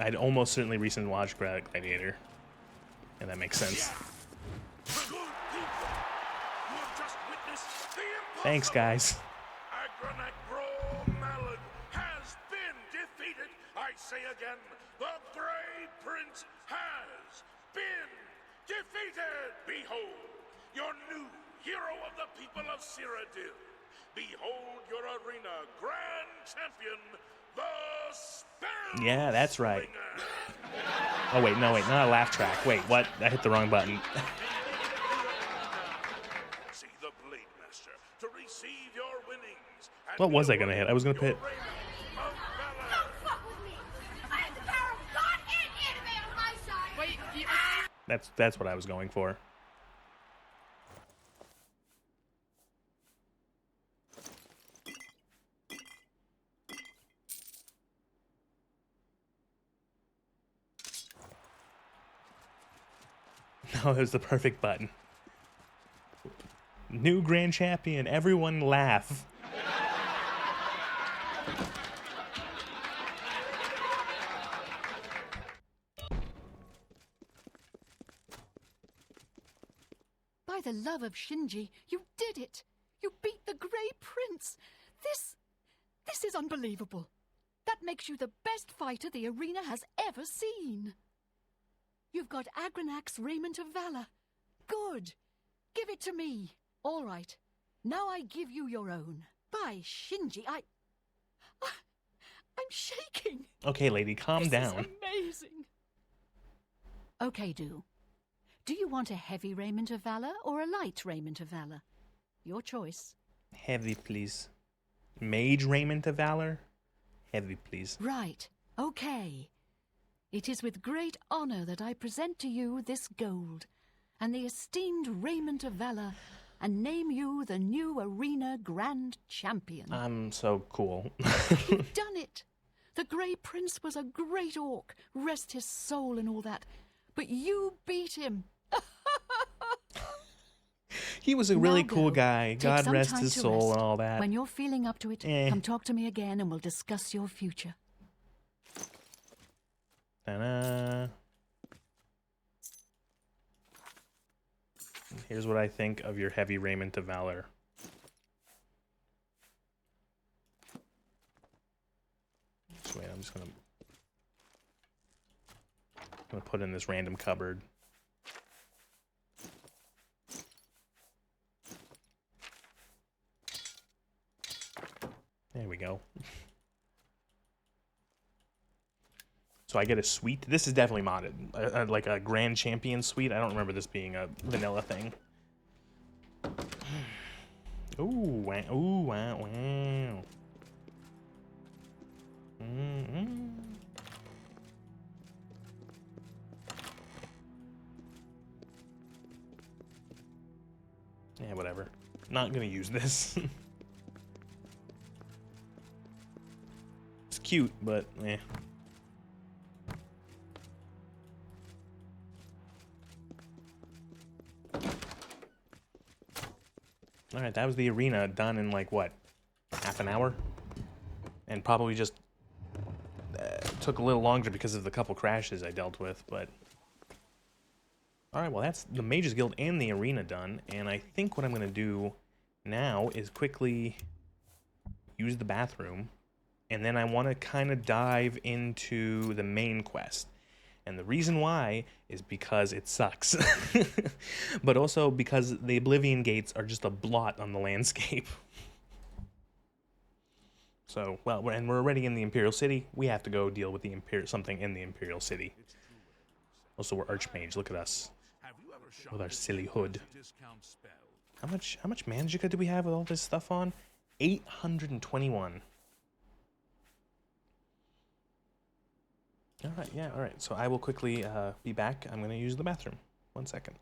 I'd almost certainly recently watched Gladiator. And that makes sense. Thanks, guys. Has been defeated. I say again, the Grey Prince has been defeated. Behold, your new hero of the people of Cyrodiil. Behold your arena grand champion, the Spell. Yeah, that's right. Oh wait, no, wait, not a laugh track. Wait, what? I hit the wrong button. See the Blade Master to receive your winnings. What was I gonna hit? I was gonna hit. That's what I was going for. No, it was the perfect button. New Grand Champion, everyone laugh. By the love of Shinji, you did it! You beat the Grey Prince! This is unbelievable. That makes you the best fighter the arena has ever seen. You've got Agranac's Raiment of Valor. Good. Give it to me. All right. Now I give you your own. By Shinji, I'm shaking. Okay, lady, calm down. This is amazing. Okay, Do you want a heavy Raiment of Valor or a light Raiment of Valor? Your choice. Heavy, please. Mage Raiment of Valor? Heavy, please. Right. Okay. It is with great honor that I present to you this gold and the esteemed raiment of valor and name you the new arena grand champion. I'm so cool. You've done it. The Grey Prince was a great orc, rest his soul and all that, but you beat him. He was a really Now cool go. guy. Take God some rest time his to soul rest. and all that. When you're feeling up to it, come talk to me again and we'll discuss your future. Ta-da. Here's what I think of your heavy raiment of valor. Just wait, I'm just gonna put in this random cupboard. There we go. So I get a suite. This is definitely modded. Like a Grand Champion suite. I don't remember this being a vanilla thing. Ooh, wow, ooh, wow, wow. Mm-hmm. Yeah, whatever. Not gonna use this. It's cute, but eh. Alright, that was the arena done in like what? Half an hour? And probably just took a little longer because of the couple crashes I dealt with, but... Alright, well that's the Mages Guild and the arena done, and I think what I'm going to do now is quickly use the bathroom, and then I want to kind of dive into the main quest. And the reason why is because it sucks. But also because the Oblivion gates are just a blot on the landscape. So, well, and we're already in the Imperial City. We have to go deal with the something in the Imperial City. Also, we're Archmage. Look at us. With our silly hood. How much magica do we have with all this stuff on? 821. Alright, yeah, alright. So I will quickly be back. I'm going to use the bathroom. 1 second.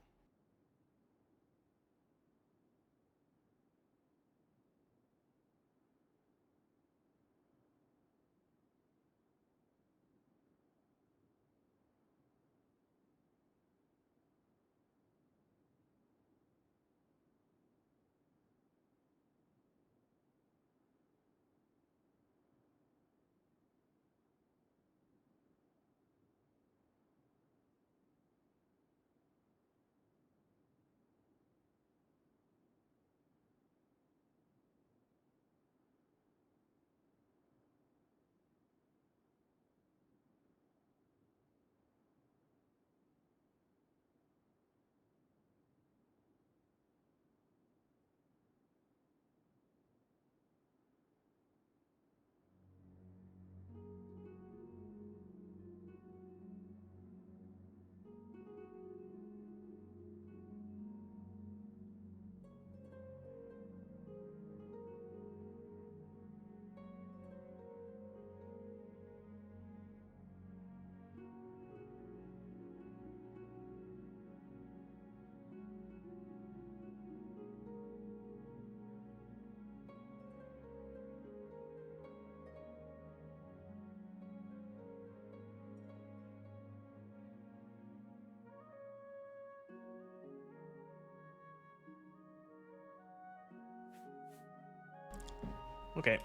Okay.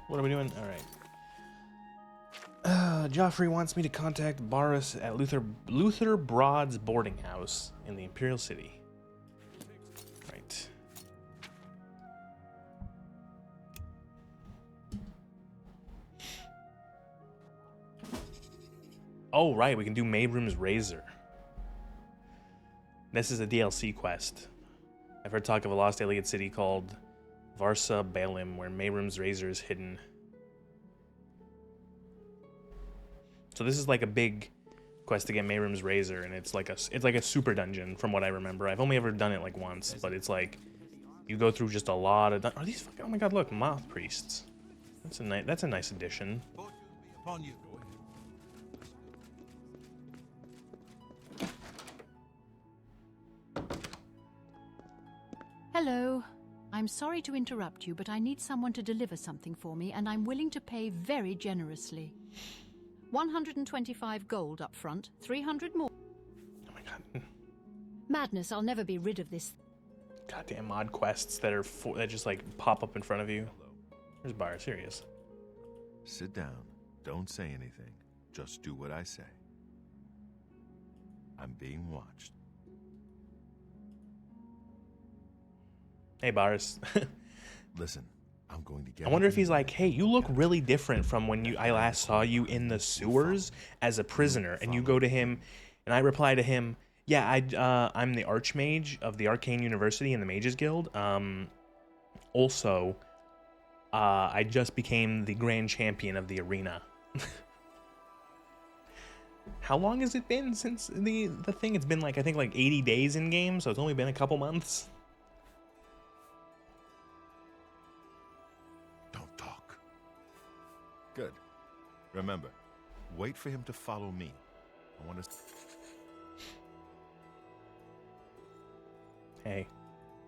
What are we doing? Alright. Joffrey wants me to contact Boris at Luther Broad's boarding house in the Imperial City. Right. Oh, right, we can do Mabrum's Razor. This is a DLC quest. I've heard talk of a lost alien city called Varsa Balim, where Mabrum's Razor is hidden. So this is like a big quest to get Mayrim's Razor, and it's like a super dungeon from what I remember. I've only ever done it like once, but it's like you go through just a lot of. Are these fucking? Oh my god! Look, moth priests. That's a nice addition. Upon you. Hello. I'm sorry to interrupt you, but I need someone to deliver something for me, and I'm willing to pay very generously. 125 gold up front, 300 more. Oh my god. Madness, I'll never be rid of this. Goddamn mod quests that that just like pop up in front of you. There's Bar, serious. Sit down. Don't say anything. Just do what I say. I'm being watched. Hey, Bars. Listen, I'm going to get. I wonder if he's like, hey, you look really different from when I last saw you in the sewers as a prisoner. And you go to him, and I reply to him, yeah, I'm the Archmage of the Arcane University in the Mages Guild. Also, I just became the Grand Champion of the arena. How long has it been since the thing? It's been like, I think like 80 days in game, so it's only been a couple months. Good. Remember, wait for him to follow me. I want to. Hey.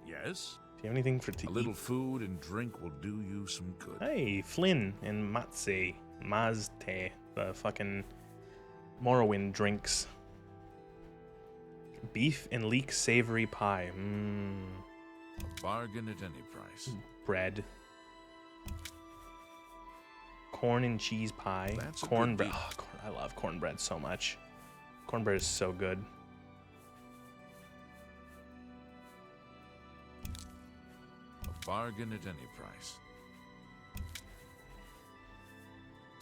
Yes? Do you have anything to eat? A little food and drink will do you some good. Hey, Flynn and Mazte, the fucking Morrowind drinks. Beef and leek savory pie. A bargain at any price. Bread. Corn and cheese pie. That's cornbread. Oh, I love cornbread so much. Cornbread is so good. A bargain at any price.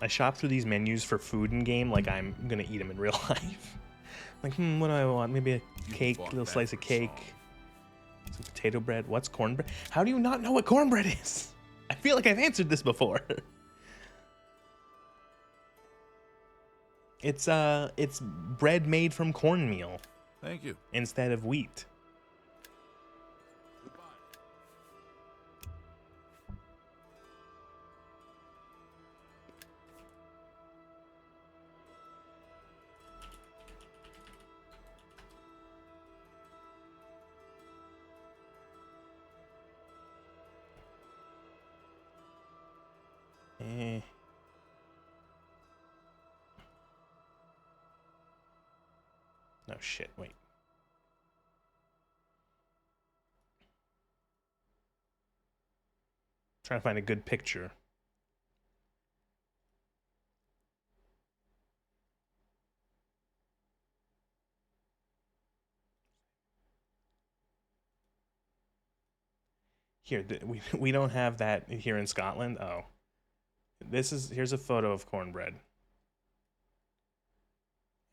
I shop through these menus for food in game like I'm gonna eat them in real life. Like, what do I want? Maybe a cake, a little slice of cake. Some potato bread. What's cornbread? How do you not know what cornbread is? I feel like I've answered this before. It's bread made from cornmeal. Thank you. Instead of wheat. No shit, wait. Trying to find a good picture. Here, we don't have that here in Scotland. Oh. Here's a photo of cornbread.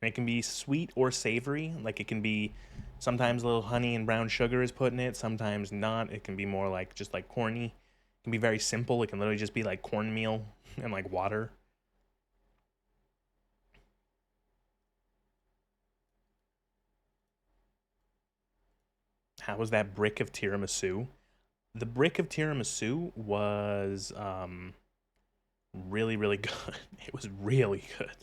And it can be sweet or savory. Like it can be sometimes a little honey and brown sugar is put in it, sometimes not. It can be more like just like corny. It can be very simple. It can literally just be like cornmeal and like water. How was that brick of tiramisu? The brick of tiramisu was really, really good. It was really good.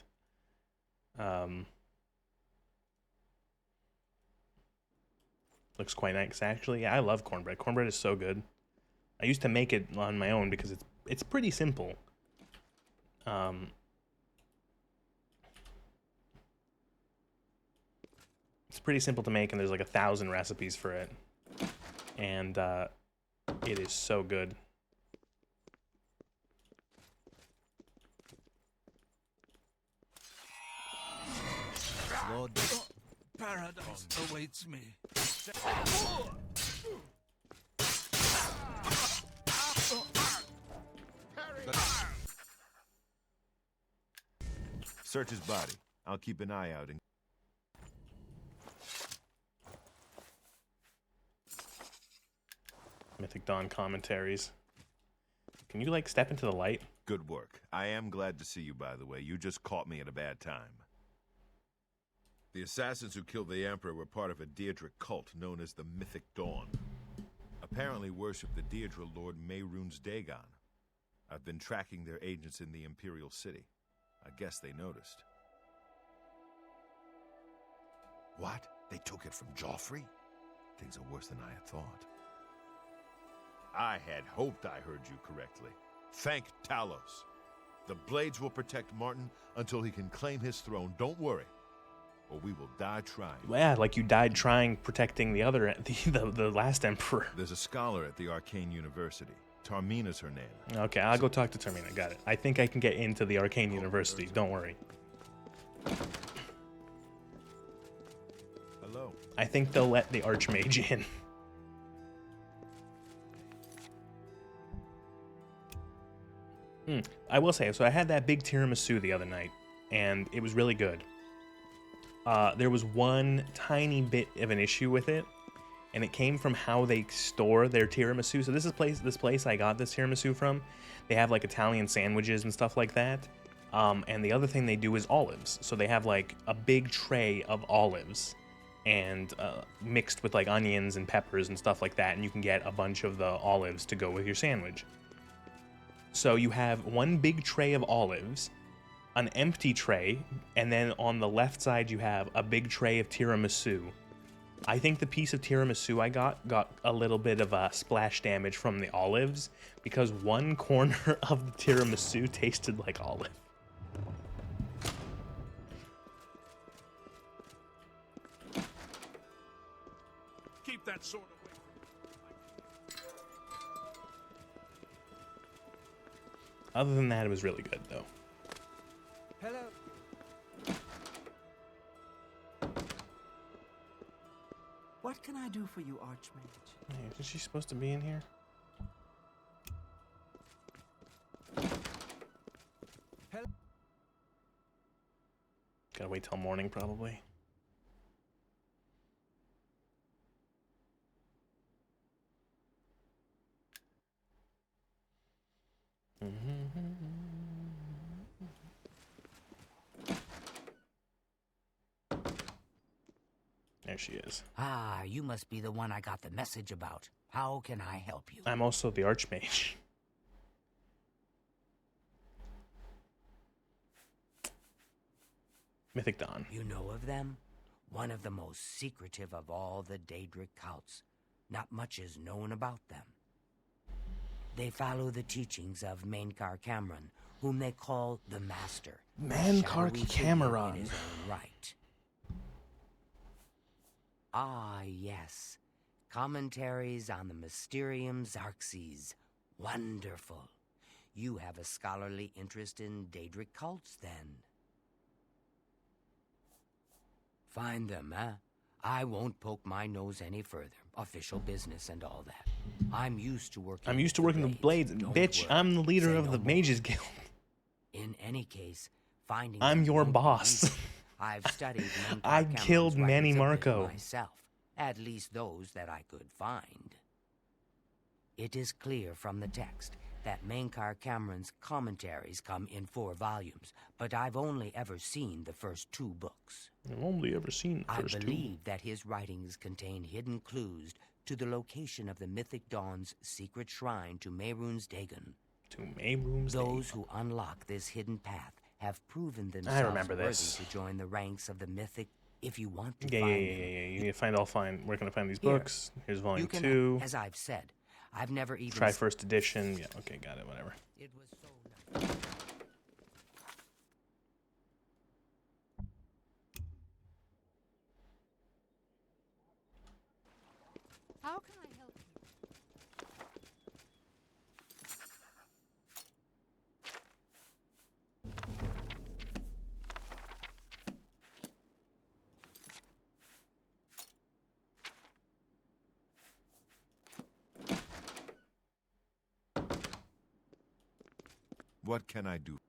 Looks quite nice, actually. Yeah, I love cornbread. Cornbread is so good. I used to make it on my own because it's pretty simple. It's pretty simple to make, and there's like 1,000 recipes for it. And it is so good. Lord, paradise awaits me. Search his body. I'll keep an eye out. Mythic Dawn commentaries. Can you like step into the light? Good work. I am glad to see you, by the way. You just caught me at a bad time. The assassins who killed the Emperor were part of a Daedric cult known as the Mythic Dawn. Apparently worshipped the Daedra Lord Mehrunes Dagon. I've been tracking their agents in the Imperial City. I guess they noticed. What? They took it from Joffrey? Things are worse than I had thought. I had hoped I heard you correctly. Thank Talos. The Blades will protect Martin until he can claim his throne. Don't worry, or we will die trying. Yeah, like you died trying protecting the other, the last emperor. There's a scholar at the Arcane University. Tarmina's her name. Okay, I'll go talk to Tarmina. Got it. I think I can get into the Arcane University. Don't worry. Hello. I think they'll let the Archmage in. I will say, so I had that big tiramisu the other night, and it was really good. There was one tiny bit of an issue with it, and it came from how they store their tiramisu. So this place I got this tiramisu from, they have like Italian sandwiches and stuff like that. And the other thing they do is olives. So they have like a big tray of olives, and mixed with like onions and peppers and stuff like that, and you can get a bunch of the olives to go with your sandwich. So you have one big tray of olives, an empty tray, and then on the left side you have a big tray of tiramisu. I think the piece of tiramisu I got a little bit of a splash damage from the olives, because one corner of the tiramisu tasted like olive. Keep that sword away. Other than that, it was really good, though. Hello. What can I do for you, Archmage? Hey, isn't she supposed to be in here? Hello. Gotta wait till morning, probably. There she is. Ah, you must be the one I got the message about. How can I help you? I'm also the Archmage. Mythic Dawn. You know of them? One of the most secretive of all the Daedric cults. Not much is known about them. They follow the teachings of Mainkar Cameron, whom they call the Master. Mainkar Cameron. In his own right. Ah, yes. Commentaries on the Mysterium Xarxes. Wonderful. You have a scholarly interest in Daedric cults, then. Find them, eh? I won't poke my nose any further. Official business and all that. I'm used to working the Blades. Bitch, I'm the leader of the Mages Guild. In any case, finding I'm your boss. I've studied I killed Manny Marco myself, at least those that I could find. It is clear from the text that Mainkar Cameron's commentaries come in 4 volumes, but I've only ever seen the first 2 books. I've only ever seen the first 2. I believe that his writings contain hidden clues to the location of the Mythic Dawn's secret shrine to Mehrunes Dagon. To Mehrunes Dagon. Those who unlock this hidden path have proven themselves worthy to join the ranks of the Mythic. If you want to find them. You need to find all fine. Where can I find these Here, books? Here's volume you can, 2. As I've said, I've never even Try first edition. Yeah, okay, got it, whatever. It was so nice. How can I help you? What can I do?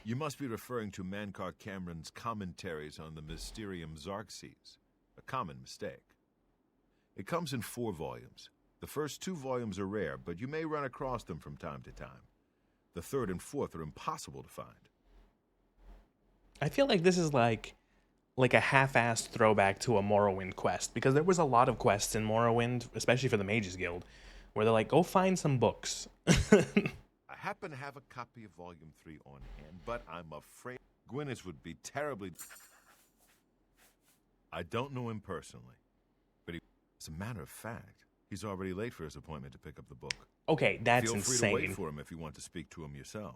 You must be referring to Mainkar Cameron's commentaries on the Mysterium Xarxes. A common mistake. It comes in 4 volumes. The first 2 volumes are rare, but you may run across them from time to time. The 3rd and 4th are impossible to find. I feel like this is like like a half-assed throwback to a Morrowind quest, because there was a lot of quests in Morrowind, especially for the Mages Guild, where they're like, go find some books. I happen to have a copy of Volume 3 on hand, but I'm afraid Gwyneth would be terribly... I don't know him personally, but as a matter of fact, he's already late for his appointment to pick up the book. Okay, that's Feel free insane. to wait for him if you want to speak to him yourself.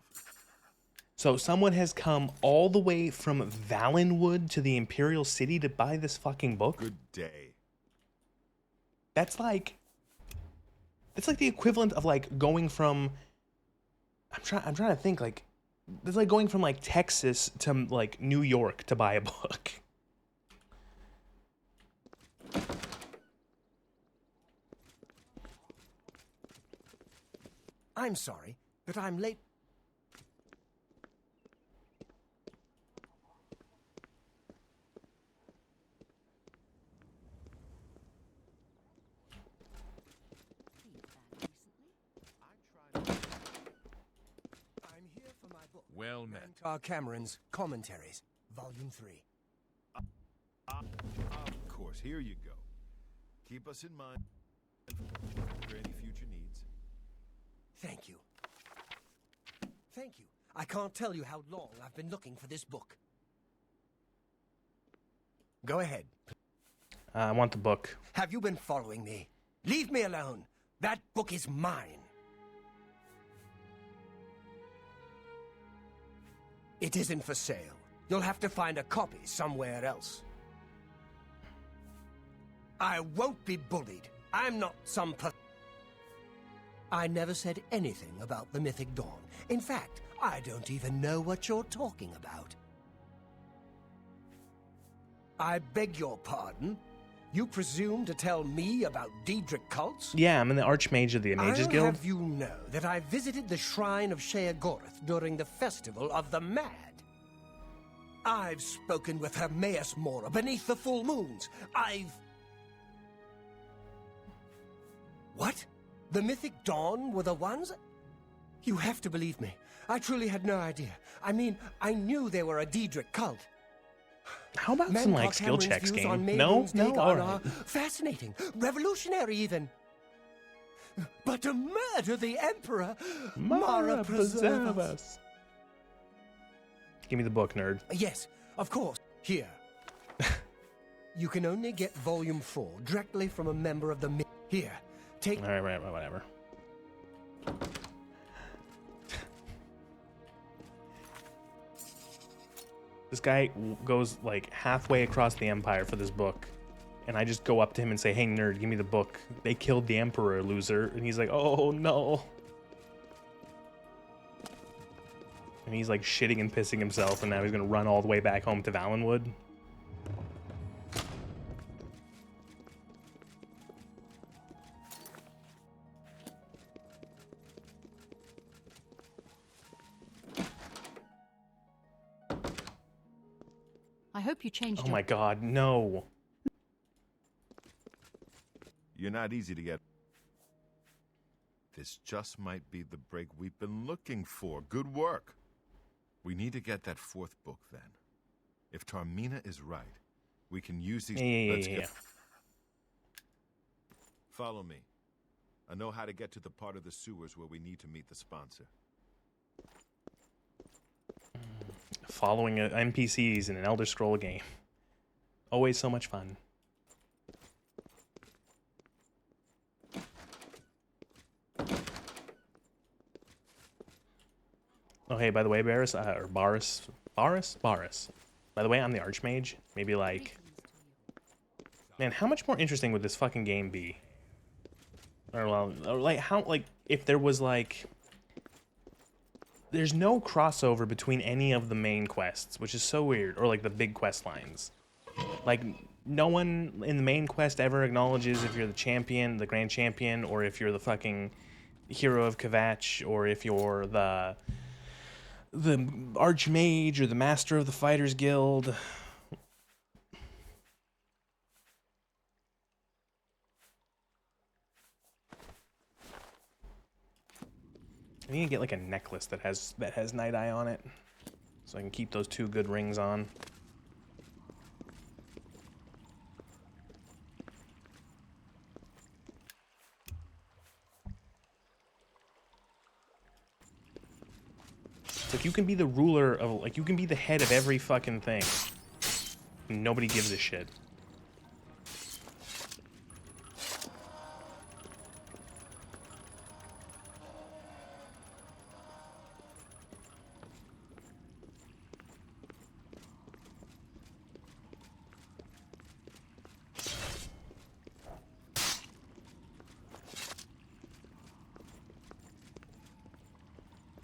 So someone has come all the way from Valenwood to the Imperial City to buy this fucking book? Good day. That's like the equivalent of like going from I'm trying to think, like it's like going from like Texas to like New York to buy a book. I'm sorry, but I'm late. I'm here for my book. Well met. Mentar Cameron's Commentaries, Volume 3. Of course, here you go. Keep us in mind for any future needs. Thank you. Thank you. I can't tell you how long I've been looking for this book. Go ahead. I want the book. Have you been following me? Leave me alone. That book is mine. It isn't for sale. You'll have to find a copy somewhere else. I won't be bullied. I'm not some I never said anything about the Mythic Dawn. In fact, I don't even know what you're talking about. I beg your pardon? You presume to tell me about Daedric cults? Yeah, I'm in the Archmage of the Mages I'll Guild. have you know that I visited the shrine of Sheogorath during the Festival of the Mad. I've spoken with Hermaeus Mora beneath the full moons. What? The Mythic Dawn were the ones? You have to believe me. I truly had no idea. I mean, I knew they were a Daedric cult. How about some like skill Cameron's checks views game? on No, Maidens no, Dagon all are right. fascinating, revolutionary even. But to murder the Emperor, Mara preserve us. Give me the book, nerd. Yes, of course. Here. You can only get Volume 4 directly from a member of the... Here, take... All right, whatever. This guy goes like halfway across the Empire for this book, and I just go up to him and say, hey, nerd, give me the book. They killed the Emperor, loser. And he's like, oh, no. And he's like shitting and pissing himself, and now he's gonna run all the way back home to Valenwood. I hope you changed Oh my god, no. You're not easy to get. This just might be the break we've been looking for. Good work. We need to get that fourth book then. If Tarmina is right, we can use these... Let's Yeah. get... Follow me. I know how to get to the part of the sewers where we need to meet the sponsor. Following NPCs in an Elder Scroll game. Always so much fun. Oh, hey, by the way, Baris, or Baris. By the way, I'm the Archmage. Maybe like... Man, how much more interesting would this fucking game be? Or, well, or like, how, like, if there was, like... There's no crossover between any of the main quests, which is so weird. Or, like, the big quest lines. Like, no one in the main quest ever acknowledges if you're the champion, the Grand Champion, or if you're the fucking hero of Kvatch, or if you're the Archmage, or the Master of the Fighters Guild. I need to get like a necklace that has Night Eye on it, so I can keep those two good rings on. It's like you can be the ruler of, like, you can be the head of every fucking thing. And nobody gives a shit.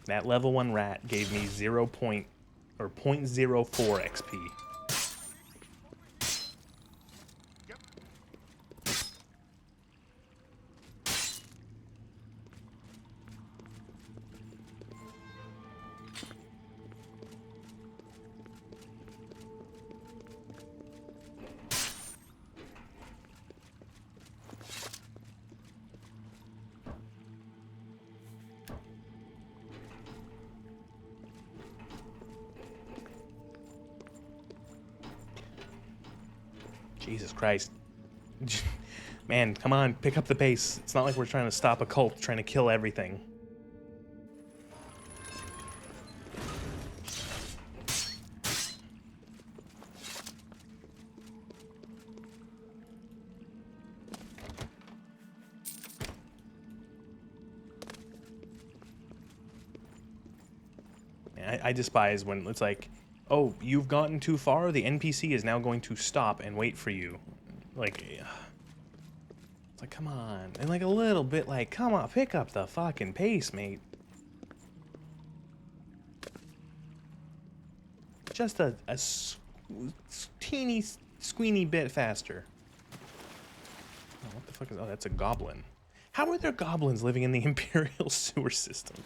That level 1 rat gave me 0.04 XP. Jesus Christ. Man, come on, pick up the pace. It's not like we're trying to stop a cult trying to kill everything. I despise when it's like, oh, you've gotten too far, the NPC is now going to stop and wait for you. Like, it's like, come on. And like a little bit like, come on, pick up the fucking pace, mate. Just a teeny, squeeny bit faster. Oh, what the fuck is, oh, that's a goblin. How are there goblins living in the Imperial sewer system?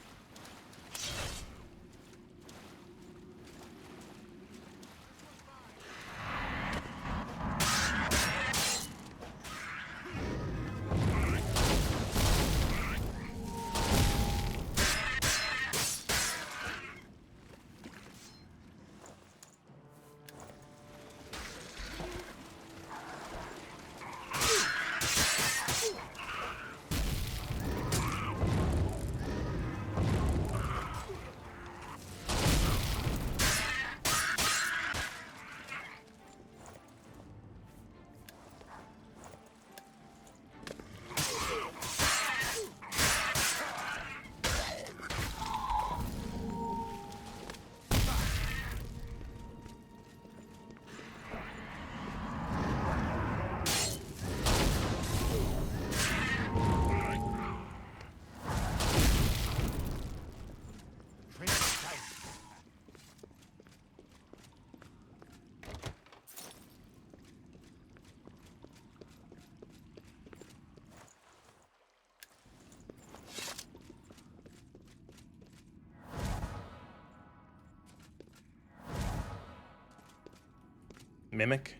Mimic?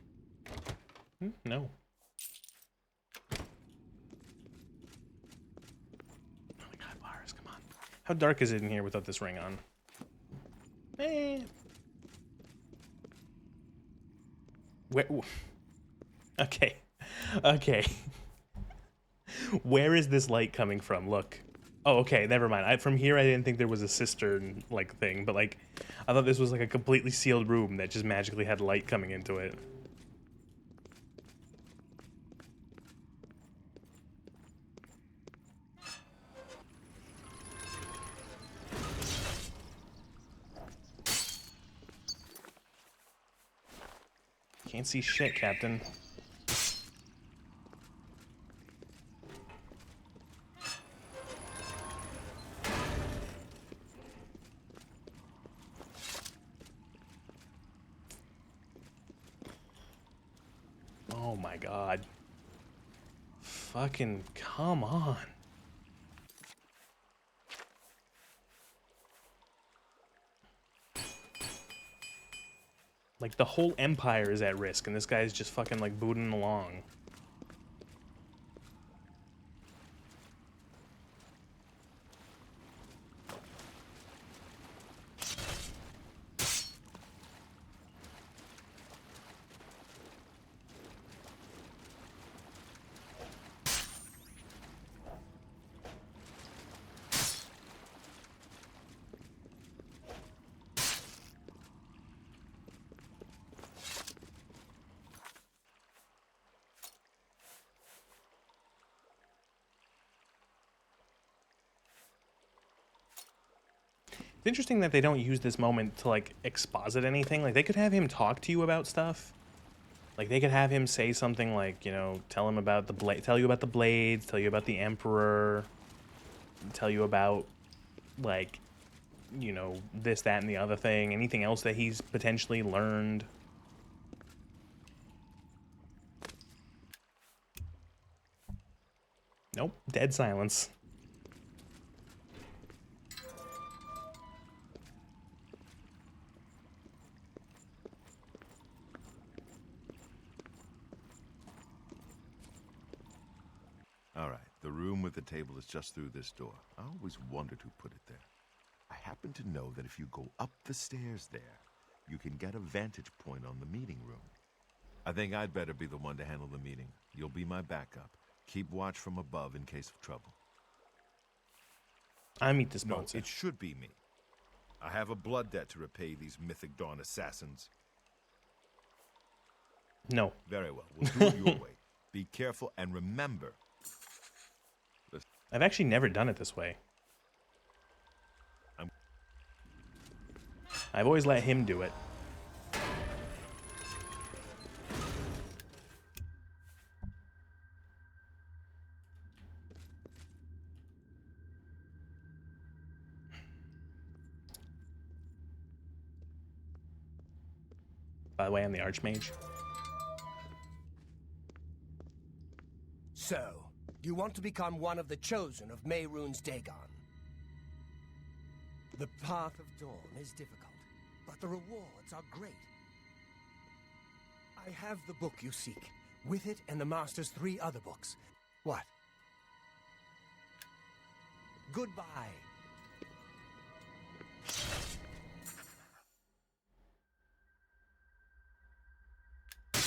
No. Oh my god, Lars, come on. How dark is it in here without this ring on? Eh. Where? Okay. Okay. Where is this light coming from? Look. Oh, okay, never mind. From here, I didn't think there was a cistern, like, thing, but, like, I thought this was, like, a completely sealed room that just magically had light coming into it. Can't see shit, Captain. Oh my god. Fucking come on. Like, the whole empire is at risk, and this guy's just fucking, like, booting along. It's interesting that they don't use this moment to, like, exposit anything. Like, they could have him talk to you about stuff. Like, they could have him say something like, you know, tell you about the blades, tell you about the Emperor, tell you about, like, you know, this, that, and the other thing. Anything else that he's potentially learned. Nope, dead silence. All right, the room with the table is just through this door. I always wondered who put it there. I happen to know that if you go up the stairs there, you can get a vantage point on the meeting room. I think I'd better be the one to handle the meeting. You'll be my backup. Keep watch from above in case of trouble. I meet the sponsor. No, it should be me. I have a blood debt to repay these Mythic Dawn assassins. No. Very well. We'll do it your way. Be careful and remember. I've actually never done it this way. I've always let him do it. By the way, I'm the Archmage. So, you want to become one of the chosen of Mehrunes Dagon. The path of dawn is difficult, but the rewards are great. I have the book you seek, with it and the Master's 3 other books. What? Goodbye.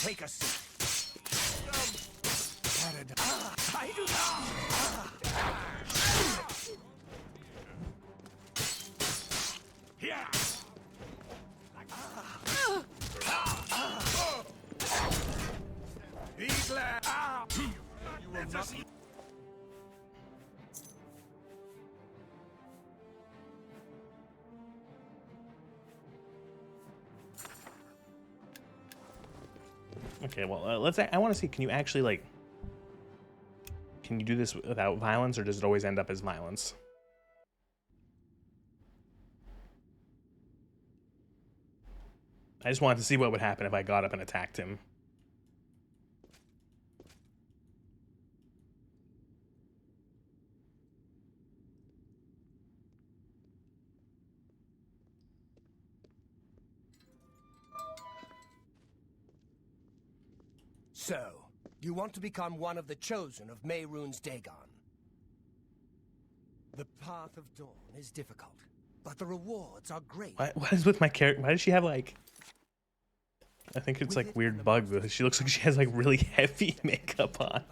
Take a seat. I do Here! Be glad! You will not... Okay, well, let's. I want to see. Can you actually, like? Can you do this without violence, or does it always end up as violence? I just wanted to see what would happen if I got up and attacked him. So, you want to become one of the chosen of Mehrunes Dagon. The path of dawn is difficult, but the rewards are great. What is with my character? Why does she have, like... I think it's, like, weird bug. She looks like she has, like, really heavy makeup on.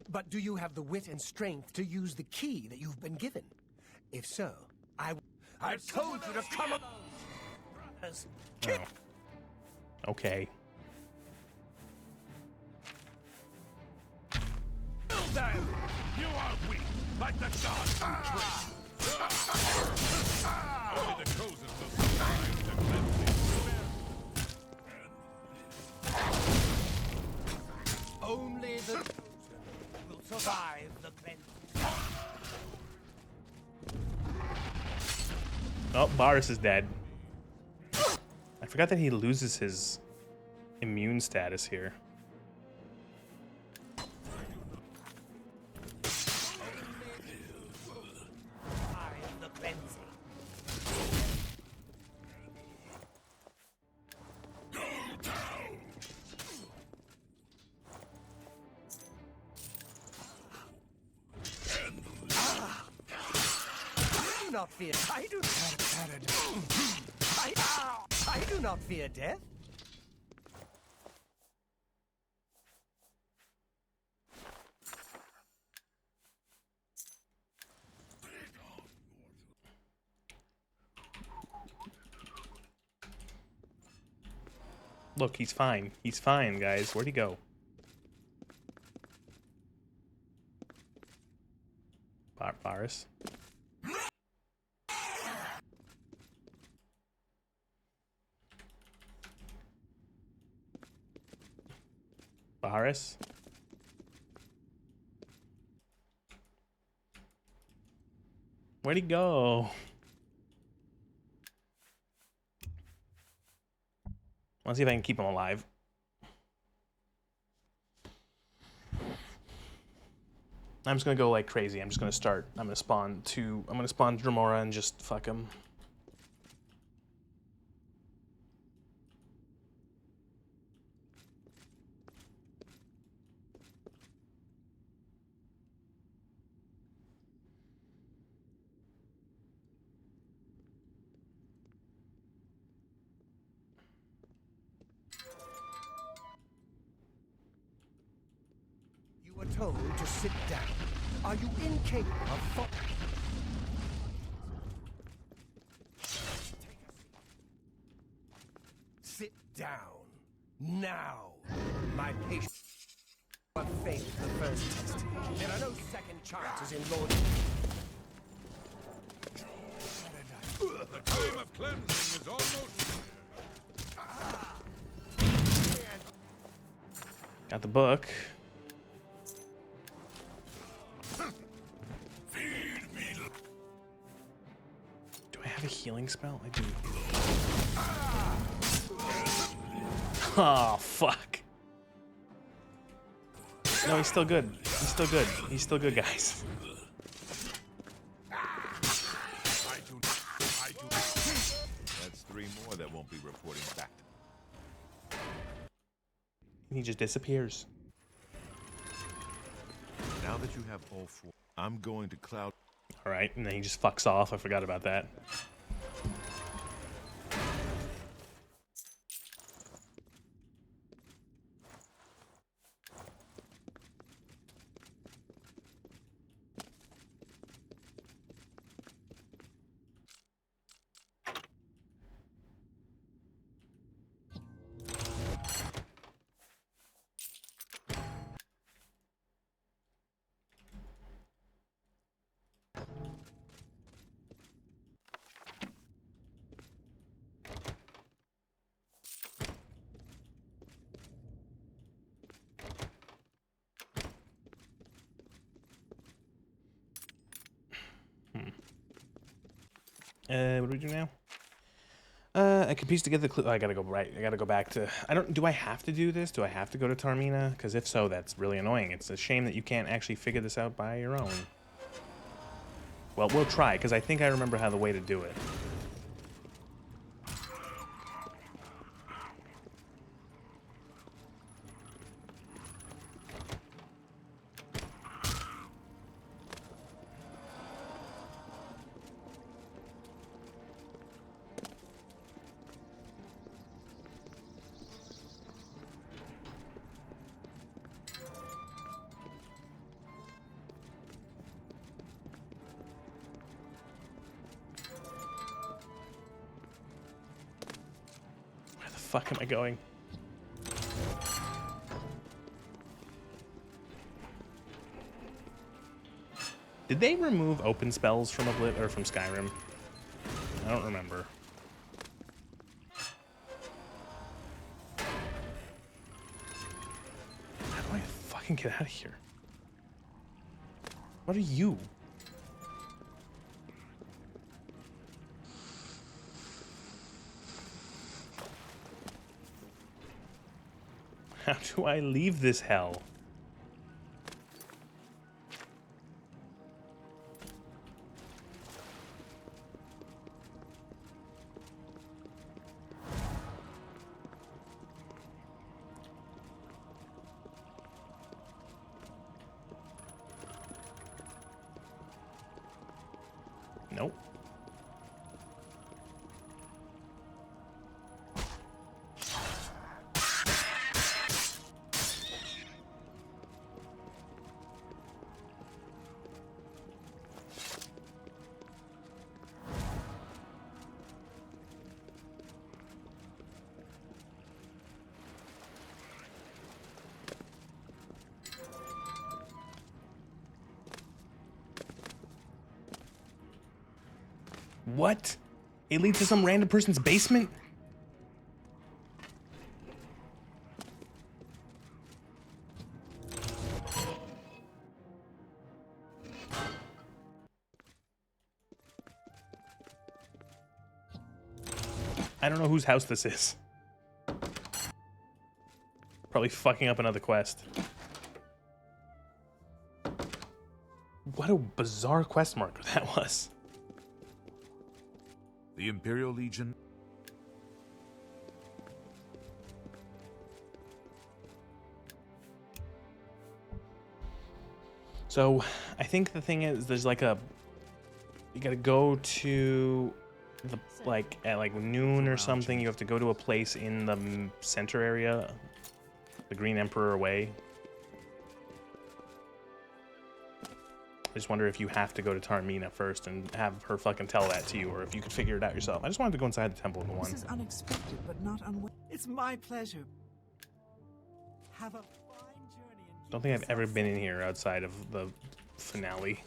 But do you have the wit and strength to use the key that you've been given? If so, I told you to come up. Oh. Okay. Them. You are weak, like the gods who train. Only the chosen will survive the cleansing. Only the chosen will survive the cleansing. Oh, Varus is dead. I forgot that he loses his immune status here. Not fear. I do not fear death. Look, he's fine. He's fine, guys. Where'd he go? Varus. Varus. Where'd he go? Let's see if I can keep him alive. I'm just gonna go like crazy. I'm just gonna start. I'm gonna spawn Dremora and just fuck him. You were told to sit down. Are you incapable of thought? Sit down. Now. My patience. What failed the first test. There are no second chances in Lord. The time of cleansing is almost. Got the book. Do I have a healing spell? I do. Oh, fuck. No, he's still good. He's still good. He's still good, guys. That's 3 more that won't be reporting back. He just disappears. Now that you have all 4, I'm going to Cloud. Alright, and then he just fucks off. I forgot about that. What do we do now? I can piece together the clue. Oh, I gotta go right. I gotta go back to. I don't. Do I have to do this? Do I have to go to Tarmina? Because if so, that's really annoying. It's a shame that you can't actually figure this out by your own. Well, we'll try, because I think I remember how the way to do it. Fuck am I going? Did they remove open spells from Oblivion or from Skyrim? I don't remember. How do I fucking get out of here? What are you? How do I leave this hell? Nope. What? It leads to some random person's basement? I don't know whose house this is. Probably fucking up another quest. What a bizarre quest marker that was. The Imperial Legion. So, I think the thing is, there's like a... You gotta go to... the like at like noon or something. You have to go to a place in the center area. The Green Emperor Way. I just wonder if you have to go to Tarmina first and have her fucking tell that to you, or if you could figure it out yourself. I just wanted to go inside the temple in the one. This is unexpected, but not It's my pleasure. Have a fine journey. And Don't think I've ever been in here outside of the finale.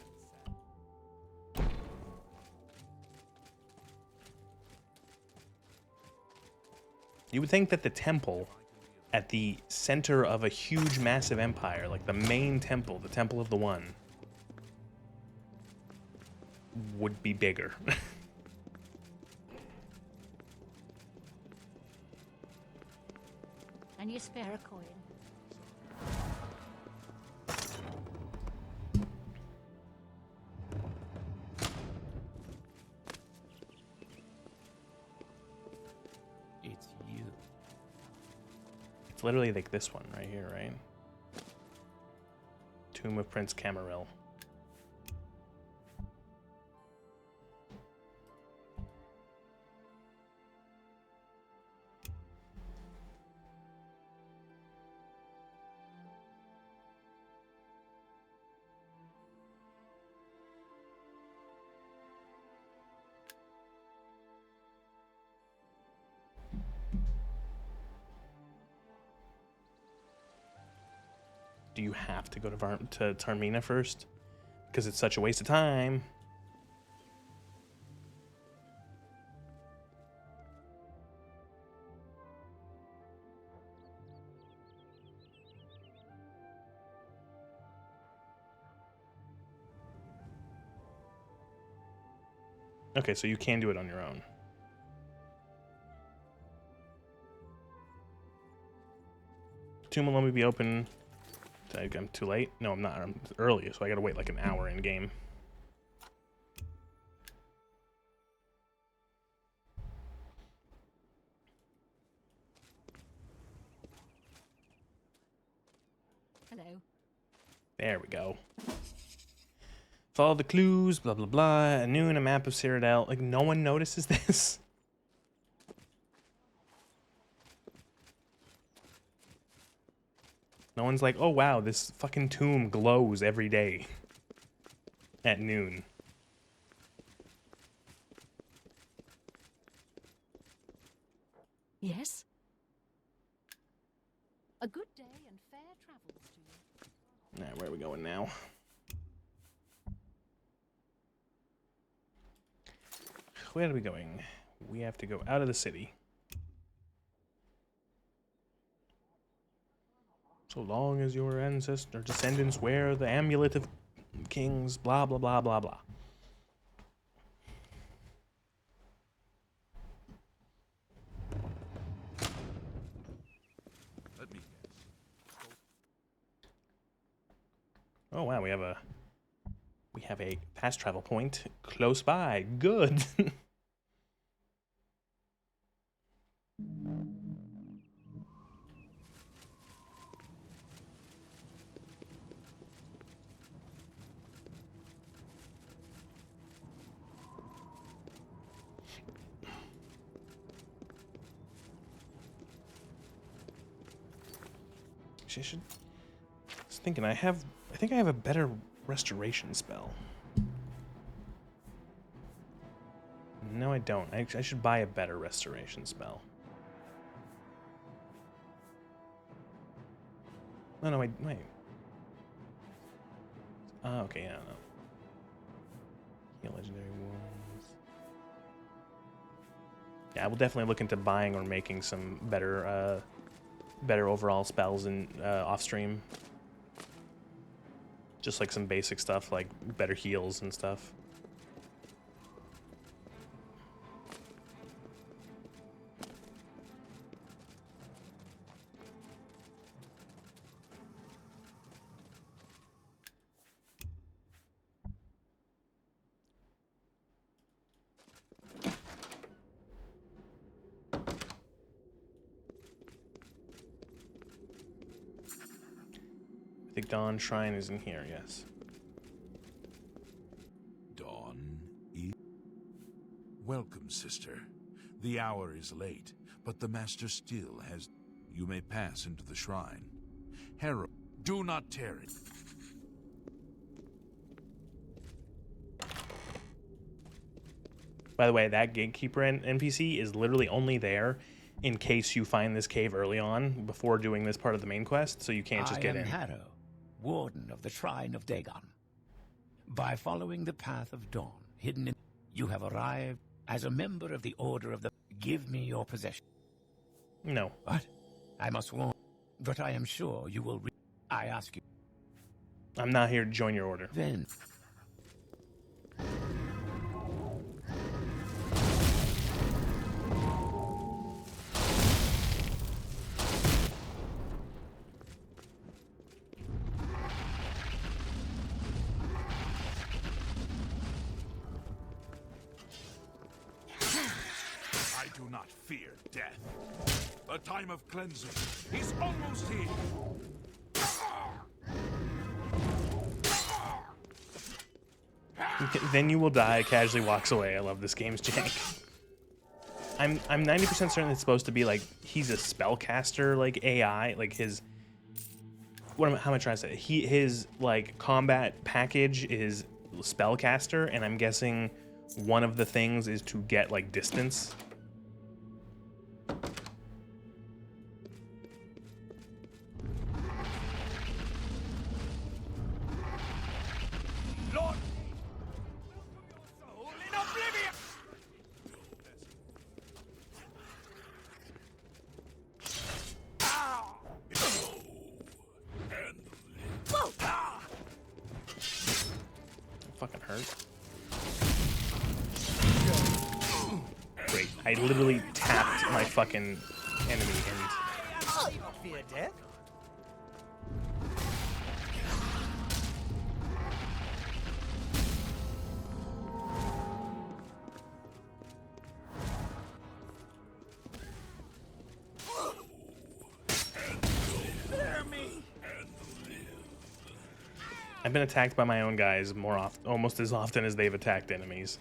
You would think that the temple at the center of a huge, massive empire, like the main temple, the Temple of the One, would be bigger. And you spare a coin. It's you. It's literally like this one right here, right? Tomb of Prince Camaril. Do you have to go to Tarmina first? Because it's such a waste of time. Okay, so you can do it on your own. Tomb will only be open... I'm too late? No, I'm not. I'm early, so I gotta wait like an hour in game. Hello. There we go. Follow the clues, blah, blah, blah. At noon, a map of Cyrodiil. Like, no one notices this? No one's like, oh wow, this fucking tomb glows every day at noon. Yes? A good day and fair travels to you. Alright, where are we going now? Where are we going? We have to go out of the city. So long as your ancestor descendants wear the amulet of kings, blah, blah, blah, blah, blah. Let me guess. Oh wow, we have a fast travel point close by. Good. I was thinking I think I have a better restoration spell. No, I don't. I should buy a better restoration spell. No, wait. Okay, yeah, no. Heal legendary wounds. Yeah, we'll definitely look into buying or making some better overall spells and off stream. Just like some basic stuff, like better heals and stuff. I think Dawn Shrine is in here, yes. Dawn? Welcome, sister. The hour is late, but the master still has... You may pass into the shrine. Herald, do not tear it. By the way, that gatekeeper NPC is literally only there in case you find this cave early on before doing this part of the main quest, so you can't just get in. I am Harrow, Warden of the Shrine of Dagon. By following the path of dawn, hidden in... You have arrived as a member of the Order of the... Give me your possession. No. What? I must warn... But I am sure you will... I ask you... I'm not here to join your order. Then... I do not fear death. The time of cleansing is almost here. Then you will die, casually walks away. I love this game's jank. I'm 90% certain it's supposed to be like he's a spellcaster, like AI, like his... how am I trying to say? His like combat package is spellcaster, and I'm guessing one of the things is to get like distance. Lord, welcome your soul in Oblivion. Fucking hurt. Great. I literally tapped my fucking enemy and... Oh, you don't fear death? I've been attacked by my own guys almost as often as they've attacked enemies.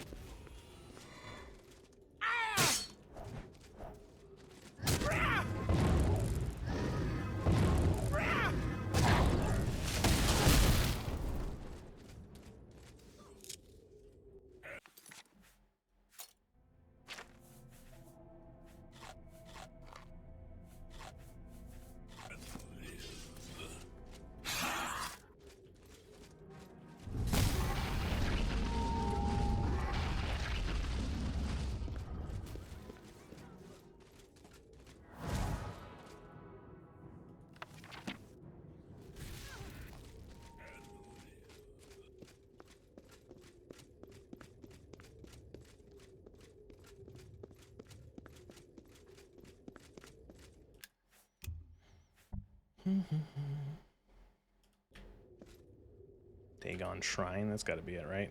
Dagon Shrine, that's gotta be it, right?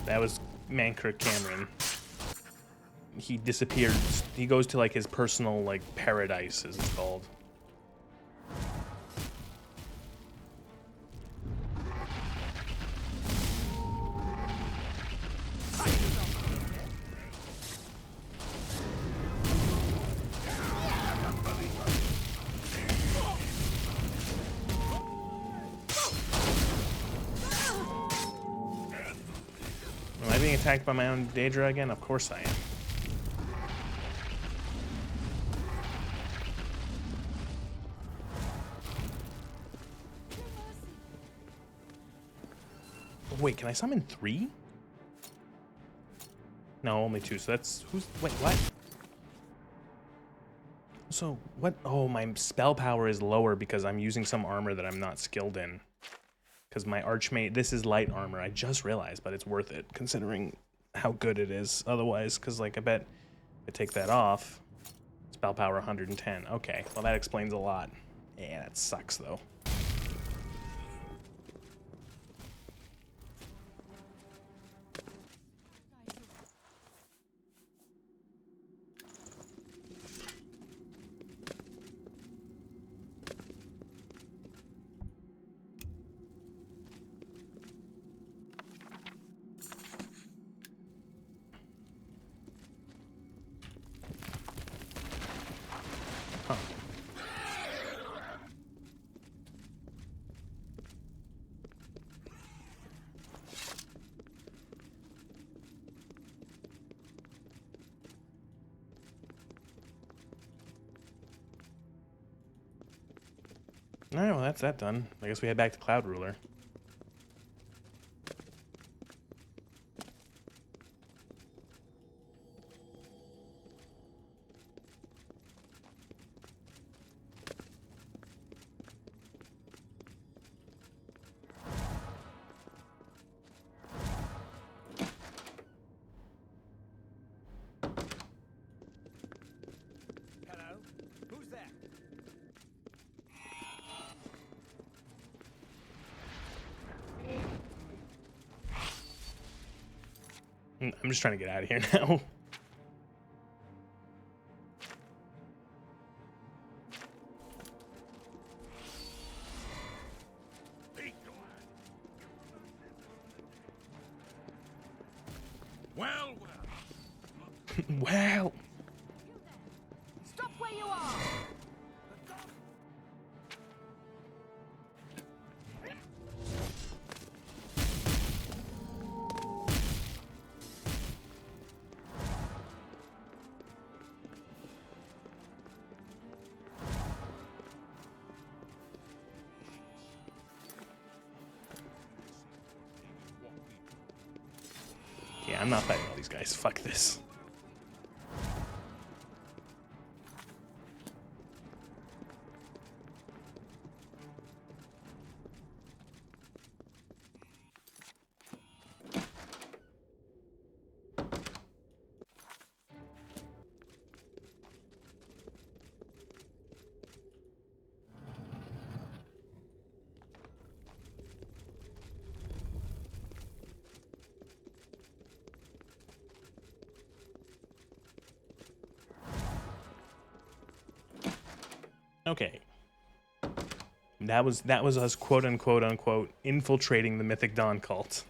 That was Mankirk Cameron. He disappeared. He goes to like his personal like paradise, as it's called. attacked by my own Daedra again? Of course I am. Wait, can I summon 3? No, only 2. So that's wait, what? So what? Oh, my spell power is lower because I'm using some armor that I'm not skilled in. Because my archmage, this is light armor. I just realized, but it's worth it considering how good it is. Otherwise, because like I bet if I take that off, spell power 110. Okay, well that explains a lot. Yeah, that sucks though. Alright, well that's that done. I guess we head back to Cloud Ruler. Hello? Who's there? I'm just trying to get out of here now. Well. Well. Stop where you are! Yeah, I'm not fighting all these guys. Fuck this. Okay. That was us quote unquote infiltrating the Mythic Dawn cult.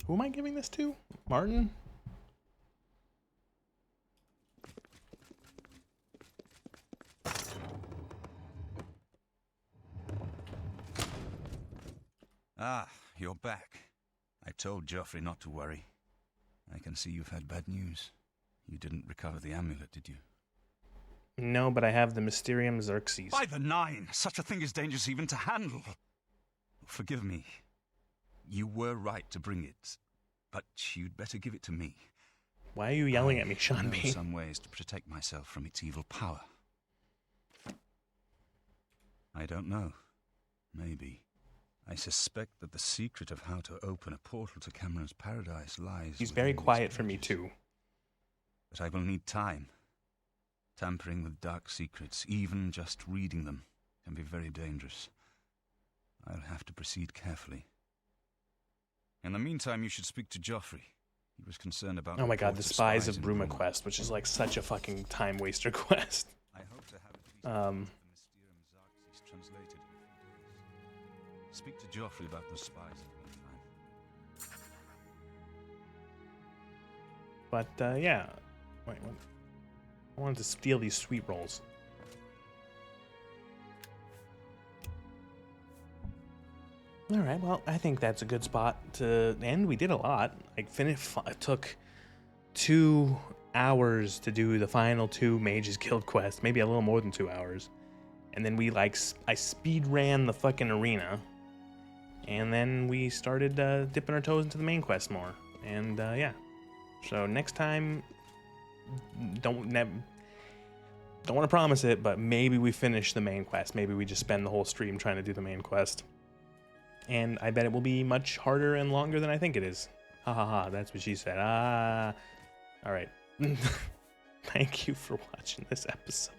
Who am I giving this to? Martin? Ah, you're back. I told Joffrey not to worry. I can see you've had bad news. You didn't recover the amulet, did you? No, but I have the Mysterium Xerxes. By the Nine! Such a thing is dangerous even to handle. Forgive me. You were right to bring it, but you'd better give it to me. Why are you yelling at me, I Sean know B? some ways to protect myself from its evil power. I don't know. Maybe. I suspect that the secret of how to open a portal to Cameron's paradise lies. He's very quiet for me too. But I will need time. Tampering with dark secrets, even just reading them, can be very dangerous. I'll have to proceed carefully. In the meantime, you should speak to Joffrey. He was concerned about... Oh my god, the Spies of Bruma Bruma quest, which is like such a fucking time waster quest. I hope to have it the Mysterium Xarxes translated in a few days. Speak to Joffrey about the spies in the meantime. But, yeah. Wait, what? I wanted to steal these sweet rolls. Alright, well, I think that's a good spot to end. We did a lot. Like, it took 2 hours to do the final 2 Mages Guild quests. Maybe a little more than 2 hours. And then I speed ran the fucking arena. And then we started dipping our toes into the main quest more. And, yeah. So next time, don't want to promise it, but maybe we finish the main quest. Maybe we just spend the whole stream trying to do the main quest. And I bet it will be much harder and longer than I think it is. Ha ha ha, that's what she said. Ah. Alright. Thank you for watching this episode.